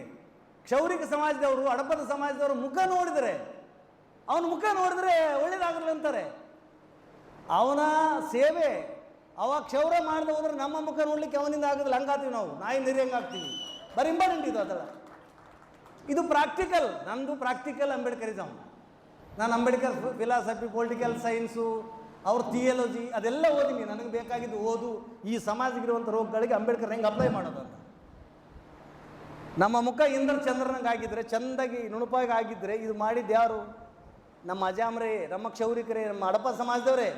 ಕ್ಷೌರಿಕ ಸಮಾಜದವರು, ಹಡಪದ ಸಮಾಜದವರು ಮುಖ ನೋಡಿದರೆ, ಅವನ ಮುಖ ನೋಡಿದ್ರೆ ಒಳ್ಳೇದಾಗಲ್ಲ ಅಂತಾರೆ. ಅವನ ಸೇವೆ ಅವ ಕ್ಷೌರ ಮಾಡದೆ ಹೋದ್ರೆ ನಮ್ಮ ಮುಖ ನೋಡ್ಲಿಕ್ಕೆ ಅವನಿಂದ ಆಗೋದಿಲ್ಲ, ಹಂಗಾಗ್ತೀವಿ ನಾವು, ನಾಯಿ ನಿರ್ಯಂಗೆ ಆಗ್ತೀವಿ. ಬರೀ ಇಂಪಾರ್ಟೆಂಟ್ ಇದು ಅದಲ್ಲ. ಇದು ಪ್ರಾಕ್ಟಿಕಲ್, ನಂದು ಪ್ರಾಕ್ಟಿಕಲ್ ಅಂಬೇಡ್ಕರಿಸಮ್. ನಾನು ಅಂಬೇಡ್ಕರ್ ಫಿಲಾಸಫಿ, ಪೊಲಿಟಿಕಲ್ ಸೈನ್ಸು, ಅವ್ರ ಥಿಯಾಲಜಿ ಅದೆಲ್ಲ ಓದಿನಿ. ನನಗೆ ಬೇಕಾಗಿದ್ದು ಓದು, ಈ ಸಮಾಜಕ್ಕಿರುವಂಥ ರೋಗಗಳಿಗೆ ಅಂಬೇಡ್ಕರ್ ಹೆಂಗೆ ಅಪ್ಲೈ ಮಾಡೋದು ಅಂತ. ನಮ್ಮ ಮುಖ ಇಂದ್ರ ಚಂದ್ರನಂಗಾಗಿದ್ದರೆ, ಚೆಂದಾಗಿ ನುಣುಪಾಗಿ ಆಗಿದ್ದರೆ, ಇದು ಮಾಡಿದ್ದು ಯಾರು? ನಮ್ಮ ಅಜಾಮ್ರೇ, ನಮ್ಮ ಕ್ಷೌರಿಕರೇ, ನಮ್ಮ ಹಡಪ ಸಮಾಜದವರೇ.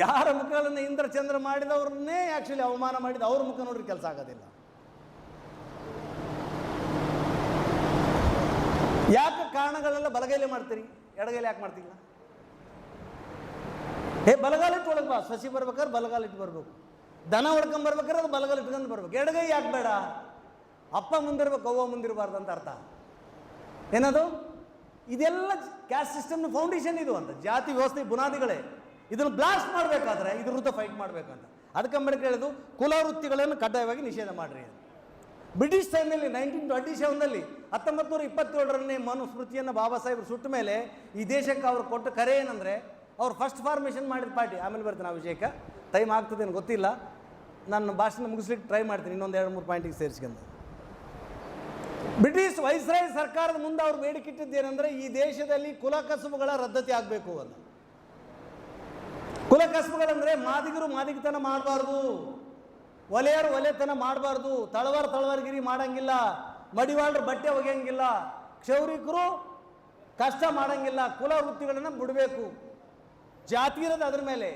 ಯಾರ ಮುಖಗಳನ್ನು ಇಂದ್ರ ಚಂದ್ರ ಮಾಡಿದವ್ರನ್ನೇ ಆ್ಯಕ್ಚುಲಿ ಅವಮಾನ ಮಾಡಿದ ಅವ್ರ ಮುಖ ನೋಡ್ರಿ ಕೆಲಸ ಆಗೋದಿಲ್ಲ. ಯಾಕೆ ಕಾರಣಗಳೆಲ್ಲ ಬಲಗೈಲೆ ಮಾಡ್ತೀರಿ, ಎಡಗೈಲಿ ಯಾಕೆ ಮಾಡ್ತಿಲ್ಲ? ಬಲಗಾಲಿಟ್ಟು ಒಳಗೆ ಬಾ, ಸಸಿ ಬರ್ಬೇಕಾದ್ರೆ ಬಲಗಾಲಿಟ್ಟು ಬರಬೇಕು. ದನ ಹೊಡ್ಕೊಂಬರ್ಬೇಕಾದ್ರೆ ಅದು ಬಲಗಾಲ ಇಟ್ಕೊಂಡು ಬರ್ಬೇಕು. ಎಡಗೈ ಯಾಕೆ ಬೇಡ? ಅಪ್ಪ ಮುಂದಿರ್ಬೇಕು, ಅವ್ವ ಮುಂದಿರಬಾರ್ದು ಅಂತ ಅರ್ಥ. ಏನದು? ಇದೆಲ್ಲ ಕ್ಯಾಸ್ಟ್ ಸಿಸ್ಟಮ್ನ ಫೌಂಡೇಶನ್ ಇದು ಅಂತ. ಜಾತಿ ವ್ಯವಸ್ಥೆ ಬುನಾದಿಗಳೇ. ಇದನ್ನು ಬ್ಲಾಸ್ಟ್ ಮಾಡಬೇಕಾದ್ರೆ ಇದ್ರ ವಿರುದ್ಧ ಫೈಟ್ ಮಾಡಬೇಕಂತ. ಅದಕ್ಕೆ ಅಂಬೇಡ್ಕರ್ ಹೇಳಿದ್ದು ಕುಲವೃತ್ತಿಗಳನ್ನು ಕಡ್ಡಾಯವಾಗಿ ನಿಷೇಧ ಮಾಡಿರಿ. ಬ್ರಿಟಿಷ್ ಟೈಮ್ನಲ್ಲಿ 1927ನಲ್ಲಿ 1927ರನ್ನೇ ಮನುಸ್ಮೃತಿಯನ್ನು ಬಾಬಾ ಸಾಹೇಬರು ಸುಟ್ಟ ಮೇಲೆ ಈ ದೇಶಕ್ಕೆ ಅವ್ರು ಕೊಟ್ಟ ಕರೆ ಏನಂದರೆ, ಅವ್ರು ಫಸ್ಟ್ ಫಾರ್ಮೇಷನ್ ಮಾಡಿದ ಪಾರ್ಟಿ. ಆಮೇಲೆ ಬರ್ತೀನಿ ಆ ವಿಷಯಕ್ಕೆ, ಟೈಮ್ ಆಗ್ತದೆ ಏನು ಗೊತ್ತಿಲ್ಲ, ನಾನು ಭಾಷಣ ಮುಗಿಸ್ಲಿಕ್ಕೆ ಟ್ರೈ ಮಾಡ್ತೀನಿ ಇನ್ನೊಂದು 2-3 ಪಾಯಿಂಟಿಗೆ ಸೇರಿಸ್ಕೊಂಡು. ಬ್ರಿಟಿಷ್ ವೈಸ್ರಾಯ್ ಸರ್ಕಾರದ ಮುಂದೆ ಅವ್ರು ಬೇಡಿಕೆ ಇಟ್ಟಿದ್ದೇನೆಂದರೆ, ಈ ದೇಶದಲ್ಲಿ ಕುಲಕಸುಬುಗಳ ರದ್ದತಿ ಆಗಬೇಕು ಅಂತ. ಕುಲಕಸುಬುಗಳಂದರೆ ಮಾದಿಗರು ಮಾದಿಗತನ ಮಾಡಬಾರ್ದು, ಒಲೆಯರು ಒಲೆತನ ಮಾಡಬಾರ್ದು, ತಳವಾರ್ಗಿರಿ ಮಾಡಂಗಿಲ್ಲ, ಮಡಿವಾಳರು ಬಟ್ಟೆ ಒಗೆಯಂಗಿಲ್ಲ, ಕ್ಷೌರಿಕರು ಕಷ್ಟ ಮಾಡಂಗಿಲ್ಲ, ಕುಲ ವೃತ್ತಿಗಳನ್ನು ಬಿಡಬೇಕು. ಜಾತಿ ಇರೋದು ಅದ್ರ ಮೇಲೆ.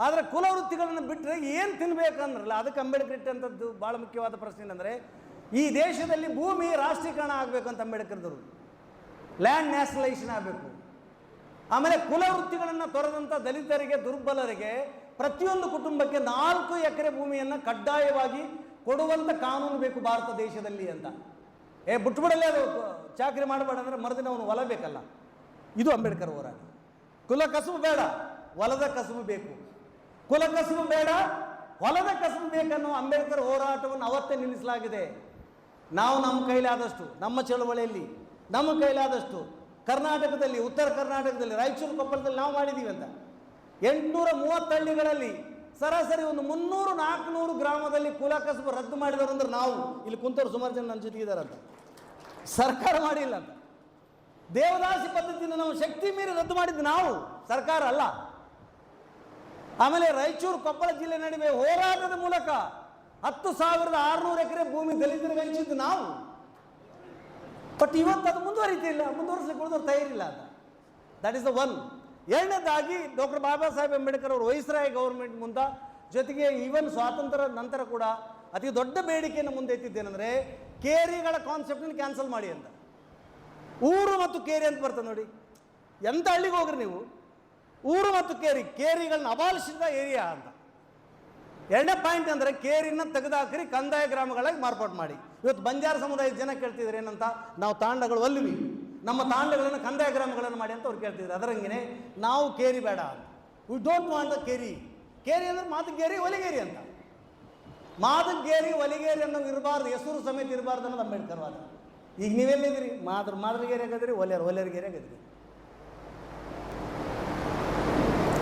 ಆದರೆ ಕುಲ ವೃತ್ತಿಗಳನ್ನು ಬಿಟ್ಟರೆ ಏನು ತಿನ್ಬೇಕಂದ್ರಲ್ಲ, ಅದಕ್ಕೆ ಅಂಬೇಡ್ಕರ್ ಇಟ್ಟಂಥದ್ದು ಭಾಳ ಮುಖ್ಯವಾದ ಪ್ರಶ್ನೆ ಏನಂದರೆ, ಈ ದೇಶದಲ್ಲಿ ಭೂಮಿ ರಾಷ್ಟ್ರೀಕರಣ ಆಗಬೇಕು ಅಂತ ಅಂಬೇಡ್ಕರ್ದವರು. ಲ್ಯಾಂಡ್ ನ್ಯಾಷನಲೈಸೇಷನ್ ಆಗಬೇಕು. ಆಮೇಲೆ ಕುಲ ವೃತ್ತಿಗಳನ್ನು ತೊರೆದಂಥ ದಲಿತರಿಗೆ, ದುರ್ಬಲರಿಗೆ ಪ್ರತಿಯೊಂದು ಕುಟುಂಬಕ್ಕೆ 4 ಎಕರೆ ಭೂಮಿಯನ್ನು ಕಡ್ಡಾಯವಾಗಿ ಕೊಡುವಂಥ ಕಾನೂನು ಬೇಕು ಭಾರತ ದೇಶದಲ್ಲಿ ಅಂತ. ಬಿಟ್ಬಿಡಲೇ ಅದು ಚಾಕರಿ ಮಾಡಬೇಡ ಅಂದರೆ ಮರುದಿನ ಅವನು ಹೊಲ ಬೇಕಲ್ಲ. ಇದು ಅಂಬೇಡ್ಕರ್ ಹೋರಾಟ. ಕುಲ ಕಸುಬು ಬೇಡ, ಹೊಲದ ಕಸುಬು ಬೇಕು. ಕುಲ ಕಸುಬು ಬೇಡ, ಹೊಲದ ಕಸುಬು ಬೇಕನ್ನೋ ಅಂಬೇಡ್ಕರ್ ಹೋರಾಟವನ್ನು ಅವತ್ತೇ ನಿಲ್ಲಿಸಲಾಗಿದೆ. ನಾವು ನಮ್ಮ ಕೈಲಾದಷ್ಟು, ನಮ್ಮ ಚಳವಳಿಯಲ್ಲಿ ನಮ್ಮ ಕೈಲಾದಷ್ಟು ಕರ್ನಾಟಕದಲ್ಲಿ, ಉತ್ತರ ಕರ್ನಾಟಕದಲ್ಲಿ, ರಾಯಚೂರು ಕೊಪ್ಪಳದಲ್ಲಿ ನಾವು ಮಾಡಿದ್ದೀವಿ ಅಂತ. 830 ಹಳ್ಳಿಗಳಲ್ಲಿ ಸರಾಸರಿ ಒಂದು 300-400 ಗ್ರಾಮದಲ್ಲಿ ಕುಲ ಕಸುಬು ರದ್ದು ಮಾಡಿದವರು ಅಂದ್ರೆ ನಾವು. ಇಲ್ಲಿ ಕುಂತವ್ರು ಸುಮಾರು ಜನ ನನ್ನ ಜೊತೆಗಿದ್ದಾರಂತ. ಸರ್ಕಾರ ಮಾಡಿಲ್ಲ ಅಂತ. ದೇವದಾಸಿ ಪದ್ಧತಿನ ನಾವು ಶಕ್ತಿ ಮೀರಿ ರದ್ದು ಮಾಡಿದ್ದು ನಾವು, ಸರ್ಕಾರ ಅಲ್ಲ. ಆಮೇಲೆ ರಾಯಚೂರು ಕೊಪ್ಪಳ ಜಿಲ್ಲೆ ನಡುವೆ ಹೋರಾಟದ ಮೂಲಕ 10,600 ಎಕರೆ ಭೂಮಿ ದಲಿತರಿಗೆ ಹಂಚಿದ್ದು ನಾವು. ಬಟ್ ಇವತ್ತು ಅದು ಮುಂದುವರಿತಿಲ್ಲ, ಮುಂದುವರಿಸಲಿಕ್ಕೆ ಉಳಿದವ್ರು ತಯಾರಿಲ್ಲ ಅಂತ. That is the one. ಎರಡನೇದಾಗಿ ಡಾಕ್ಟರ್ ಬಾಬಾ ಸಾಹೇಬ್ ಅಂಬೇಡ್ಕರ್ ಅವರು ವೈಸ್ರಾಯ್ ಗೌರ್ಮೆಂಟ್ ಮುಂದೆ, ಜೊತೆಗೆ ಈವನ್ ಸ್ವಾತಂತ್ರ್ಯ ನಂತರ ಕೂಡ ಅತಿ ದೊಡ್ಡ ಬೇಡಿಕೆಯನ್ನು ಮುಂದೆ ಎತ್ತಿದ್ದೇನೆಂದರೆ ಕೇರಿಗಳ ಕಾನ್ಸೆಪ್ಟನ್ನು ಕ್ಯಾನ್ಸಲ್ ಮಾಡಿ ಅಂತ. ಊರು ಮತ್ತು ಕೇರಿ ಅಂತ ಬರ್ತದೆ ನೋಡಿ, ಎಂಥ ಹಳ್ಳಿಗೆ ಹೋಗ್ರಿ ನೀವು, ಊರು ಮತ್ತು ಕೇರಿಗಳನ್ನ ಅಬಾಲಿಸಿದ ಏರಿಯಾ ಅಂತ. ಎರಡನೇ ಪಾಯಿಂಟ್ ಅಂದರೆ ಕೇರಿನ ತೆಗೆದುಹಾಕ್ರಿ, ಕಂದಾಯ ಗ್ರಾಮಗಳಾಗಿ ಮಾರ್ಪಾಡು ಮಾಡಿ. ಇವತ್ತು ಬಂಜಾರ ಸಮುದಾಯದ ಜನ ಕೇಳ್ತಿದ್ರು ಏನಂತ, ನಾವು ತಾಂಡಗಳು ಒಲ್ವಿ, ನಮ್ಮ ತಾಂಡಗಳನ್ನು ಕಂದಾಯ ಗ್ರಾಮಗಳನ್ನು ಮಾಡಿ ಅಂತ ಅವ್ರು ಕೇಳ್ತಿದ್ರು. ಅದರಂಗೆ ನಾವು ಕೇರಿ ಬೇಡ ಅಂತ. ವಿ ಡೋಂಟ್ ವಾಂಟ್ ದ ಕೇರಿ. ಕೇರಿ ಅಂದರೆ ಮಾದಗೇರಿ ಒಲಿಗೇರಿ ಅಂತ. ಮಾದಗೇರಿ ಒಲಿಗೇರಿ ಅನ್ನೋ ಇರಬಾರ್ದು, ಹೆಸರು ಸಮೇತ ಇರಬಾರ್ದು ಅನ್ನೋದು ಅಂಬೇಡ್ಕರ್ ವಾದ. ಈಗ ನೀವೆಲ್ಲಿದ್ದೀರಿ? ಮಾದರಗೇರಿ ಆಗದ್ರಿ, ಒಲೆಯರ್ಗೇರಿ ಆಗದ್ರಿ.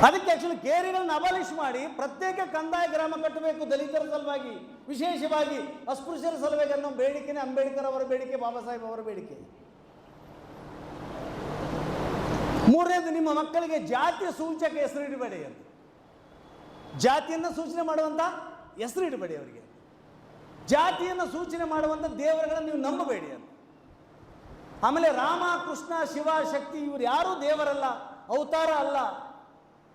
ಅದಕ್ಕೆ ಆ್ಯಕ್ಚುಲಿ ಕೇರಿಗಳನ್ನ ಅಬಾಲಿಷ್ ಮಾಡಿ ಪ್ರತ್ಯೇಕ ಕಂದಾಯ ಗ್ರಾಮ ಕಟ್ಟಬೇಕು, ದಲಿತರ ಸಲುವಾಗಿ, ವಿಶೇಷವಾಗಿ ಅಸ್ಪೃಶ್ಯರ ಸಲುವಾಗಿ ಅನ್ನೋ ಬೇಡಿಕೆನೇ ಅಂಬೇಡ್ಕರ್ ಅವರ ಬೇಡಿಕೆ, ಬಾಬಾ ಸಾಹೇಬ್ ಅವರ ಬೇಡಿಕೆ. ಮೂರನೇದು, ನಿಮ್ಮ ಮಕ್ಕಳಿಗೆ ಜಾತಿಯ ಸೂಚಕ ಹೆಸರು ಇಡಬೇಡಿ ಅಂತ. ಜಾತಿಯನ್ನು ಸೂಚನೆ ಮಾಡುವಂಥ ಹೆಸರು ಇಡಬೇಡಿ ಅವರಿಗೆ. ಜಾತಿಯನ್ನು ಸೂಚನೆ ಮಾಡುವಂಥ ದೇವರುಗಳನ್ನು ನೀವು ನಂಬಬೇಡಿ ಅಂತ. ಆಮೇಲೆ ರಾಮ, ಕೃಷ್ಣ, ಶಿವ, ಶಕ್ತಿ ಇವರು ಯಾರೂ ದೇವರಲ್ಲ, ಅವತಾರ ಅಲ್ಲ.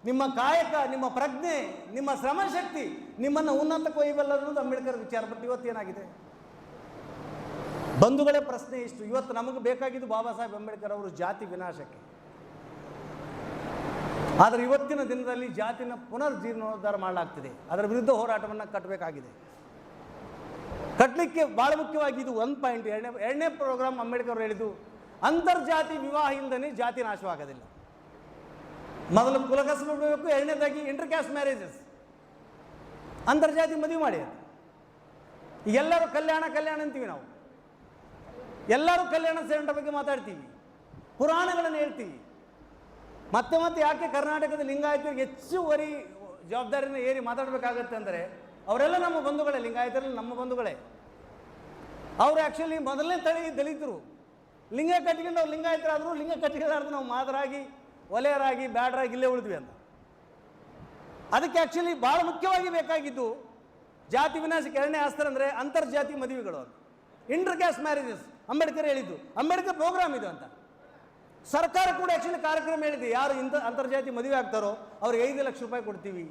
ನಿಮ್ಮ ಕಾಯಕ, ನಿಮ್ಮ ಪ್ರಜ್ಞೆ, ನಿಮ್ಮ ಶ್ರಮಶಕ್ತಿ ನಿಮ್ಮನ್ನು ಉನ್ನತಕ್ಕೆ ಒಯ್ಯಬಲ್ಲ ಅನ್ನೋದು ಅಂಬೇಡ್ಕರ್ ವಿಚಾರ. ಬಟ್ ಇವತ್ತೇನಾಗಿದೆ ಬಂಧುಗಳೇ? ಪ್ರಶ್ನೆ ಇಷ್ಟು. ಇವತ್ತು ನಮಗೆ ಬೇಕಾಗಿದ್ದು ಬಾಬಾ ಸಾಹೇಬ್ ಅಂಬೇಡ್ಕರ್ ಅವರು ಜಾತಿ ವಿನಾಶಕ್ಕೆ. ಆದರೆ ಇವತ್ತಿನ ದಿನದಲ್ಲಿ ಜಾತಿನ ಪುನರ್ಜೀರ್ಣೋದ್ಧಾರ ಮಾಡಲಾಗ್ತಿದೆ. ಅದರ ವಿರುದ್ಧ ಹೋರಾಟವನ್ನು ಕಟ್ಟಬೇಕಾಗಿದೆ. ಕಟ್ಟಲಿಕ್ಕೆ ಭಾಳ ಮುಖ್ಯವಾಗಿ ಇದು ಒಂದು ಪಾಯಿಂಟ್. ಎರಡನೇ ಪ್ರೋಗ್ರಾಮ್ ಅಂಬೇಡ್ಕರ್ ಅವರು ಹೇಳಿದ್ದು, ಅಂತರ್ಜಾತಿ ವಿವಾಹ ಇಲ್ಲದೇ ಜಾತಿ ನಾಶವಾಗೋದಿಲ್ಲ. ಮೊದಲು ಕುಲಕಸಬು ಬೇಕು, ಎರಡನೇದಾಗಿ ಇಂಟರ್ ಕ್ಯಾಸ್ಟ್ ಮ್ಯಾರೇಜಸ್, ಅಂತರ್ಜಾತಿ ಮದುವೆ ಮಾಡಿ. ಎಲ್ಲರೂ ಕಲ್ಯಾಣ ಅಂತೀವಿ ನಾವು, ಎಲ್ಲರೂ ಕಲ್ಯಾಣ ಸೆಂಟರ್ ಬಗ್ಗೆ ಮಾತಾಡ್ತೀವಿ, ಪುರಾಣಗಳನ್ನು ಹೇಳ್ತೀವಿ. ಮತ್ತೆ ಯಾಕೆ ಕರ್ನಾಟಕದ ಲಿಂಗಾಯತರಿಗೆ ಹೆಚ್ಚುವರಿ ಜವಾಬ್ದಾರಿನ ಏರಿ ಮಾತಾಡಬೇಕಾಗತ್ತೆ ಅಂದರೆ, ಅವರೆಲ್ಲ ನಮ್ಮ ಬಂಧುಗಳೇ, ಲಿಂಗಾಯತರಲ್ಲಿ ನಮ್ಮ ಬಂಧುಗಳೇ. ಅವರು ಆ್ಯಕ್ಚುಲಿ ಮೊದಲನೇ ತಳಿ ದಲಿತರು. ಲಿಂಗ ಕಟ್ಟಿಕೊಂಡು ಅವ್ರು ಲಿಂಗಾಯತರಾದರು, ಲಿಂಗ ಕಟ್ಟಿಕೊಂಡಾರ್ದು ನಾವು ಮಾದರಾಗಿ, ಒಲೆಯರಾಗಿ, ಬ್ಯಾಡರಾಗಿ ಇಲ್ಲೇ ಉಳಿದ್ವಿ ಅಂತ. ಅದಕ್ಕೆ ಆ್ಯಕ್ಚುಲಿ ಭಾಳ ಮುಖ್ಯವಾಗಿ ಬೇಕಾಗಿದ್ದು ಜಾತಿ ವಿನಾಶಕ್ಕೆ ಎರಡನೇ ಅಸ್ತ್ರ ಅಂದರೆ ಅಂತರ್ಜಾತಿ ಮದುವೆಗಳು ಅಂತ, ಇಂಟರ್ ಕ್ಯಾಸ್ಟ್ ಮ್ಯಾರೇಜಸ್. ಅಂಬೇಡ್ಕರ್ ಹೇಳಿದ್ದು, ಅಂಬೇಡ್ಕರ್ ಪ್ರೋಗ್ರಾಮ್ ಇದು ಅಂತ. ಸರ್ಕಾರ ಕೂಡ ಆ್ಯಕ್ಚುಲಿ ಕಾರ್ಯಕ್ರಮ ಹೇಳಿದೆ, ಯಾರು ಅಂತರ್ಜಾತಿ ಮದುವೆ ಆಗ್ತಾರೋ ಅವ್ರಿಗೆ 5 ಲಕ್ಷ ರೂಪಾಯಿ ಕೊಡ್ತೀವಿ,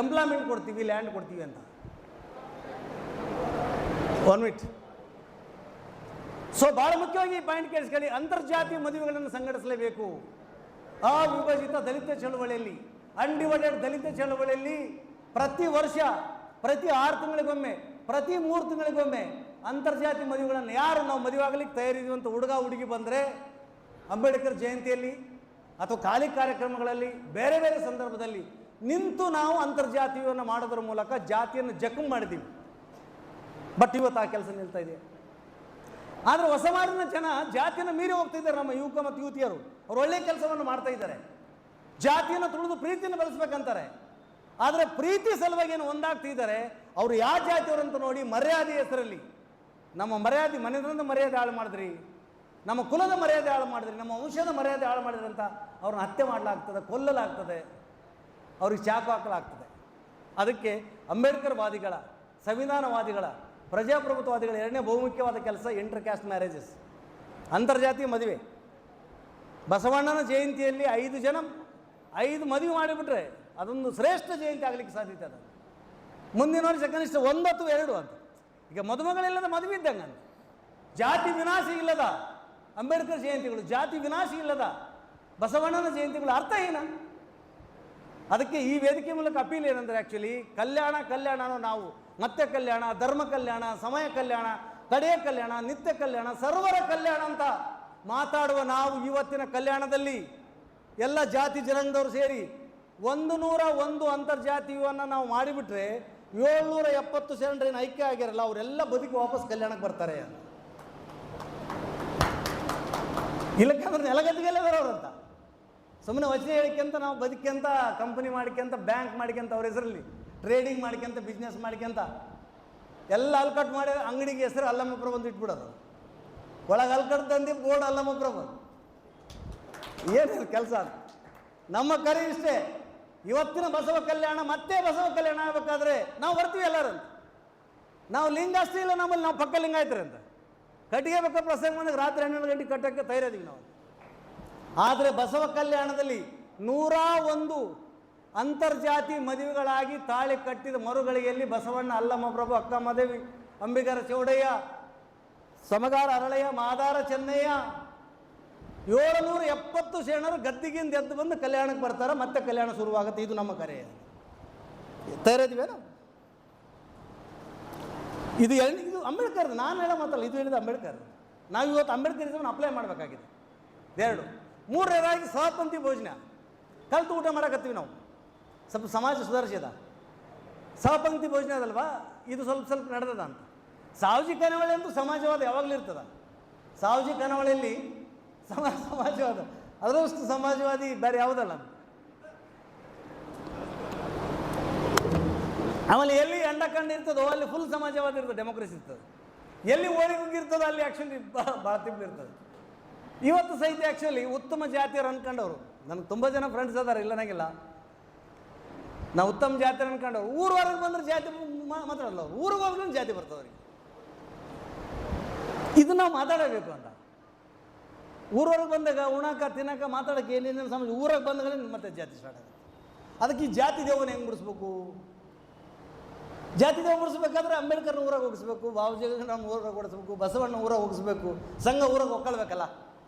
ಎಂಪ್ಲಾಯ್ಮೆಂಟ್ ಕೊಡ್ತೀವಿ, ಲ್ಯಾಂಡ್ ಕೊಡ್ತೀವಿ ಅಂತ. 1 ಮಿನಿಟ್. ಸೊ ಭಾಳ ಮುಖ್ಯವಾಗಿ ಈ ಪಾಯಿಂಟ್ ಕೇಳಿಸ್ಕೊಳ್ಳಿ. ಅಂತರ್ಜಾತಿ ಮದುವೆಗಳನ್ನು ಸಂಘಟಿಸಲೇಬೇಕು. ಅವಿಭಜಿತ ದಲಿತ ಚಳವಳಿಯಲ್ಲಿ, ಅನ್ಡಿವೈಡೆಡ್ ದಲಿತ ಚಳವಳಿಯಲ್ಲಿ ಪ್ರತಿ ವರ್ಷ, ಪ್ರತಿ 6 ತಿಂಗಳಿಗೊಮ್ಮೆ, ಪ್ರತಿ 3 ತಿಂಗಳಿಗೊಮ್ಮೆ ಅಂತರ್ಜಾತಿ ಮದುವೆಗಳನ್ನು ಯಾರು ನಾವು ಮದುವೆ ಆಗಲಿಕ್ಕೆ ತಯಾರಿದ್ದೀವಿ ಅಂತ ಹುಡುಗ ಹುಡುಗಿ ಬಂದರೆ ಅಂಬೇಡ್ಕರ್ ಜಯಂತಿಯಲ್ಲಿ ಅಥವಾ ಖಾಲಿ ಕಾರ್ಯಕ್ರಮಗಳಲ್ಲಿ ಬೇರೆ ಬೇರೆ ಸಂದರ್ಭದಲ್ಲಿ ನಿಂತು ನಾವು ಅಂತರ್ಜಾತೀಯವನ್ನು ಮಾಡೋದ್ರ ಮೂಲಕ ಜಾತಿಯನ್ನು ಜಖಮ್ ಮಾಡಿದ್ದೀವಿ. ಬಟ್ ಇವತ್ತು ಆ ಕೆಲಸ ನಿಲ್ತಾ ಇದೆ. ಆದರೆ ಹೊಸ ಮಾರಿನ ಜನ ಜಾತಿಯನ್ನು ಮೀರಿ ಹೋಗ್ತಿದ್ದಾರೆ. ನಮ್ಮ ಯುವಕ ಮತ್ತು ಯುವತಿಯರು ಅವ್ರು ಒಳ್ಳೆಯ ಕೆಲಸವನ್ನು ಮಾಡ್ತಾ ಇದ್ದಾರೆ. ಜಾತಿಯನ್ನು ತುಳಿದು ಪ್ರೀತಿಯನ್ನು ಬೆಳೆಸ್ಬೇಕಂತಾರೆ. ಆದರೆ ಪ್ರೀತಿ ಸಲುವಾಗಿ ಏನು ಒಂದಾಗ್ತಿದ್ದಾರೆ, ಅವರು ಯಾವ ಜಾತಿಯವರಂತ ನೋಡಿ ಮರ್ಯಾದೆ ಹೆಸರಲ್ಲಿ ನಮ್ಮ ಮರ್ಯಾದೆ, ಮನೆಯಿಂದ ಮರ್ಯಾದೆ ಹಾಳು ಮಾಡಿದ್ರಿ, ನಮ್ಮ ಕುಲದ ಮರ್ಯಾದೆ ಹಾಳು ಮಾಡಿದ್ರಿ, ನಮ್ಮ ವಂಶದ ಮರ್ಯಾದೆ ಹಾಳು ಮಾಡಿದ್ರಿ ಅಂತ ಅವ್ರನ್ನ ಹತ್ಯೆ ಮಾಡಲಾಗ್ತದೆ, ಕೊಲ್ಲಲಾಗ್ತದೆ, ಅವ್ರಿಗೆ ಚಾಕು ಹಾಕಲಾಗ್ತದೆ. ಅದಕ್ಕೆ ಅಂಬೇಡ್ಕರ್ ವಾದಿಗಳ, ಸಂವಿಧಾನವಾದಿಗಳ, ಪ್ರಜಾಪ್ರಭುತ್ವವಾದಿಗಳ ಎರಡನೇ ಬಹುಮುಖ್ಯವಾದ ಕೆಲಸ ಇಂಟರ್ ಕ್ಯಾಸ್ಟ್ ಮ್ಯಾರೇಜಸ್, ಅಂತರ್ಜಾತೀಯ ಮದುವೆ. ಬಸವಣ್ಣನ ಜಯಂತಿಯಲ್ಲಿ 5 ಮದುವೆ ಮಾಡಿಬಿಟ್ರೆ ಅದೊಂದು ಶ್ರೇಷ್ಠ ಜಯಂತಿ ಆಗಲಿಕ್ಕೆ ಸಾಧ್ಯತೆ ಅದ. ಮುಂದಿನ ವರ್ಷ ಕನಿಷ್ಠ 1 ಅಥವಾ 2 ಅಂತ. ಈಗ ಮದುಮಗಳಿಲ್ಲದ ಮದುವೆ ಇದ್ದಂಗೆ ಅಂತ. ಜಾತಿ ವಿನಾಶ ಇಲ್ಲದ ಅಂಬೇಡ್ಕರ್ ಜಯಂತಿಗಳು, ಜಾತಿ ವಿನಾಶ ಇಲ್ಲದ ಬಸವಣ್ಣನ ಜಯಂತಿಗಳು ಅರ್ಥಹೀನ. ಅದಕ್ಕೆ ಈ ವೇದಿಕೆ ಮೂಲಕ ಅಪೀಲ್ ಏನಂದರೆ, ಆ್ಯಕ್ಚುಲಿ ಕಲ್ಯಾಣ ನಾವು ಮತ್ತೆ ಕಲ್ಯಾಣ, ಧರ್ಮ ಕಲ್ಯಾಣ, ಸಮಯ ಕಲ್ಯಾಣ, ಕಡೆಯ ಕಲ್ಯಾಣ, ನಿತ್ಯ ಕಲ್ಯಾಣ, ಸರ್ವರ ಕಲ್ಯಾಣ ಅಂತ ಮಾತಾಡುವ ನಾವು ಇವತ್ತಿನ ಕಲ್ಯಾಣದಲ್ಲಿ ಎಲ್ಲ ಜಾತಿ ಜನಾಂಗದವರು ಸೇರಿ 101 ಅಂತರ್ಜಾತೀಯವನ್ನು ನಾವು ಮಾಡಿಬಿಟ್ರೆ 770 ಶರಣರೇನು ಐಕ್ಯ ಆಗಿರಲ್ಲ, ಅವರೆಲ್ಲ ಬದುಕಿ ವಾಪಸ್ ಕಲ್ಯಾಣಕ್ಕೆ ಬರ್ತಾರೆ. ಇಲ್ಲಕ್ಕಂದ್ರೆ ನೆಲಗದ್ದಿಗೆಲ್ಲದವ್ರಂತ ಸುಮ್ಮನೆ ವಚನ ಹೇಳಿಕೆಂತ ನಾವು ಬದುಕ್ಯಂತ, ಕಂಪನಿ ಮಾಡ್ಕೊಂತ, ಬ್ಯಾಂಕ್ ಮಾಡ್ಕೊಂತ, ಅವ್ರ ಹೆಸರಲ್ಲಿ ಟ್ರೇಡಿಂಗ್ ಮಾಡ್ಕೊಂತ, ಬಿಸ್ನೆಸ್ ಮಾಡ್ಕೊಂತ ಎಲ್ಲ ಅಲ್ಕಟ್ ಮಾಡಿ ಅಂಗಡಿಗೆ ಹೆಸರು ಅಲ್ಲಮಪ್ರಭು ಅಂತ ಇಟ್ಬಿಡೋದು. ಒಳಗೆ ಅಲ್ಕಟ್ ತಂದು ಬೋರ್ಡ್ ಅಲ್ಲಮಪ್ರಭು. ಏನಿಲ್ಲ ಕೆಲಸ. ನಮ್ಮ ಕರೆ ಇಷ್ಟೇ, ಇವತ್ತಿನ ಬಸವ ಕಲ್ಯಾಣ ಮತ್ತೆ ಬಸವ ಕಲ್ಯಾಣ ಆಗಬೇಕಾದ್ರೆ ನಾವು ಬರ್ತೀವಿ ಎಲ್ಲರೂ. ನಾವು ಲಿಂಗ ಅಷ್ಟೇ ಇಲ್ಲ, ನಮ್ಮಲ್ಲಿ ನಾವು ಪಕ್ಕ ಲಿಂಗ ಆಯ್ತಾರೆ ಅಂತ ಕಟ್ಟಿಗೆ ಬೇಕಾ ಪ್ರಸಂಗ ಬಂದಾಗ ರಾತ್ರಿ 12 ಗಂಟೆಗೆ ಕಟ್ಟೋಕ್ಕೆ ತಯಾರಿದ್ದೀವಿ ನಾವು. ಆದರೆ ಬಸವ ಕಲ್ಯಾಣದಲ್ಲಿ 101 ಅಂತರ್ಜಾತಿ ಮದುವೆಗಳಾಗಿ ತಾಳಿ ಕಟ್ಟಿದ ಮರುಗಳಿಗೆಯಲ್ಲಿ ಬಸವಣ್ಣ, ಅಲ್ಲಮ್ಮ ಪ್ರಭು, ಅಕ್ಕಮ್ಮದೇವಿ, ಅಂಬಿಗರ ಚೌಡಯ್ಯ, ಸಮಗಾರ ಅರಳಯ್ಯ, ಮಾದಾರ ಚೆನ್ನಯ್ಯ 770 ಶರಣರು ಗದ್ದಿಗಿಂದ ಎದ್ದು ಬಂದು ಕಲ್ಯಾಣಕ್ಕೆ ಬರ್ತಾರೆ. ಮತ್ತೆ ಕಲ್ಯಾಣ ಶುರುವಾಗುತ್ತೆ. ಇದು ನಮ್ಮ ಕರೆ. ತಯಾರಿದ್ದೀವೇನು? ಇದು ಅಂಬೇಡ್ಕರ್. ನಾನು ಹೇಳೋ ಮಾತಲ್ಲ, ಇದು ಹೇಳಿದ ಅಂಬೇಡ್ಕರ್. ನಾವು ಇವತ್ತು ಅಂಬೇಡ್ಕರಿಸಮನ್ನು ಅಪ್ಲೈ ಮಾಡಬೇಕಾಗಿದೆ. 2 3ನೇದಾಗಿ ಸಹಪಂಕ್ತಿ ಭೋಜನ ಕಲಿತು ಊಟ ಮಾಡಕತ್ತೀವಿ ನಾವು. ಸ್ವಲ್ಪ ಸಮಾಜ ಸುಧಾರಿಸಿದ ಸಹಪಂಕ್ತಿ ಭೋಜನ ಅದಲ್ವಾ, ಇದು ಸ್ವಲ್ಪ ನಡೆದದ ಅಂತ. ಸಾವಜಿ ಕರಾವಳಿ ಅಂತೂ ಸಮಾಜವಾದ ಯಾವಾಗಲೂ ಇರ್ತದೆ. ಸಾವಜಿ ಕರಾವಳಿಯಲ್ಲಿ ಸಮಾಜವಾದ, ಅದರಷ್ಟು ಸಮಾಜವಾದಿ ಬೇರೆ ಯಾವುದಲ್ಲ. ಆಮೇಲೆ ಎಲ್ಲಿ ಅಂಡಕಂಡು ಇರ್ತದೋ ಅಲ್ಲಿ ಫುಲ್ ಸಮಾಜವಾದ ಇರ್ತದೆ, ಡೆಮೋಕ್ರಸಿ ಇರ್ತದೆ. ಎಲ್ಲಿ ಓಡಿಗಿರ್ತದೋ ಅಲ್ಲಿ ಆ್ಯಕ್ಚುಲಿ ಭಾಳ ತಿಂಗಳು ಇರ್ತದೆ. ಇವತ್ತು ಸಹಿತ ಆ್ಯಕ್ಚುಲಿ ಉತ್ತಮ ಜಾತಿಯರು ಅನ್ಕೊಂಡವರು, ನನಗೆ ತುಂಬ ಜನ ಫ್ರೆಂಡ್ಸ್ ಅದಾರೆ, ಇಲ್ಲ ನನಗಿಲ್ಲ. ನಾವು ಉತ್ತಮ ಜಾತಿಯರು ಅನ್ಕೊಂಡವ್ರು ಊರು ಹೊರಗೆ ಬಂದ್ರೆ ಜಾತಿ ಮಾತಾಡಲ್ಲ ಅವ್ರು, ಊರಿಗೆ ಹೋದ್ರೆ ಜಾತಿ ಬರ್ತದೆ ಅವ್ರಿಗೆ. ಇದು ನಾವು ಮಾತಾಡಬೇಕು ಅಂತ. ಊರೊಳಗೆ ಬಂದಾಗ ಉಣಾಕ ತಿನ್ನಕ ಮಾತಾಡೋಕೆ ಏನೇನು ಸಮಸ್ಯೆ, ಊರಾಗ ಬಂದಾಗ ಮತ್ತೆ ಜಾತಿ ಸ್ಟಾರ್ಟ್ ಆಗುತ್ತೆ. ಅದಕ್ಕೆ ಈ ಜಾತಿ ದೇವನ ಹೆಂಗೆ ಬಿಡಿಸ್ಬೇಕು? ಜಾತಿ ದೇವ ಬಿಡಿಸ್ಬೇಕಾದ್ರೆ ಅಂಬೇಡ್ಕರ್ನ ಊರಾಗ ಹೋಗಿಸ್ಬೇಕು, ಬಾಬುಜಿನ ನಮ್ಮ ಊರಾಗ ಓಡಿಸ್ಬೇಕು, ಬಸವಣ್ಣ ಊರಾಗ ಹೋಗಿಸ್ಬೇಕು, ಸಂಘ ಊರಾಗ ಒಕ್ಕಳ್ಬೇಕಲ್ಲ.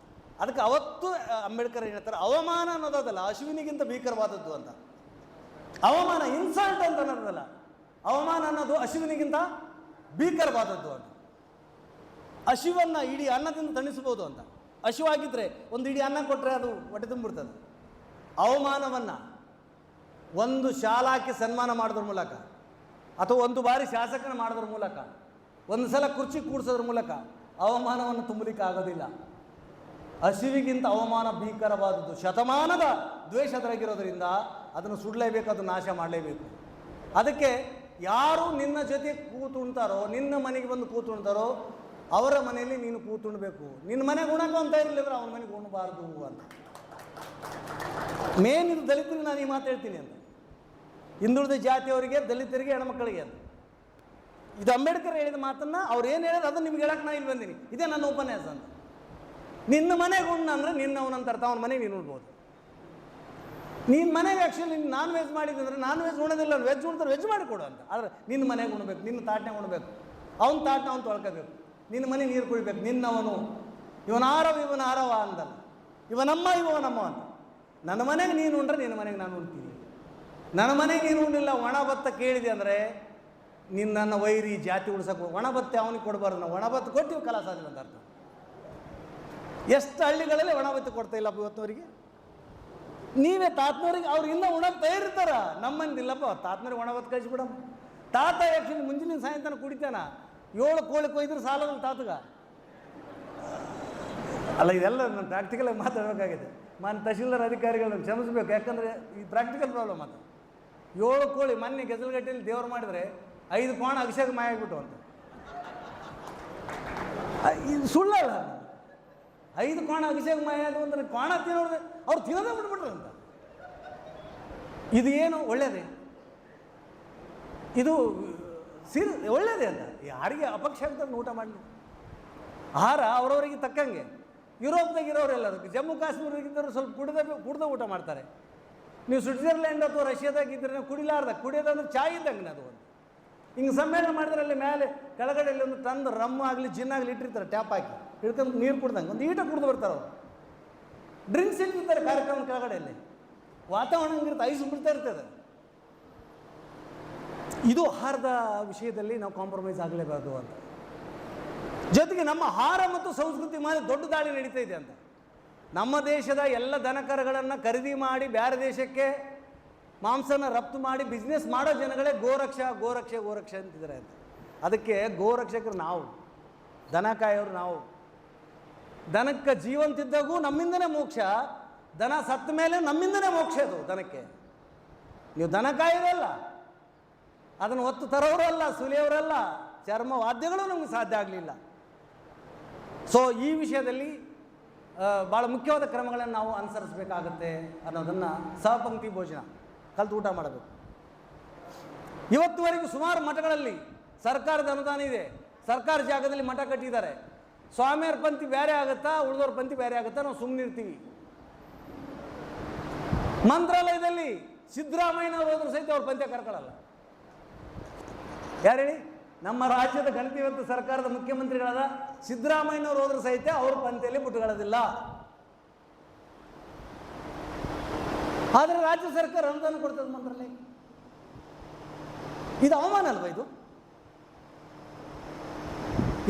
ಅದಕ್ಕೆ ಅವತ್ತು ಅಂಬೇಡ್ಕರ್ ಏನು ಹೇಳ್ತಾರೆ, ಅವಮಾನ ಅನ್ನೋದಲ್ಲ ಅಶ್ವಿನಿಗಿಂತ ಭೀಕರವಾದದ್ದು ಅಂತ. ಅವಮಾನ ಇನ್ಸಲ್ಟ್ ಅಂತ ಅನ್ನೋದಲ್ಲ, ಅವಮಾನ ಅನ್ನೋದು ಅಶ್ವಿನಿಗಿಂತ ಭೀಕರವಾದದ್ದು ಅಂತ. ಹಸಿವನ್ನು ಇಡೀ ಅನ್ನದಿಂದ ತಣಿಸ್ಬೋದು ಅಂತ. ಹಸಿವಾಗಿದ್ದರೆ ಒಂದು ಇಡೀ ಅನ್ನ ಕೊಟ್ಟರೆ ಅದು ಹೊಟ್ಟೆ ತುಂಬಿಡ್ತದೆ. ಅವಮಾನವನ್ನು ಒಂದು ಶಾಲಾಕಿ ಸನ್ಮಾನ ಮಾಡೋದ್ರ ಮೂಲಕ, ಅಥವಾ ಒಂದು ಬಾರಿ ಶಾಸಕನ ಮಾಡೋದ್ರ ಮೂಲಕ, ಒಂದು ಸಲ ಕುರ್ಚಿ ಕೂಡಿಸೋದ್ರ ಮೂಲಕ ಅವಮಾನವನ್ನು ತುಂಬಲಿಕ್ಕೆ ಆಗೋದಿಲ್ಲ. ಹಸಿವಿಗಿಂತ ಅವಮಾನ ಭೀಕರವಾದದ್ದು. ಶತಮಾನದ ದ್ವೇಷ ಅದರಾಗಿರೋದ್ರಿಂದ ಅದನ್ನು ಸುಡಲೇಬೇಕು, ಅದನ್ನು ನಾಶ ಮಾಡಲೇಬೇಕು. ಅದಕ್ಕೆ ಯಾರು ನಿನ್ನ ಜೊತೆ ಕೂತುಣ್ತಾರೋ, ನಿನ್ನ ಮನೆಗೆ ಬಂದು ಕೂತುಣ್ತಾರೋ ಅವರ ಮನೆಯಲ್ಲಿ ನೀನು ಕೂತುಣ್ಬೇಕು. ನಿನ್ನ ಮನೆಗೆ ಉಣಕ್ಕೆ ಅಂತ ಇರಲಿಲ್ಲ ಅವನ ಮನೆಗೆ ಉಣಬಾರ್ದು ಅಂತ. ಮೇನ್ ಇದು ದಲಿತರಿಗೆ ನಾನು ಈ ಮಾತು ಹೇಳ್ತೀನಿ ಅಂತ. ಹಿಂದುಳಿದ ಜಾತಿಯವರಿಗೆ, ದಲಿತರಿಗೆ, ಹೆಣ್ಮಕ್ಕಳಿಗೆ ಅಂತ. ಇದು ಅಂಬೇಡ್ಕರ್ ಹೇಳಿದ ಮಾತನ್ನು ಅವ್ರು ಏನು ಹೇಳಿದ್ರು ಅದನ್ನು ನಿಮ್ಗೆ ಹೇಳಕ್ಕೆ ನಾನು ಇಲ್ಲಿ ಬಂದೀನಿ. ಇದೇ ನನ್ನ ಉಪನ್ಯಾಸ ಅಂತ. ನಿನ್ನ ಮನೆಗೆ ಉಣ್ಣ ಅಂದರೆ ನಿನ್ನವನಂತ ಅರ್ಥ, ಅವನ ಮನೆಗೆ ನೀನು ಉಣ್ಬೋದು. ನಿನ್ನ ಮನೆಗೆ ಆ್ಯಕ್ಚುಲಿ ನೀನು ನಾನ್ ವೆಜ್ ಮಾಡಿದ್ರೆ ನಾನ್ ವೆಜ್ ಉಣೋದಿಲ್ಲ, ವೆಜ್ ಉಣ್ತಾರೆ ವೆಜ್ ಮಾಡಿಕೊಡು ಅಂತ. ಆದರೆ ನಿನ್ನ ಮನೆಗೆ ಉಣ್ಬೇಕು, ನಿನ್ನ ತಾಟ್ನಾಗ ಉಣ್ಬೇಕು, ಅವನ ತಾಟ್ನ ಅವನು ತೊಳ್ಕೋಬೇಕು, ನಿನ್ನ ಮನೆ ನೀರು ಕುಡಿಬೇಕು. ನಿನ್ನವನು ಇವನಾರವ ಇವನಾರವ ಅಂದಲ್ಲ, ಇವನಮ್ಮ ಇವನಮ್ಮ ಅಂತ. ನನ್ನ ಮನೆಗೆ ನೀನು ಉಂಡ್ರೆ ನಿನ್ನ ಮನೆಗೆ ನಾನು ಉಣ್ತೀನಿ. ನನ್ನ ಮನೆಗೆ ನೀನು ಉಂಡಿಲ್ಲ, ಒಣ ಭತ್ತ ಕೇಳಿದೆ ಅಂದರೆ ನನ್ನ ವೈರಿ ಜಾತಿ ಉಳ್ಸಕ್ಕೆ ಒಣ ಭತ್ತ ಅವನಿಗೆ ಕೊಡಬಾರ್ದು. ನಾವು ಒಣ ಭತ್ತ ಕೊಡ್ತೀವಿ ಕಲಾಸಾದಿಲ್ಲ ಅಂತ ಅರ್ಥ. ಎಷ್ಟು ಹಳ್ಳಿಗಳಲ್ಲಿ ಒಣ ಭತ್ತ ಕೊಡ್ತಾ ಇಲ್ಲಪ್ಪ ಇವತ್ತವರಿಗೆ. ನೀವೇ ತಾತನವ್ರಿಗೆ ಅವ್ರು ಇನ್ನೂ ಉಣಕ್ಕೆ ತಯಾರಿರ್ತಾರ, ನಮ್ಮಂದಿಲ್ಲಪ್ಪ ತಾತನವ್ರಿಗೆ ಒಣ ಭತ್ತ ಕಳಿಸ್ಬಿಡಮ್ಮ. ತಾತ ಆ್ಯಕ್ಚುಲಿ ಮುಂಜಾನೆ ಸಾಯಂಕಾಲ ಕುಡಿತಾನ, 7 ಕೋಳಿ ಕೊಯ್ದ್ರೆ ಸಾಲವಲ್ಲ ತಾತಗ. ಅಲ್ಲ, ಇದೆಲ್ಲ ನಾನು ಪ್ರಾಕ್ಟಿಕಲಾಗಿ ಮಾತಾಡಬೇಕಾಗಿದೆ. ತಹಶೀಲ್ದಾರ್ ಅಧಿಕಾರಿಗಳನ್ನ ಕ್ಷಮಿಸ್ಬೇಕು, ಯಾಕಂದರೆ ಈ ಪ್ರಾಕ್ಟಿಕಲ್ ಪ್ರಾಬ್ಲಮ್ ಅದು. 7 ಕೋಳಿ ಮೊನ್ನೆ ಗೆಜಲ್ಗಟ್ಟೆಯಲ್ಲಿ ದೇವ್ರು ಮಾಡಿದರೆ 5 ಕೋಣ ಅಭಿಷೇಕ ಮಾಯ ಆಗಿಬಿಟ್ಟು ಅಂತ. ಇದು ಸುಳ್ಳಲ್ಲ. 5 ಕೋಣ ಅಭಿಷೇಕ ಮಾಯ ಅದು ಅಂದರೆ ಕೋಣ ತಿನ್ನೋದ್ರೆ ಅವ್ರು ತಿನ್ನೋದೇ ಬಿಟ್ಬಿಟ್ರು ಅಂತ. ಇದು ಏನು ಒಳ್ಳೆಯದೇ? ಇದು ಒಳ್ಳೆಯದೇ ಅಂತ. ಯಾರಿಗೆ ಅಪಕ್ಷ ಆಗ್ತದೆ ಊಟ ಮಾಡಲಿ. ಆಹಾರ ಅವರವರಿಗೆ ತಕ್ಕಂಗೆ. ಯುರೋಪ್ದಾಗ ಇರೋರೆಲ್ಲರೂ, ಜಮ್ಮು ಕಾಶ್ಮೀರಗಿದ್ದರು ಸ್ವಲ್ಪ ಕುಡ್ದ ಊಟ ಮಾಡ್ತಾರೆ. ನೀವು ಸ್ವಿಟ್ಜರ್ಲ್ಯಾಂಡ್ ಅಥವಾ ರಷ್ಯಾದಾಗ ಇದ್ದರೆ ಕುಡಿಲಾರ್ದ, ಕುಡಿಯೋದಂದ್ರೆ ಚಾಯ್ ಇದ್ದಂಗೆ ಅದು. ಒಂದು ಹಿಂಗೆ ಸಮ್ಮೇಳನ ಮಾಡಿದ್ರೆ ಅಲ್ಲಿ ಮೇಲೆ ಕೆಳಗಡೆಯಲ್ಲಿ ಒಂದು ತಂದು ರಮ್ಮು ಆಗಲಿ ಜಿನ್ನಾಗಲಿ ಇಟ್ಟಿರ್ತಾರೆ, ಟ್ಯಾಪ್ ಹಾಕಿ ಹಿಡ್ಕೊಂಡು ನೀರು ಕುಡ್ದಂಗೆ ಒಂದು ಈಟ ಕುಡ್ದು ಬರ್ತಾರೆ ಅವರು. ಡ್ರಿಂಕ್ಸ್ ಇಟ್ಟಿರ್ತಾರೆ ಕಾರ್ಯಕ್ರಮದ ಕೆಳಗಡೆಯಲ್ಲಿ, ವಾತಾವರಣ ಹಂಗಿರುತ್ತೆ, ಐಸ್ ಬಿಡ್ತಾ ಇರ್ತದೆ. ಇದು ಆಹಾರದ ವಿಷಯದಲ್ಲಿ ನಾವು ಕಾಂಪ್ರಮೈಸ್ ಆಗಲೇಬಾರ್ದು ಅಂತ. ಜೊತೆಗೆ ನಮ್ಮ ಆಹಾರ ಮತ್ತು ಸಂಸ್ಕೃತಿ ಮೇಲೆ ದೊಡ್ಡ ದಾಳಿ ನಡೀತಾ ಇದೆ ಅಂತ. ನಮ್ಮ ದೇಶದ ಎಲ್ಲ ದನಕರುಗಳನ್ನು ಖರೀದಿ ಮಾಡಿ ಬೇರೆ ದೇಶಕ್ಕೆ ಮಾಂಸನ ರಫ್ತು ಮಾಡಿ ಬಿಸ್ನೆಸ್ ಮಾಡೋ ಜನಗಳೇ ಗೋರಕ್ಷಾ ಗೋರಕ್ಷೆ ಗೋರಕ್ಷೆ ಅಂತಿದ್ದಾರೆ ಅಂತ. ಅದಕ್ಕೆ ಗೋರಕ್ಷಕರು ನಾವು, ದನ ಕಾಯೋರು ನಾವು. ದನಕ್ಕೆ ಜೀವಂತಿದ್ದಾಗೂ ನಮ್ಮಿಂದನೇ ಮೋಕ್ಷ, ದನ ಸತ್ತ ಮೇಲೆ ನಮ್ಮಿಂದನೇ ಮೋಕ್ಷ. ಅದು ದನಕ್ಕೆ ನೀವು ದನ ಕಾಯೋರಲ್ಲ, ಅದನ್ನು ಹೊತ್ತು ತರೋರಲ್ಲ, ಸುಲಿಯವರಲ್ಲ, ಚರ್ಮ ವಾದ್ಯಗಳು ನಮಗೆ ಸಾಧ್ಯ ಆಗಲಿಲ್ಲ. ಸೊ ಈ ವಿಷಯದಲ್ಲಿ ಭಾಳ ಮುಖ್ಯವಾದ ಕ್ರಮಗಳನ್ನು ನಾವು ಅನುಸರಿಸಬೇಕಾಗತ್ತೆ ಅನ್ನೋದನ್ನು ಸಹಪಂಕ್ತಿ ಭೋಜನ ಕಲಿತು ಊಟ ಮಾಡಬೇಕು. ಇವತ್ತುವರೆಗೂ ಸುಮಾರು ಮಠಗಳಲ್ಲಿ ಸರ್ಕಾರದ ಅನುದಾನ ಇದೆ, ಸರ್ಕಾರ ಜಾಗದಲ್ಲಿ ಮಠ ಕಟ್ಟಿದ್ದಾರೆ. ಸ್ವಾಮಿಯವ್ರ ಪಂಕ್ತಿ ಬೇರೆ ಆಗುತ್ತಾ, ಉಳಿದವ್ರ ಪಂಕ್ತಿ ಬೇರೆ ಆಗುತ್ತಾ, ನಾವು ಸುಮ್ಮನೆ ಇರ್ತೀವಿ. ಮಂತ್ರಾಲಯದಲ್ಲಿ ಸಿದ್ದರಾಮಯ್ಯನವರು ಹೋದ್ರು ಸಹಿತ ಅವ್ರು ಪಂದ್ಯ ಕರ್ಕೊಳ್ಳಲ್ಲ. ಯಾರು ಹೇಳಿ? ನಮ್ಮ ರಾಜ್ಯದ ಗಣತಿವಂತ ಸರ್ಕಾರದ ಮುಖ್ಯಮಂತ್ರಿಗಳಾದ ಸಿದ್ದರಾಮಯ್ಯನವರು ಹೋದ್ರು ಸಹಿತ ಅವ್ರ ಪಂದ್ಯದಲ್ಲಿ ಮುಟ್ಟುಕೊಳ್ಳೋದಿಲ್ಲ. ಆದರೆ ರಾಜ್ಯ ಸರ್ಕಾರ ಅನುದಾನ ಕೊಡ್ತದೆ ಮಂತ್ರಾಲಯ. ಇದು ಅವಮಾನ ಅಲ್ವಾ? ಇದು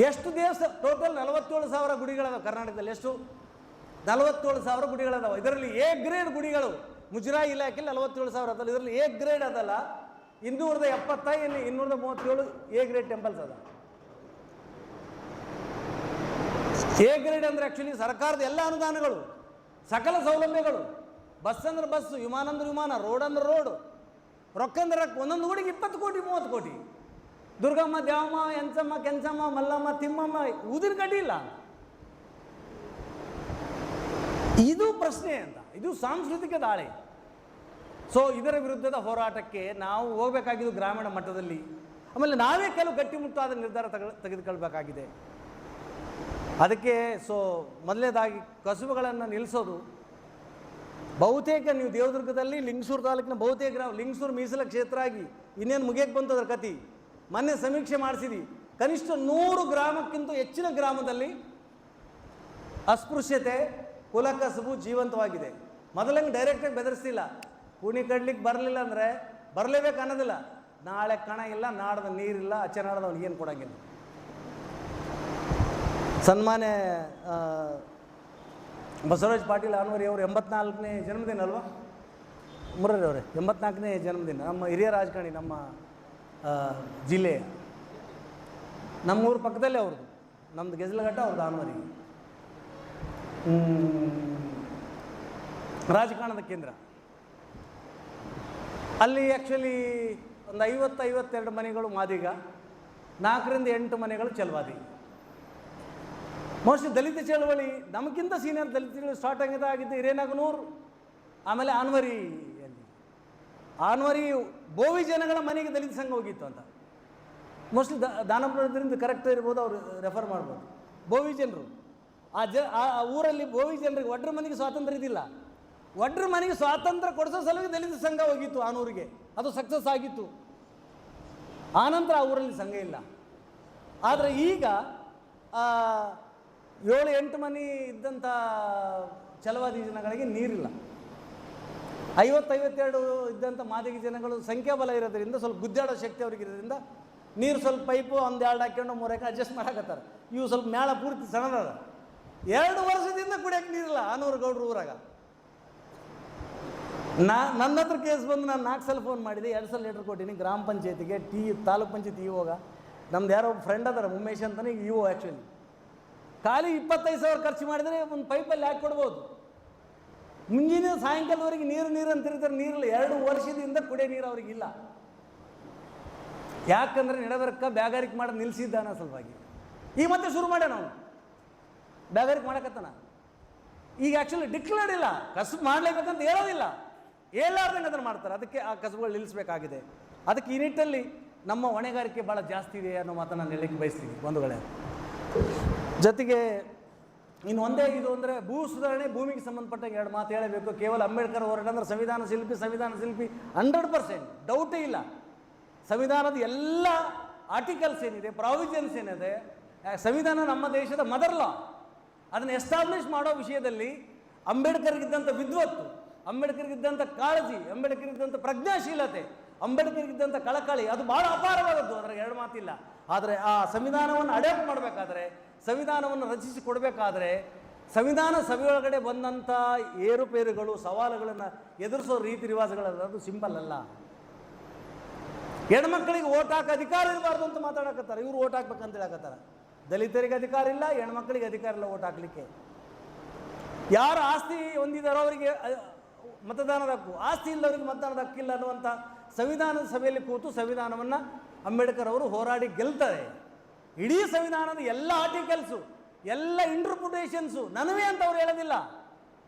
ಎಷ್ಟು ದೇವಸ ಟೋಟಲ್ 47,000 ಗುಡಿಗಳದಾವೆ ಕರ್ನಾಟಕದಲ್ಲಿ. ಎಷ್ಟು? 47,000 ಗುಡಿಗಳದಾವೆ. ಇದರಲ್ಲಿ ಎ ಗ್ರೇಡ್ ಗುಡಿಗಳು ಮುಜರಾಯಿ ಇಲಾಖೆಯಲ್ಲಿ 47,000 ಅದಲ್ಲ. ಇದರಲ್ಲಿ ಎ ಗ್ರೇಡ್ ಅದಲ್ಲ 270, 237 ಎ ಗ್ರೇಡ್ ಟೆಂಪಲ್ಸ್ ಅದ. ಎ ಗ್ರೇಡ್ ಅಂದರೆ ಆ್ಯಕ್ಚುಲಿ ಸರ್ಕಾರದ ಎಲ್ಲ ಅನುದಾನಗಳು, ಸಕಲ ಸೌಲಭ್ಯಗಳು, ಬಸ್ ಅಂದ್ರೆ ಬಸ್, ವಿಮಾನ ಅಂದ್ರೆ ವಿಮಾನ, ರೋಡ್ ಅಂದ್ರೆ ರೋಡ್, ರೊಕ್ಕ ಅಂದ್ರೆ ರೊಕ್ಕ. ಒಂದೊಂದು ಗುಡಿಗೆ 20 ಕೋಟಿ 30 ಕೋಟಿ. ದುರ್ಗಮ್ಮ, ದೇವಮ್ಮ, ಎಂಚಮ್ಮ, ಕೆಂಚಮ್ಮ, ಮಲ್ಲಮ್ಮ, ತಿಮ್ಮಮ್ಮ, ಊದಿನ ಕಡ್ಡಿ ಇಲ್ಲ. ಇದು ಪ್ರಶ್ನೆ ಅಂತ. ಇದು ಸಾಂಸ್ಕೃತಿಕ ದಾಳಿ. ಸೊ ಇದರ ವಿರುದ್ಧದ ಹೋರಾಟಕ್ಕೆ ನಾವು ಹೋಗಬೇಕಾಗಿದ್ದು ಗ್ರಾಮೀಣ ಮಟ್ಟದಲ್ಲಿ. ಆಮೇಲೆ ನಾವೇ ಕೆಲವು ಗಟ್ಟಿಮುಟ್ಟಾದ ನಿರ್ಧಾರ ತೆಗೆದುಕೊಳ್ಬೇಕಾಗಿದೆ. ಅದಕ್ಕೆ ಮೊದಲನೇದಾಗಿ ಕಸುಬುಗಳನ್ನು ನಿಲ್ಲಿಸೋದು. ಬಹುತೇಕ ನೀವು ದೇವದುರ್ಗದಲ್ಲಿ ಲಿಂಗಸೂರು ತಾಲೂಕಿನ ಬಹುತೇಕ ಲಿಂಗಸೂರು ಮೀಸಲ ಕ್ಷೇತ್ರ ಆಗಿ ಇನ್ನೇನು ಮುಗಿಯಕ್ಕೆ ಬಂತು ಅದರ ಕತಿ. ಮೊನ್ನೆ ಸಮೀಕ್ಷೆ ಮಾಡಿಸಿದ್ವಿ. ಕನಿಷ್ಠ 100 ಗ್ರಾಮಕ್ಕಿಂತ ಹೆಚ್ಚಿನ ಗ್ರಾಮದಲ್ಲಿ ಅಸ್ಪೃಶ್ಯತೆ, ಕುಲಕಸಬು ಜೀವಂತವಾಗಿದೆ. ಮೊದಲಂಗೆ ಡೈರೆಕ್ಟಾಗಿ ಬೆದರಿಸ್ತಿಲ್ಲ. ಕೂಣಿ ಕಡ್ಲಿಕ್ಕೆ ಬರಲಿಲ್ಲ ಅಂದರೆ ಬರಲೇಬೇಕು ಅನ್ನೋದಿಲ್ಲ. ನಾಳೆ ಕಣ ಇಲ್ಲ, ನಾಡ್ದ ನೀರಿಲ್ಲ, ಅಚ್ಚೆ ನಾಡ್ದವ್ನಿಗೆ ಏನು ಕೊಡೋಂಗಿಲ್ಲ. ಸನ್ಮಾನ್ಯ ಬಸವರಾಜ್ ಪಾಟೀಲ್ ಅನ್ವರಿ ಅವರು 84ನೇ ಜನ್ಮದಿನ ಅಲ್ವಾ ಮುರರಿ ಅವರೇ? 84ನೇ ಜನ್ಮದಿನ. ನಮ್ಮ ಹಿರಿಯ ರಾಜಕಾರಣಿ, ನಮ್ಮ ಜಿಲ್ಲೆಯ, ನಮ್ಮೂರು ಪಕ್ಕದಲ್ಲೇ ಅವ್ರದ್ದು, ನಮ್ಮದು ಗೆಜಲಘಟ್ಟ, ಅವ್ರದ್ದು ಅನ್ವರಿ. ರಾಜಕಾರಣದ ಕೇಂದ್ರ. ಅಲ್ಲಿ ಆ್ಯಕ್ಚುಲಿ ಒಂದು 50-52 ಮನೆಗಳು ಮಾದಿಗ, 4ರಿಂದ 8 ಮನೆಗಳು ಚಲವಾದಿ. ಮೋಸ್ಟ್ಲಿ ದಲಿತ ಚಳವಳಿ ನಮಗಿಂತ ಸೀನಿಯರ್ ದಲಿತ ಚಳವಳಿ ಸ್ಟಾರ್ಟ್ ಆಗಿದ್ದು ಹಿರೇನಾಗನೂರು, ಆಮೇಲೆ ಆನ್ವರಿ ಬೋವಿ ಜನಗಳ ಮನೆಗೆ ದಲಿತ ಸಂಘ ಹೋಗಿತ್ತು ಅಂತ. ಮೋಸ್ಟ್ಲಿ ದಾನಪುರದಿಂದ ಕರೆಕ್ಟ್ ಇರ್ಬೋದು, ಅವರು ರೆಫರ್ ಮಾಡ್ಬೋದು. ಬೋವಿ ಜನರು ಆ ಊರಲ್ಲಿ ಬೋವಿ ಜನರಿಗೆ ಒಡ್ರ ಮನೆಗೆ ಸ್ವಾತಂತ್ರ್ಯ ಇದ್ದಿಲ್ಲ. ಒಡ್ರ ಮನೆಗೆ ಸ್ವಾತಂತ್ರ್ಯ ಕೊಡಿಸೋ ಸಲುವಾಗಿ ದಲಿತ ಸಂಘ ಹೋಗಿತ್ತು ಆನೂರಿಗೆ. ಅದು ಸಕ್ಸಸ್ ಆಗಿತ್ತು. ಆನಂತರ ಆ ಊರಲ್ಲಿ ಸಂಘ ಇಲ್ಲ. ಆದರೆ ಈಗ 7-8 ಮನೆ ಇದ್ದಂಥ ಛಲವಾದಿ ಜನಗಳಿಗೆ ನೀರಿಲ್ಲ. 50-52 ಇದ್ದಂಥ ಮಾದಿಗ ಜನಗಳು ಸಂಖ್ಯಾಬಲ ಇರೋದ್ರಿಂದ, ಸ್ವಲ್ಪ ಗುದ್ದಾಡೋ ಶಕ್ತಿ ಅವ್ರಿಗೆ ಇರೋದ್ರಿಂದ ನೀರು ಸ್ವಲ್ಪ ಪೈಪು 1-2 ಹಾಕ್ಕೊಂಡು 3 ಹಾಕಿ ಅಡ್ಜಸ್ಟ್ ಮಾಡಕತ್ತಾರೆ. ಇವು ಸ್ವಲ್ಪ ಮೇಳ ಪೂರ್ತಿ ಸಣ್ಣದ. 2 ವರ್ಷದಿಂದ ಕುಡಿಯೋಕ್ಕೆ ನೀರಿಲ್ಲ ಆನೂರು ಗೌಡ್ರು ಊರಾಗ. ನನ್ನ ಹತ್ರ ಕೇಸ್ ಬಂದು ನಾನು 4 ಸಲ ಫೋನ್ ಮಾಡಿದೆ, 2 ಸಲ ಲೆಟ್ರ್ ಕೊಟ್ಟಿನಿ ಗ್ರಾಮ ಪಂಚಾಯತಿಗೆ, ತಾಲೂಕ್ ಪಂಚಾಯತಿ ಇವಾಗ. ನಮ್ದು ಯಾರೋ ಫ್ರೆಂಡ್ ಅದಾರ ಉಮೇಶ್ ಅಂತಲೇ ಇವು. ಆ್ಯಕ್ಚುಲಿ ಖಾಲಿ 25,000 ಖರ್ಚು ಮಾಡಿದರೆ ಒಂದು ಪೈಪಲ್ಲಿ ಹಾಕಿ ಕೊಡ್ಬೋದು. ಮುಂಜಾನೆ ಸಾಯಂಕಾಲದವರೆಗೆ ನೀರು ಅಂತಿರ್ತಾರೆ, ನೀರಿಲ್ಲ. 2 ವರ್ಷದಿಂದ ಕುಡಿಯೋ ನೀರು ಅವ್ರಿಗಿಲ್ಲ. ಯಾಕಂದರೆ ನೆಡಬರ್ಕ ಬ್ಯಾಗಾರಿಕೆ ಮಾಡೋದು ನಿಲ್ಲಿಸಿದ್ದಾನ ಸಲುವಾಗಿ. ಈಗ ಮತ್ತೆ ಶುರು ಮಾಡ್ಯ ನಾವು ಬ್ಯಾಗಾರಿಕೆ ಮಾಡಕತ್ತಾನ. ಈಗ ಆ್ಯಕ್ಚುಲಿ ಡಿಕ್ಲೇರ್ಡ್ ಇಲ್ಲ, ಕಸಬು ಮಾಡಲೇಬೇಕಂತ ಹೇಳೋದಿಲ್ಲ, ಹೇಳಾರ್ದಂಗೆ ಅದನ್ನು ಮಾಡ್ತಾರೆ. ಅದಕ್ಕೆ ಆ ಕಸಬುಗಳು ನಿಲ್ಲಿಸಬೇಕಾಗಿದೆ. ಅದಕ್ಕೆ ಈ ನಿಟ್ಟಲ್ಲಿ ನಮ್ಮ ಹೊಣೆಗಾರಿಕೆ ಭಾಳ ಜಾಸ್ತಿ ಇದೆ ಅನ್ನೋ ಮಾತನ್ನು ನಾನು ಹೇಳಲಿಕ್ಕೆ ಬಯಸ್ತೀನಿ ಬಂಧುಗಳೇ. ಜೊತೆಗೆ ಇನ್ನು ಒಂದೇ ಇದು ಅಂದರೆ ಭೂ ಸುಧಾರಣೆ, ಭೂಮಿಗೆ ಸಂಬಂಧಪಟ್ಟಂಗೆ 2 ಮಾತು ಹೇಳಬೇಕು. ಕೇವಲ ಅಂಬೇಡ್ಕರ್ ಹೋರಾಟ ಅಂದರೆ ಸಂವಿಧಾನ ಶಿಲ್ಪಿ 100% ಡೌಟೇ ಇಲ್ಲ. ಸಂವಿಧಾನದ ಎಲ್ಲ ಆರ್ಟಿಕಲ್ಸ್ ಏನಿದೆ, ಪ್ರಾವಿಷನ್ಸ್ ಏನಿದೆ, ಸಂವಿಧಾನ ನಮ್ಮ ದೇಶದ ಮದರ್ ಲಾ. ಅದನ್ನು ಎಸ್ಟಾಬ್ಲಿಷ್ ಮಾಡೋ ವಿಷಯದಲ್ಲಿ ಅಂಬೇಡ್ಕರ್ಗಿದ್ದಂಥ ವಿದ್ವತ್ತು, ಅಂಬೇಡ್ಕರ್ಗಿದ್ದಂಥ ಕಾಳಜಿ, ಅಂಬೇಡ್ಕರ್ಗಿದ್ದಂಥ ಪ್ರಜ್ಞಾಶೀಲತೆ, ಅಂಬೇಡ್ಕರ್ಗಿದ್ದಂಥ ಕಳಕಳಿ, ಅದು ಭಾಳ ಅಪಾರವಾದದ್ದು. ಅದರ 2 ಮಾತಿಲ್ಲ. ಆದರೆ ಆ ಸಂವಿಧಾನವನ್ನು ಅಡಾಪ್ಟ್ ಮಾಡಬೇಕಾದ್ರೆ, ಸಂವಿಧಾನವನ್ನು ರಚಿಸಿ ಕೊಡಬೇಕಾದ್ರೆ, ಸಂವಿಧಾನ ಸಭೆಯೊಳಗಡೆ ಬಂದಂಥ ಏರುಪೇರುಗಳು, ಸವಾಲುಗಳನ್ನು ಎದುರಿಸೋ ರೀತಿ ರಿವಾಜುಗಳಲ್ಲ. ಅದು ಸಿಂಪಲ್ ಅಲ್ಲ. ಹೆಣ್ಮಕ್ಳಿಗೆ ಓಟ್ ಹಾಕೋ ಅಧಿಕಾರ ಇರಬಾರ್ದು ಅಂತ ಮಾತಾಡಕತ್ತಾರೆ. ಇವರು ಓಟ್ ಹಾಕ್ಬೇಕಂತ ಹೇಳಕತ್ತಾರೆ. ದಲಿತರಿಗೆ ಅಧಿಕಾರ ಇಲ್ಲ, ಹೆಣ್ಮಕ್ಳಿಗೆ ಅಧಿಕಾರ ಇಲ್ಲ ಓಟ್ ಹಾಕ್ಲಿಕ್ಕೆ. ಯಾರು ಆಸ್ತಿ ಹೊಂದಿದಾರೋ ಅವರಿಗೆ ಮತದಾನದ ಹಕ್ಕು, ಆಸ್ತಿ ಇಲ್ಲದವರಿಗೆ ಮತದಾನದ ಹಕ್ಕಿಲ್ಲ ಅನ್ನುವಂಥ ಸಂವಿಧಾನದ ಸಭೆಯಲ್ಲಿ ಕೂತು ಸಂವಿಧಾನವನ್ನು ಅಂಬೇಡ್ಕರ್ ಅವರು ಹೋರಾಡಿ ಗೆಲ್ತಾರೆ. ಇಡೀ ಸಂವಿಧಾನದ ಎಲ್ಲ ಆರ್ಟಿಕಲ್ಸು, ಎಲ್ಲ ಇಂಟರ್ಪ್ರಿಟೇಷನ್ಸು ನನವೇ ಅಂತ ಅವ್ರು ಹೇಳೋದಿಲ್ಲ.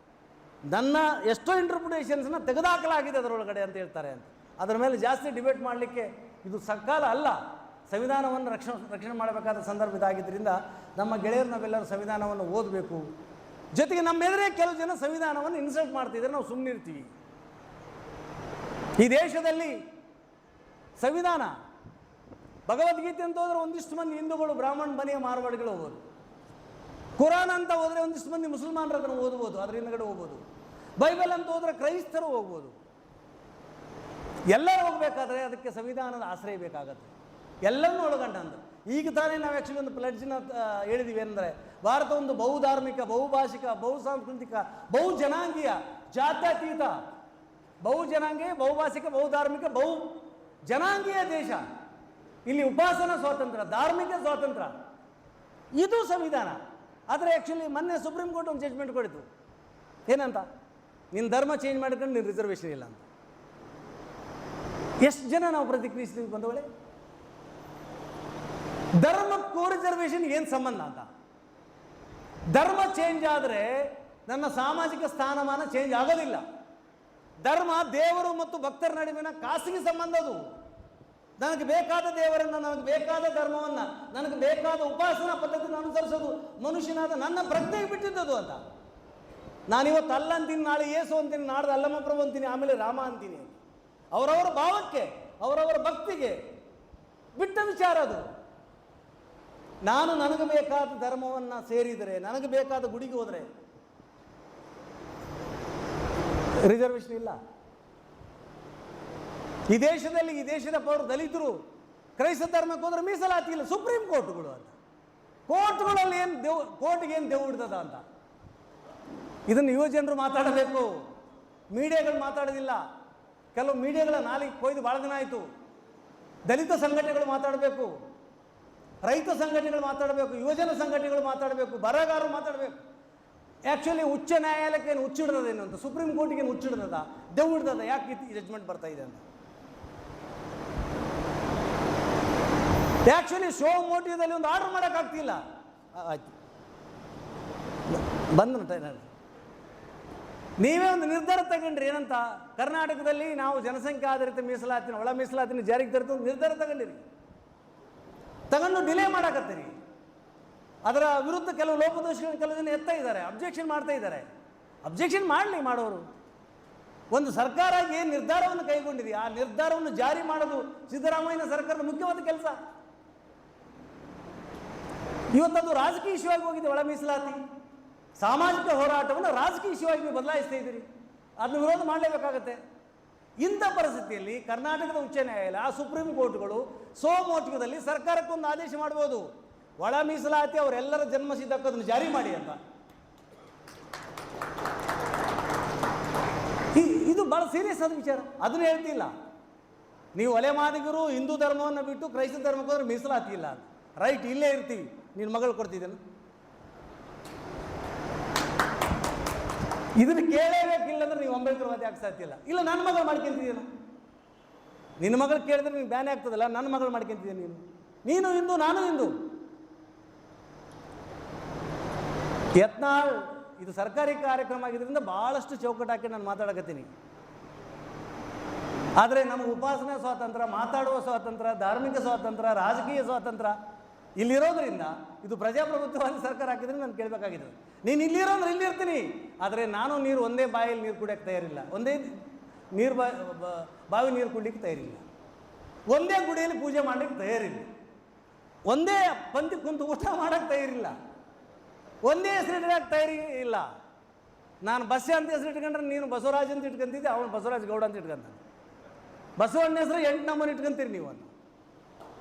ನನ್ನ ಎಷ್ಟೋ ಇಂಟರ್ಪ್ರಿಟೇಷನ್ಸ್ನ ತೆಗೆದುಹಾಕಲಾಗಿದೆ ಅದರೊಳಗಡೆ ಅಂತ ಹೇಳ್ತಾರೆ ಅಂತ. ಅದರ ಮೇಲೆ ಜಾಸ್ತಿ ಡಿಬೇಟ್ ಮಾಡಲಿಕ್ಕೆ ಇದು ಸಕಾಲ ಅಲ್ಲ. ಸಂವಿಧಾನವನ್ನು ರಕ್ಷಣೆ ಮಾಡಬೇಕಾದ ಸಂದರ್ಭ ಇದಾಗಿದ್ದರಿಂದ ನಮ್ಮ ಗೆಳೆಯರು ನಾವೆಲ್ಲರೂ ಸಂವಿಧಾನವನ್ನು ಓದಬೇಕು. ಜೊತೆಗೆ ನಮ್ಮ ಎದುರೇ ಕೆಲವು ಜನ ಸಂವಿಧಾನವನ್ನು ಇನ್ಸಲ್ಟ್ ಮಾಡ್ತಿದ್ದಾರೆ, ನಾವು ಸುಮ್ಮನಿರ್ತೀವಿ. ಈ ದೇಶದಲ್ಲಿ ಸಂವಿಧಾನ, ಭಗವದ್ಗೀತೆ ಅಂತ ಹೋದರೆ ಒಂದಿಷ್ಟು ಮಂದಿ ಹಿಂದೂಗಳು ಬ್ರಾಹ್ಮಣ ಮನೆಯ ಮಾರ್ವಾಡಿಗಳು ಹೋಗ್ಬೋದು. ಕುರಾನ್ ಅಂತ ಹೋದರೆ ಒಂದಿಷ್ಟು ಮಂದಿ ಮುಸಲ್ಮಾನರು ಅದನ್ನು ಓದ್ಬೋದು, ಅದರ ಹಿಂದಗಡೆ ಹೋಗ್ಬೋದು. ಬೈಬಲ್ ಅಂತ ಹೋದರೆ ಕ್ರೈಸ್ತರು ಹೋಗ್ಬೋದು. ಎಲ್ಲರೂ ಹೋಗಬೇಕಾದ್ರೆ ಅದಕ್ಕೆ ಸಂವಿಧಾನದ ಆಶ್ರಯ ಬೇಕಾಗತ್ತೆ, ಎಲ್ಲರನ್ನೂ ಒಳಗೊಂಡಂತ. ಈಗ ತಾನೇ ನಾವು ಆ್ಯಕ್ಚುಲಿ ಒಂದು ಪ್ಲಡ್ಜಿನ ಹೇಳಿದ್ದೀವಿ ಏನಂದರೆ, ಭಾರತ ಒಂದು ಬಹುಧಾರ್ಮಿಕ, ಬಹುಭಾಷಿಕ, ಬಹುಸಾಂಸ್ಕೃತಿಕ, ಬಹುಜನಾಂಗೀಯ, ಜಾತ್ಯತೀತ, ಬಹುಜನಾಂಗೀಯ, ಬಹುಭಾಷಿಕ, ಬಹುಧಾರ್ಮಿಕ, ಬಹು ಜನಾಂಗೀಯ ದೇಶ. ಇಲ್ಲಿ ಉಪಾಸನಾ ಸ್ವಾತಂತ್ರ್ಯ, ಧಾರ್ಮಿಕ ಸ್ವಾತಂತ್ರ್ಯ, ಇದು ಸಂವಿಧಾನ. ಆದರೆ ಆ್ಯಕ್ಚುಲಿ ಮೊನ್ನೆ ಸುಪ್ರೀಂ ಕೋರ್ಟ್ ಒಂದು ಜಡ್ಜ್ಮೆಂಟ್ ಕೊಡಿತು. ಏನಂತ? ನಿನ್ನ ಧರ್ಮ ಚೇಂಜ್ ಮಾಡ್ಕೊಂಡು ನಿನ್ನ ರಿಸರ್ವೇಷನ್ ಇಲ್ಲ ಅಂತ. ಎಷ್ಟು ಜನ ನಾವು ಪ್ರತಿಕ್ರಿಯಿಸ್ತೀವಿ ಬಂದವಳೆ? ಧರ್ಮಕ್ಕೂ ರಿಸರ್ವೇಷನ್ ಏನು ಸಂಬಂಧ ಅಂತ? ಧರ್ಮ ಚೇಂಜ್ ಆದರೆ ನನ್ನ ಸಾಮಾಜಿಕ ಸ್ಥಾನಮಾನ ಚೇಂಜ್ ಆಗೋದಿಲ್ಲ. ಧರ್ಮ ದೇವರು ಮತ್ತು ಭಕ್ತರ ನಡುವಿನ ಖಾಸಗಿ ಸಂಬಂಧ. ಅದು ನನಗೆ ಬೇಕಾದ ದೇವರನ್ನು, ನನಗೆ ಬೇಕಾದ ಧರ್ಮವನ್ನು, ನನಗೆ ಬೇಕಾದ ಉಪಾಸನಾ ಪದ್ಧತಿಯನ್ನು ಅನುಸರಿಸೋದು ಮನುಷ್ಯನಾದ ನನ್ನ ಪ್ರಜ್ಞೆಗೆ ಬಿಟ್ಟಿದ್ದದು ಅಂತ. ನಾನಿವತ್ತು ಅಲ್ಲ ಅಂತೀನಿ, ನಾಳೆ ಯೇಸು ಅಂತೀನಿ, ನಾಡ್ದು ಅಲ್ಲಮ್ಮ ಪ್ರಭು ಅಂತೀನಿ, ಆಮೇಲೆ ರಾಮ ಅಂತೀನಿ. ಅವರವರ ಭಾವಕ್ಕೆ, ಅವರವರ ಭಕ್ತಿಗೆ ಬಿಟ್ಟ ವಿಚಾರ ಅದು. ನಾನು ನನಗೆ ಬೇಕಾದ ಧರ್ಮವನ್ನು ಸೇರಿದರೆ, ನನಗೆ ಬೇಕಾದ ಗುಡಿಗೆ ಹೋದರೆ ರಿಸರ್ವೇಷನ್ ಇಲ್ಲ. ಈ ದೇಶದಲ್ಲಿ, ಈ ದೇಶದ ಪೌರ ದಲಿತರು ಕ್ರೈಸ್ತ ಧರ್ಮಕ್ಕೆ ಹೋದ್ರೆ ಮೀಸಲಾತಿ ಇಲ್ಲ. ಸುಪ್ರೀಂ ಕೋರ್ಟ್ಗಳು ಅಂತ, ಕೋರ್ಟ್ಗಳಲ್ಲಿ ಏನು ಕೋರ್ಟ್ಗೆ ಏನು ದೇವು ಹಿಡ್ದದ ಅಂತ ಇದನ್ನು ಯುವ ಜನರು ಮಾತಾಡಬೇಕು. ಮೀಡಿಯಾಗಳು ಮಾತಾಡೋದಿಲ್ಲ. ಕೆಲವು ಮೀಡಿಯಾಗಳ ನಾಲಿಗೆ ಕೊಯ್ದು ಭಾಳ ದಿನ ಆಯಿತು. ದಲಿತ ಸಂಘಟನೆಗಳು ಮಾತಾಡಬೇಕು, ರೈತ ಸಂಘಟನೆಗಳು ಮಾತಾಡಬೇಕು, ಯುವಜನ ಸಂಘಟನೆಗಳು ಮಾತಾಡಬೇಕು, ಬರಹಗಾರರು ಮಾತಾಡಬೇಕು. ಆ್ಯಕ್ಚುಲಿ ಉಚ್ಚ ನ್ಯಾಯಾಲಯಕ್ಕೆ ಏನು ಹುಚ್ಚಿಡ್ದದೇನು ಅಂತ, ಸುಪ್ರೀಂ ಕೋರ್ಟಿಗೆ ಏನು ಹುಚ್ಚಿಡ್ದದ, ದೇವು ಹಿಡ್ದದ, ಯಾಕೆ ಈ ಜಡ್ಜ್ಮೆಂಟ್ ಬರ್ತಾ ಇದೆ ಅಂತ. ಆ್ಯಕ್ಚುಲಿ ಶೋ ಮೋಟಿವ್ದಲ್ಲಿ ಒಂದು ಆರ್ಡರ್ ಮಾಡೋಕ್ಕಾಗ್ತಿಲ್ಲ. ಆಯ್ತು, ಬಂದ ಟೈಮ್ ನೀವೇ ಒಂದು ನಿರ್ಧಾರ ತಗೊಂಡ್ರಿ. ಏನಂತ? ಕರ್ನಾಟಕದಲ್ಲಿ ನಾವು ಜನಸಂಖ್ಯಾ ಆಧಾರಿತ ಮೀಸಲಾತಿನ, ಒಳ ಮೀಸಲಾತಿನ ಜಾರಿಗೆ ತರ್ತು ನಿರ್ಧಾರ ತಗೊಂಡಿರಿ. ತಗೊಂಡು ಡಿಲೇ ಮಾಡಕತ್ತೀರಿ. ಅದರ ವಿರುದ್ಧ ಕೆಲವು ಲೋಪದೋಷಗಳನ್ನು ಕೆಲವು ಜನ ಎತ್ತಾ ಇದ್ದಾರೆ, ಅಬ್ಜೆಕ್ಷನ್ ಮಾಡ್ತಾ ಇದ್ದಾರೆ. ಅಬ್ಜೆಕ್ಷನ್ ಮಾಡಲಿ ಮಾಡೋರು. ಒಂದು ಸರ್ಕಾರ ಏನು ನಿರ್ಧಾರವನ್ನು ಕೈಗೊಂಡಿದೆ, ಆ ನಿರ್ಧಾರವನ್ನು ಜಾರಿ ಮಾಡೋದು ಸಿದ್ದರಾಮಯ್ಯನ ಸರ್ಕಾರದ ಮುಖ್ಯವಾದ ಕೆಲಸ. ಇವತ್ತದು ರಾಜಕೀಯ ಇಶ್ಯೂ ಆಗಿ ಹೋಗಿದೆ. ಒಳ ಮೀಸಲಾತಿ ಸಾಮಾಜಿಕ ಹೋರಾಟವನ್ನು ರಾಜಕೀಯ ಇಶ್ಯೂ ಆಗಿ ಬದಲಾಯಿಸ್ತಾ ಇದ್ದೀರಿ. ಅದನ್ನು ವಿರೋಧ ಮಾಡಲೇಬೇಕಾಗತ್ತೆ. ಇಂಥ ಪರಿಸ್ಥಿತಿಯಲ್ಲಿ ಕರ್ನಾಟಕದ ಉಚ್ಚ ನ್ಯಾಯಾಲಯ, ಸುಪ್ರೀಂ ಕೋರ್ಟ್ಗಳು ಸೋಮೋಟದಲ್ಲಿ ಸರ್ಕಾರಕ್ಕೊಂದು ಆದೇಶ ಮಾಡ್ಬೋದು, ಒಳ ಮೀಸಲಾತಿ ಅವರೆಲ್ಲರ ಜನ್ಮಸಿದ್ಧಕ್ಕೂ ಅದನ್ನು ಜಾರಿ ಮಾಡಿ ಅಂತ. ಇದು ಭಾಳ ಸೀರಿಯಸ್ ಆದ ವಿಚಾರ. ಅದನ್ನು ಹೇಳ್ತಿಲ್ಲ. ನೀವು ಒಲೆ ಮಾದಿಗರು ಹಿಂದೂ ಧರ್ಮವನ್ನು ಬಿಟ್ಟು ಕ್ರೈಸ್ತ ಧರ್ಮಕ್ಕೆ ಹೋದ್ರೆ ಮೀಸಲಾತಿ ಇಲ್ಲ ಅಂತ. ರೈಟ್, ಇಲ್ಲೇ ಇರ್ತೀವಿ, ನಿನ್ನ ಮಗಳು ಕೊಡ್ತಿದ್ದೇನೆ. ಇದನ್ನು ಕೇಳಲೇಬೇಕಿಲ್ಲ ಅಂದ್ರೆ ನೀವು ಅಂಬೇಡ್ಕರ್ವಾದಿ ಆಗಿ ಸಾಧ್ಯ ಇಲ್ಲ. ಇಲ್ಲ, ನನ್ನ ಮಗಳು ಮಾಡ್ಕೊಂತಿದ್ದೀನ, ನಿನ್ನ ಮಗಳು ಕೇಳಿದ್ರೆ ನಿಮ್ಗೆ ಬ್ಯಾನೆ ಆಗ್ತದಲ್ಲ. ನನ್ನ ಮಗಳು ಮಾಡ್ಕೊಂತಿದ್ದೀನಿ, ನೀನು ಹಿಂದೂ, ನಾನು ಹಿಂದೂ. ಯತ್ನಾಳ್ ಇದು ಸರ್ಕಾರಿ ಕಾರ್ಯಕ್ರಮ ಆಗಿದ್ದರಿಂದ ಭಾಳಷ್ಟು ಚೌಕಟ್ಟು ಹಾಕಿ ನಾನು ಮಾತಾಡಕತ್ತೀನಿ. ಆದರೆ ನಮಗೆ ಉಪಾಸನಾ ಸ್ವಾತಂತ್ರ್ಯ, ಮಾತಾಡುವ ಸ್ವಾತಂತ್ರ್ಯ, ಧಾರ್ಮಿಕ ಸ್ವಾತಂತ್ರ್ಯ, ರಾಜಕೀಯ ಸ್ವಾತಂತ್ರ್ಯ ಇಲ್ಲಿರೋದ್ರಿಂದ, ಇದು ಪ್ರಜಾಪ್ರಭುತ್ವವಾದಿ ಸರ್ಕಾರ ಹಾಕಿದ್ರೆ ನಾನು ಕೇಳಬೇಕಾಗಿದೆ. ನೀನು ಇಲ್ಲಿರೋದ್ರೆ ಇಲ್ಲಿರ್ತೀನಿ, ಆದರೆ ನಾನು ನೀರು ಒಂದೇ ಬಾಯಲ್ಲಿ ನೀರು ಕುಡಿಯೋಕ್ಕೆ ತಯಾರಿಲ್ಲ, ಒಂದೇ ನೀರು ಬಾವಿ ನೀರು ಕುಡಿಲಿಕ್ಕೆ ತಯಾರಿಲ್ಲ, ಒಂದೇ ಗುಡಿಯಲ್ಲಿ ಪೂಜೆ ಮಾಡಲಿಕ್ಕೆ ತಯಾರಿಲ್ಲ, ಒಂದೇ ಪಂಕ್ತಿ ಕುಂತು ಊಟ ಮಾಡೋಕ್ಕೆ ತಯಾರಿಲ್ಲ, ಒಂದೇ ಹೆಸರಿಡಕ್ಕೆ ತಯಾರಿ ಇಲ್ಲ. ನಾನು ಬಸ್ಸೆ ಅಂತ ಹೆಸರು ಇಟ್ಕೊಂಡ್ರೆ ನೀನು ಬಸವರಾಜ್ ಅಂತ ಇಟ್ಕೊಂತಿದ್ದೆ, ಅವನು ಬಸವರಾಜ್ ಗೌಡ ಅಂತ ಇಟ್ಕೊಂತಾನೆ. ಬಸವಣ್ಣ ಹೆಸರು 8 ನಂಬರ್ ಇಟ್ಕೊಂತೀರಿ ನೀವು. ಅನ್ನು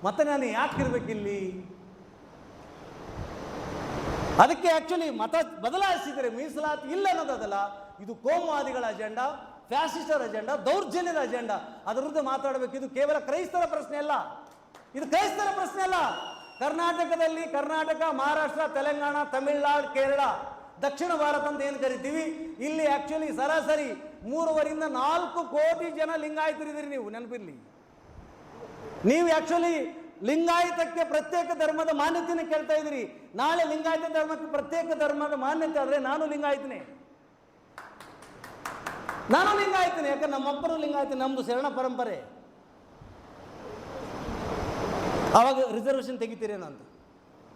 ಮತ್ತೆ ನಾನು ಯಾಕೆ ಇರಬೇಕಿಲ್ಲಿ? ಅದಕ್ಕೆ ಆ್ಯಕ್ಚುಲಿ ಮತ ಬದಲಾಯಿಸಿದರೆ ಮೀಸಲಾತಿ ಇಲ್ಲ ಅನ್ನೋದಲ್ಲ, ಇದು ಕೋಮುವಾದಿಗಳ ಅಜೆಂಡಾ, ಫ್ಯಾಸಿಸ್ಟರ ಅಜೆಂಡಾ, ದೌರ್ಜನ್ಯದ ಅಜೆಂಡಾ. ಅದರ ವಿರುದ್ಧ ಮಾತಾಡಬೇಕು. ಇದು ಕೇವಲ ಕ್ರೈಸ್ತರ ಪ್ರಶ್ನೆ ಅಲ್ಲ, ಇದು ಕ್ರೈಸ್ತರ ಪ್ರಶ್ನೆ ಅಲ್ಲ. ಕರ್ನಾಟಕದಲ್ಲಿ ಕರ್ನಾಟಕ, ಮಹಾರಾಷ್ಟ್ರ, ತೆಲಂಗಾಣ, ತಮಿಳುನಾಡು, ಕೇರಳ, ದಕ್ಷಿಣ ಭಾರತ ಅಂತ ಏನು ಕರಿತೀವಿ, ಇಲ್ಲಿ ಆ್ಯಕ್ಚುಲಿ ಸರಾಸರಿ 3.5 ರಿಂದ 4 ಕೋಟಿ ಜನ ಲಿಂಗಾಯತರಿದ್ದೀರಿ. ನೀವು ನೆನಪಿರಲಿ, ನೀವು ಆ್ಯಕ್ಚುಲಿ ಲಿಂಗಾಯತಕ್ಕೆ ಪ್ರತ್ಯೇಕ ಧರ್ಮದ ಮಾನ್ಯತೆಯನ್ನು ಕೇಳ್ತಾ ಇದ್ದೀರಿ. ನಾಳೆ ಲಿಂಗಾಯತ ಧರ್ಮಕ್ಕೆ ಪ್ರತ್ಯೇಕ ಧರ್ಮದ ಮಾನ್ಯತೆ ಆದರೆ ನಾನು ಲಿಂಗಾಯತನೇ, ಯಾಕಂದ್ರೆ ನಮ್ಮಪ್ಪರು ಲಿಂಗಾಯತ, ನಮ್ಮದು ಶರಣ ಪರಂಪರೆ. ಆವಾಗ ರಿಸರ್ವೇಷನ್ ತೆಗಿತೀರೇನೋ ಅಂತ.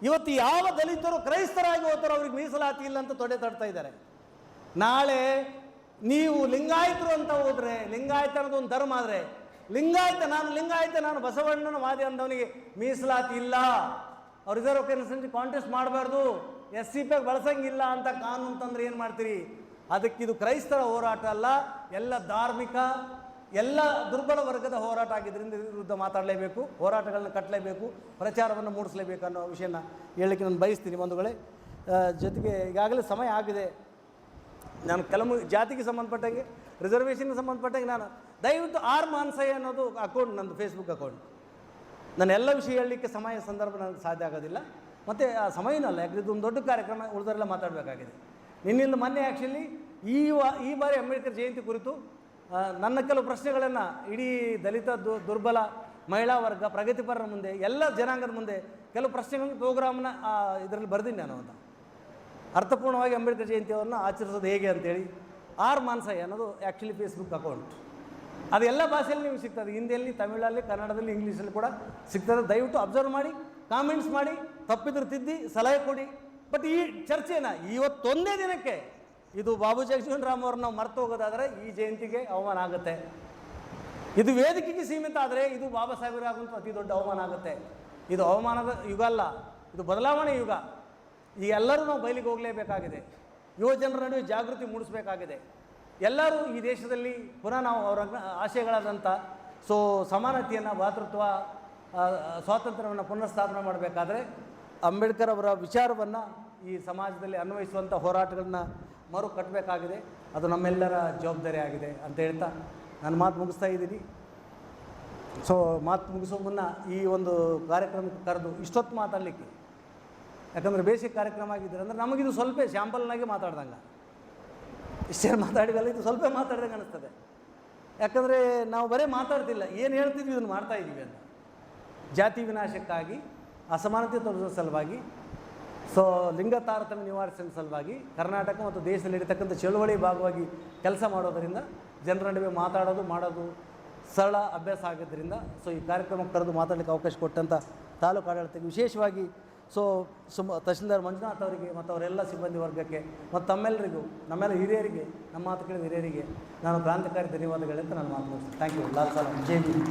ಇವತ್ತು ಯಾವ ದಲಿತರು ಕ್ರೈಸ್ತರಾಗಿ ಹೋಗ್ತಾರೋ ಅವ್ರಿಗೆ ಮೀಸಲಾತಿ ಇಲ್ಲ ಅಂತ ತೊಡೆ ತಡ್ತಾ ಇದ್ದಾರೆ. ನಾಳೆ ನೀವು ಲಿಂಗಾಯತರು ಅಂತ ಹೋದರೆ, ಲಿಂಗಾಯತ ಅನ್ನೋದು ಒಂದು ಧರ್ಮ ಆದರೆ, ಲಿಂಗಾಯತ ನಾನು ಬಸವಣ್ಣನ ವಾದಿ ಅಂದವನಿಗೆ ಮೀಸಲಾತಿ ಇಲ್ಲ, ಅವ್ರು ರಿಸರ್ವ್ ಕಾಂಟೆಸ್ಟ್ ಮಾಡಬಾರ್ದು, SCP ಬಳಸಂಗಿಲ್ಲ ಅಂತ ಕಾನೂನು ತಂದ್ರೆ ಏನು ಮಾಡ್ತೀರಿ? ಅದಕ್ಕಿದು ಕ್ರೈಸ್ತರ ಹೋರಾಟ ಅಲ್ಲ, ಎಲ್ಲ ಧಾರ್ಮಿಕ, ಎಲ್ಲ ದುರ್ಬಲ ವರ್ಗದ ಹೋರಾಟ ಆಗಿದ್ದರಿಂದ ಇದ್ರ ವಿರುದ್ಧ ಮಾತಾಡಲೇಬೇಕು, ಹೋರಾಟಗಳನ್ನ ಕಟ್ಟಲೇಬೇಕು, ಪ್ರಚಾರವನ್ನು ಮೂಡಿಸಲೇಬೇಕು ಅನ್ನೋ ವಿಷಯನ ಹೇಳಲಿಕ್ಕೆ ನಾನು ಬಯಸ್ತೀನಿ ಬಂಧುಗಳೇ. ಜೊತೆಗೆ ಈಗಾಗಲೇ ಸಮಯ ಆಗಿದೆ. ನಾನು ಕೆಲವು ಜಾತಿಗೆ ಸಂಬಂಧಪಟ್ಟಂಗೆ, ರಿಸರ್ವೇಷನ್ಗೆ ಸಂಬಂಧಪಟ್ಟಂಗೆ ನಾನು ದಯವಿಟ್ಟು ಆರ್ ಮಾನ್ಸಯ್ಯ ಅನ್ನೋದು ಅಕೌಂಟ್, ನಂದು ಫೇಸ್ಬುಕ್ ಅಕೌಂಟ್. ನಾನು ಎಲ್ಲ ವಿಷಯ ಹೇಳಲಿಕ್ಕೆ ಸಮಯ ಸಂದರ್ಭ ನನಗೆ ಸಾಧ್ಯ ಆಗೋದಿಲ್ಲ, ಮತ್ತು ಆ ಸಮಯನೂ ಅಲ್ಲ, ಯಾಕಂದರೆ ಇದೊಂದು ದೊಡ್ಡ ಕಾರ್ಯಕ್ರಮ, ಉಳಿದರೆಲ್ಲ ಮಾತಾಡಬೇಕಾಗಿದೆ. ನಿನ್ನಿಂದ ಮೊನ್ನೆ ಆ್ಯಕ್ಚುಲಿ ಈ ಬಾರಿ ಅಂಬೇಡ್ಕರ್ ಜಯಂತಿ ಕುರಿತು ನನ್ನ ಕೆಲವು ಪ್ರಶ್ನೆಗಳನ್ನು ಇಡೀ ದಲಿತ ದುರ್ಬಲ ಮಹಿಳಾ ವರ್ಗ ಪ್ರಗತಿಪರರ ಮುಂದೆ, ಎಲ್ಲ ಜನಾಂಗದ ಮುಂದೆ ಕೆಲವು ಪ್ರಶ್ನೆಗಳನ್ನು ಪ್ರೋಗ್ರಾಮ್ನ ಇದರಲ್ಲಿ ಬರೆದೀನಿ ನಾನು ಅಂತ. ಅರ್ಥಪೂರ್ಣವಾಗಿ ಅಂಬೇಡ್ಕರ್ ಜಯಂತಿಯನ್ನು ಆಚರಿಸೋದು ಹೇಗೆ ಅಂತೇಳಿ ಆರ್ ಮಾನ್ಸಯ್ಯ ಅನ್ನೋದು ಆ್ಯಕ್ಚುಲಿ ಫೇಸ್ಬುಕ್ ಅಕೌಂಟ್. ಅದು ಎಲ್ಲ ಭಾಷೆಯಲ್ಲಿ ನಿಮಗೆ ಸಿಗ್ತದೆ, ಹಿಂದಿಯಲ್ಲಿ, ತಮಿಳಲ್ಲಿ, ಕನ್ನಡದಲ್ಲಿ, ಇಂಗ್ಲೀಷಲ್ಲಿ ಕೂಡ ಸಿಗ್ತದೆ. ದಯವಿಟ್ಟು ಅಬ್ಸರ್ವ್ ಮಾಡಿ, ಕಾಮೆಂಟ್ಸ್ ಮಾಡಿ, ತಪ್ಪಿದ್ರೆ ತಿದ್ದಿ ಸಲಹೆ ಕೊಡಿ. ಬಟ್ ಈ ಚರ್ಚೆನ ಇವತ್ತೊಂದೇ ದಿನಕ್ಕೆ ಇದು ಬಾಬು ಜಗಜೀವನ್ ರಾಮ್ ಅವ್ರನ್ನ ನಾವು ಮರ್ತು ಹೋಗೋದಾದರೆ ಈ ಜಯಂತಿಗೆ ಅವಮಾನ ಆಗುತ್ತೆ. ಇದು ವೇದಿಕೆಗೆ ಸೀಮಿತ ಆದರೆ ಇದು ಬಾಬಾ ಸಾಹೇಬರಾಗುವಂಥ ಅತಿ ದೊಡ್ಡ ಅವಮಾನ ಆಗುತ್ತೆ. ಇದು ಅವಮಾನದ ಯುಗ ಅಲ್ಲ, ಇದು ಬದಲಾವಣೆ ಯುಗ. ಈ ಎಲ್ಲರೂ ನಾವು ಬಯಲಿಗೆ ಹೋಗಲೇಬೇಕಾಗಿದೆ, ಯುವ ಜನರ ನಡುವೆ ಜಾಗೃತಿ ಮೂಡಿಸಬೇಕಾಗಿದೆ. ಎಲ್ಲರೂ ಈ ದೇಶದಲ್ಲಿ ಪುನಃ ನಾವು ಅವರ ಆಶಯಗಳಾದಂಥ ಸಮಾನತೆಯನ್ನು, ಭಾತೃತ್ವ, ಸ್ವಾತಂತ್ರ್ಯವನ್ನು ಪುನಃಸ್ಥಾಪನೆ ಮಾಡಬೇಕಾದ್ರೆ ಅಂಬೇಡ್ಕರ್ ಅವರ ವಿಚಾರವನ್ನು ಈ ಸಮಾಜದಲ್ಲಿ ಅನ್ವಯಿಸುವಂಥ ಹೋರಾಟಗಳನ್ನ ಮರು ಕಟ್ಟಬೇಕಾಗಿದೆ. ಅದು ನಮ್ಮೆಲ್ಲರ ಜವಾಬ್ದಾರಿ ಆಗಿದೆ ಅಂತ ಹೇಳ್ತಾ ನಾನು ಮಾತು ಮುಗಿಸ್ತಾ ಇದ್ದೀನಿ. ಮಾತು ಮುಗಿಸೋ ಮುನ್ನ ಈ ಒಂದು ಕಾರ್ಯಕ್ರಮಕ್ಕೆ ಕರೆದು ಇಷ್ಟೊತ್ತು ಮಾತಾಡಲಿಕ್ಕೆ, ಯಾಕಂದರೆ ಬೇಸಿಕ್ ಕಾರ್ಯಕ್ರಮ ಆಗಿದ್ದರೆ ಅಂದರೆ ನಮಗಿದು ಸ್ವಲ್ಪ ಶಾಂಪಲ್ನಾಗೆ ಮಾತಾಡ್ದಂಗೆ, ಇಷ್ಟೇನು ಮಾತಾಡಿವಲ್ಲ, ಇದು ಸ್ವಲ್ಪ ಮಾತಾಡ್ದಂಗೆ ಅನ್ನಿಸ್ತದೆ. ಯಾಕಂದರೆ ನಾವು ಬರೀ ಮಾತಾಡ್ತಿಲ್ಲ, ಏನು ಹೇಳ್ತಿದ್ವಿ ಇದನ್ನು ಮಾಡ್ತಾಯಿದ್ದೀವಿ ಅಂತ. ಜಾತಿ ವಿನಾಶಕ್ಕಾಗಿ, ಅಸಮಾನತೆ ತೋರಿಸೋ ಸಲುವಾಗಿ, ಲಿಂಗ ತಾರತಮ್ಯ ನಿವಾರಿಸೋ ಸಲುವಾಗಿ ಕರ್ನಾಟಕ ಮತ್ತು ದೇಶದಲ್ಲಿ ಇರತಕ್ಕಂಥ ಚಳುವಳಿ ಭಾಗವಾಗಿ ಕೆಲಸ ಮಾಡೋದರಿಂದ ಜನರ ನಡುವೆ ಮಾಡೋದು ಸರಳ ಅಭ್ಯಾಸ ಆಗಿದ್ದರಿಂದ ಈ ಕಾರ್ಯಕ್ರಮಕ್ಕೆ ಕರೆದು ಮಾತಾಡಲಿಕ್ಕೆ ಅವಕಾಶ ಕೊಟ್ಟಂಥ ತಾಲೂಕು ಆಡಳಿತಕ್ಕೆ, ವಿಶೇಷವಾಗಿ ತಹಶೀಲ್ದಾರ್ ಮಂಜುನಾಥ್ ಅವರಿಗೆ ಮತ್ತು ಅವರೆಲ್ಲ ಸಿಬ್ಬಂದಿ ವರ್ಗಕ್ಕೆ ಮತ್ತು ತಮ್ಮೆಲ್ಲರಿಗೂ, ನಮ್ಮೆಲ್ಲ ಹಿರಿಯರಿಗೆ, ನಮ್ಮ ಮಾತು ಕೇಳಿದ ಹಿರಿಯರಿಗೆ ನಾನು ಕ್ರಾಂತಿಕಾರಿ ಧನ್ಯವಾದಗಳಂತ ನಾನು ಮಾತು ಮುಗಿಸ್ತೀನಿ. Thank you. ಲಾಲ್ ಸಲಾಂ. ಜೈ ಹಿಂದ್.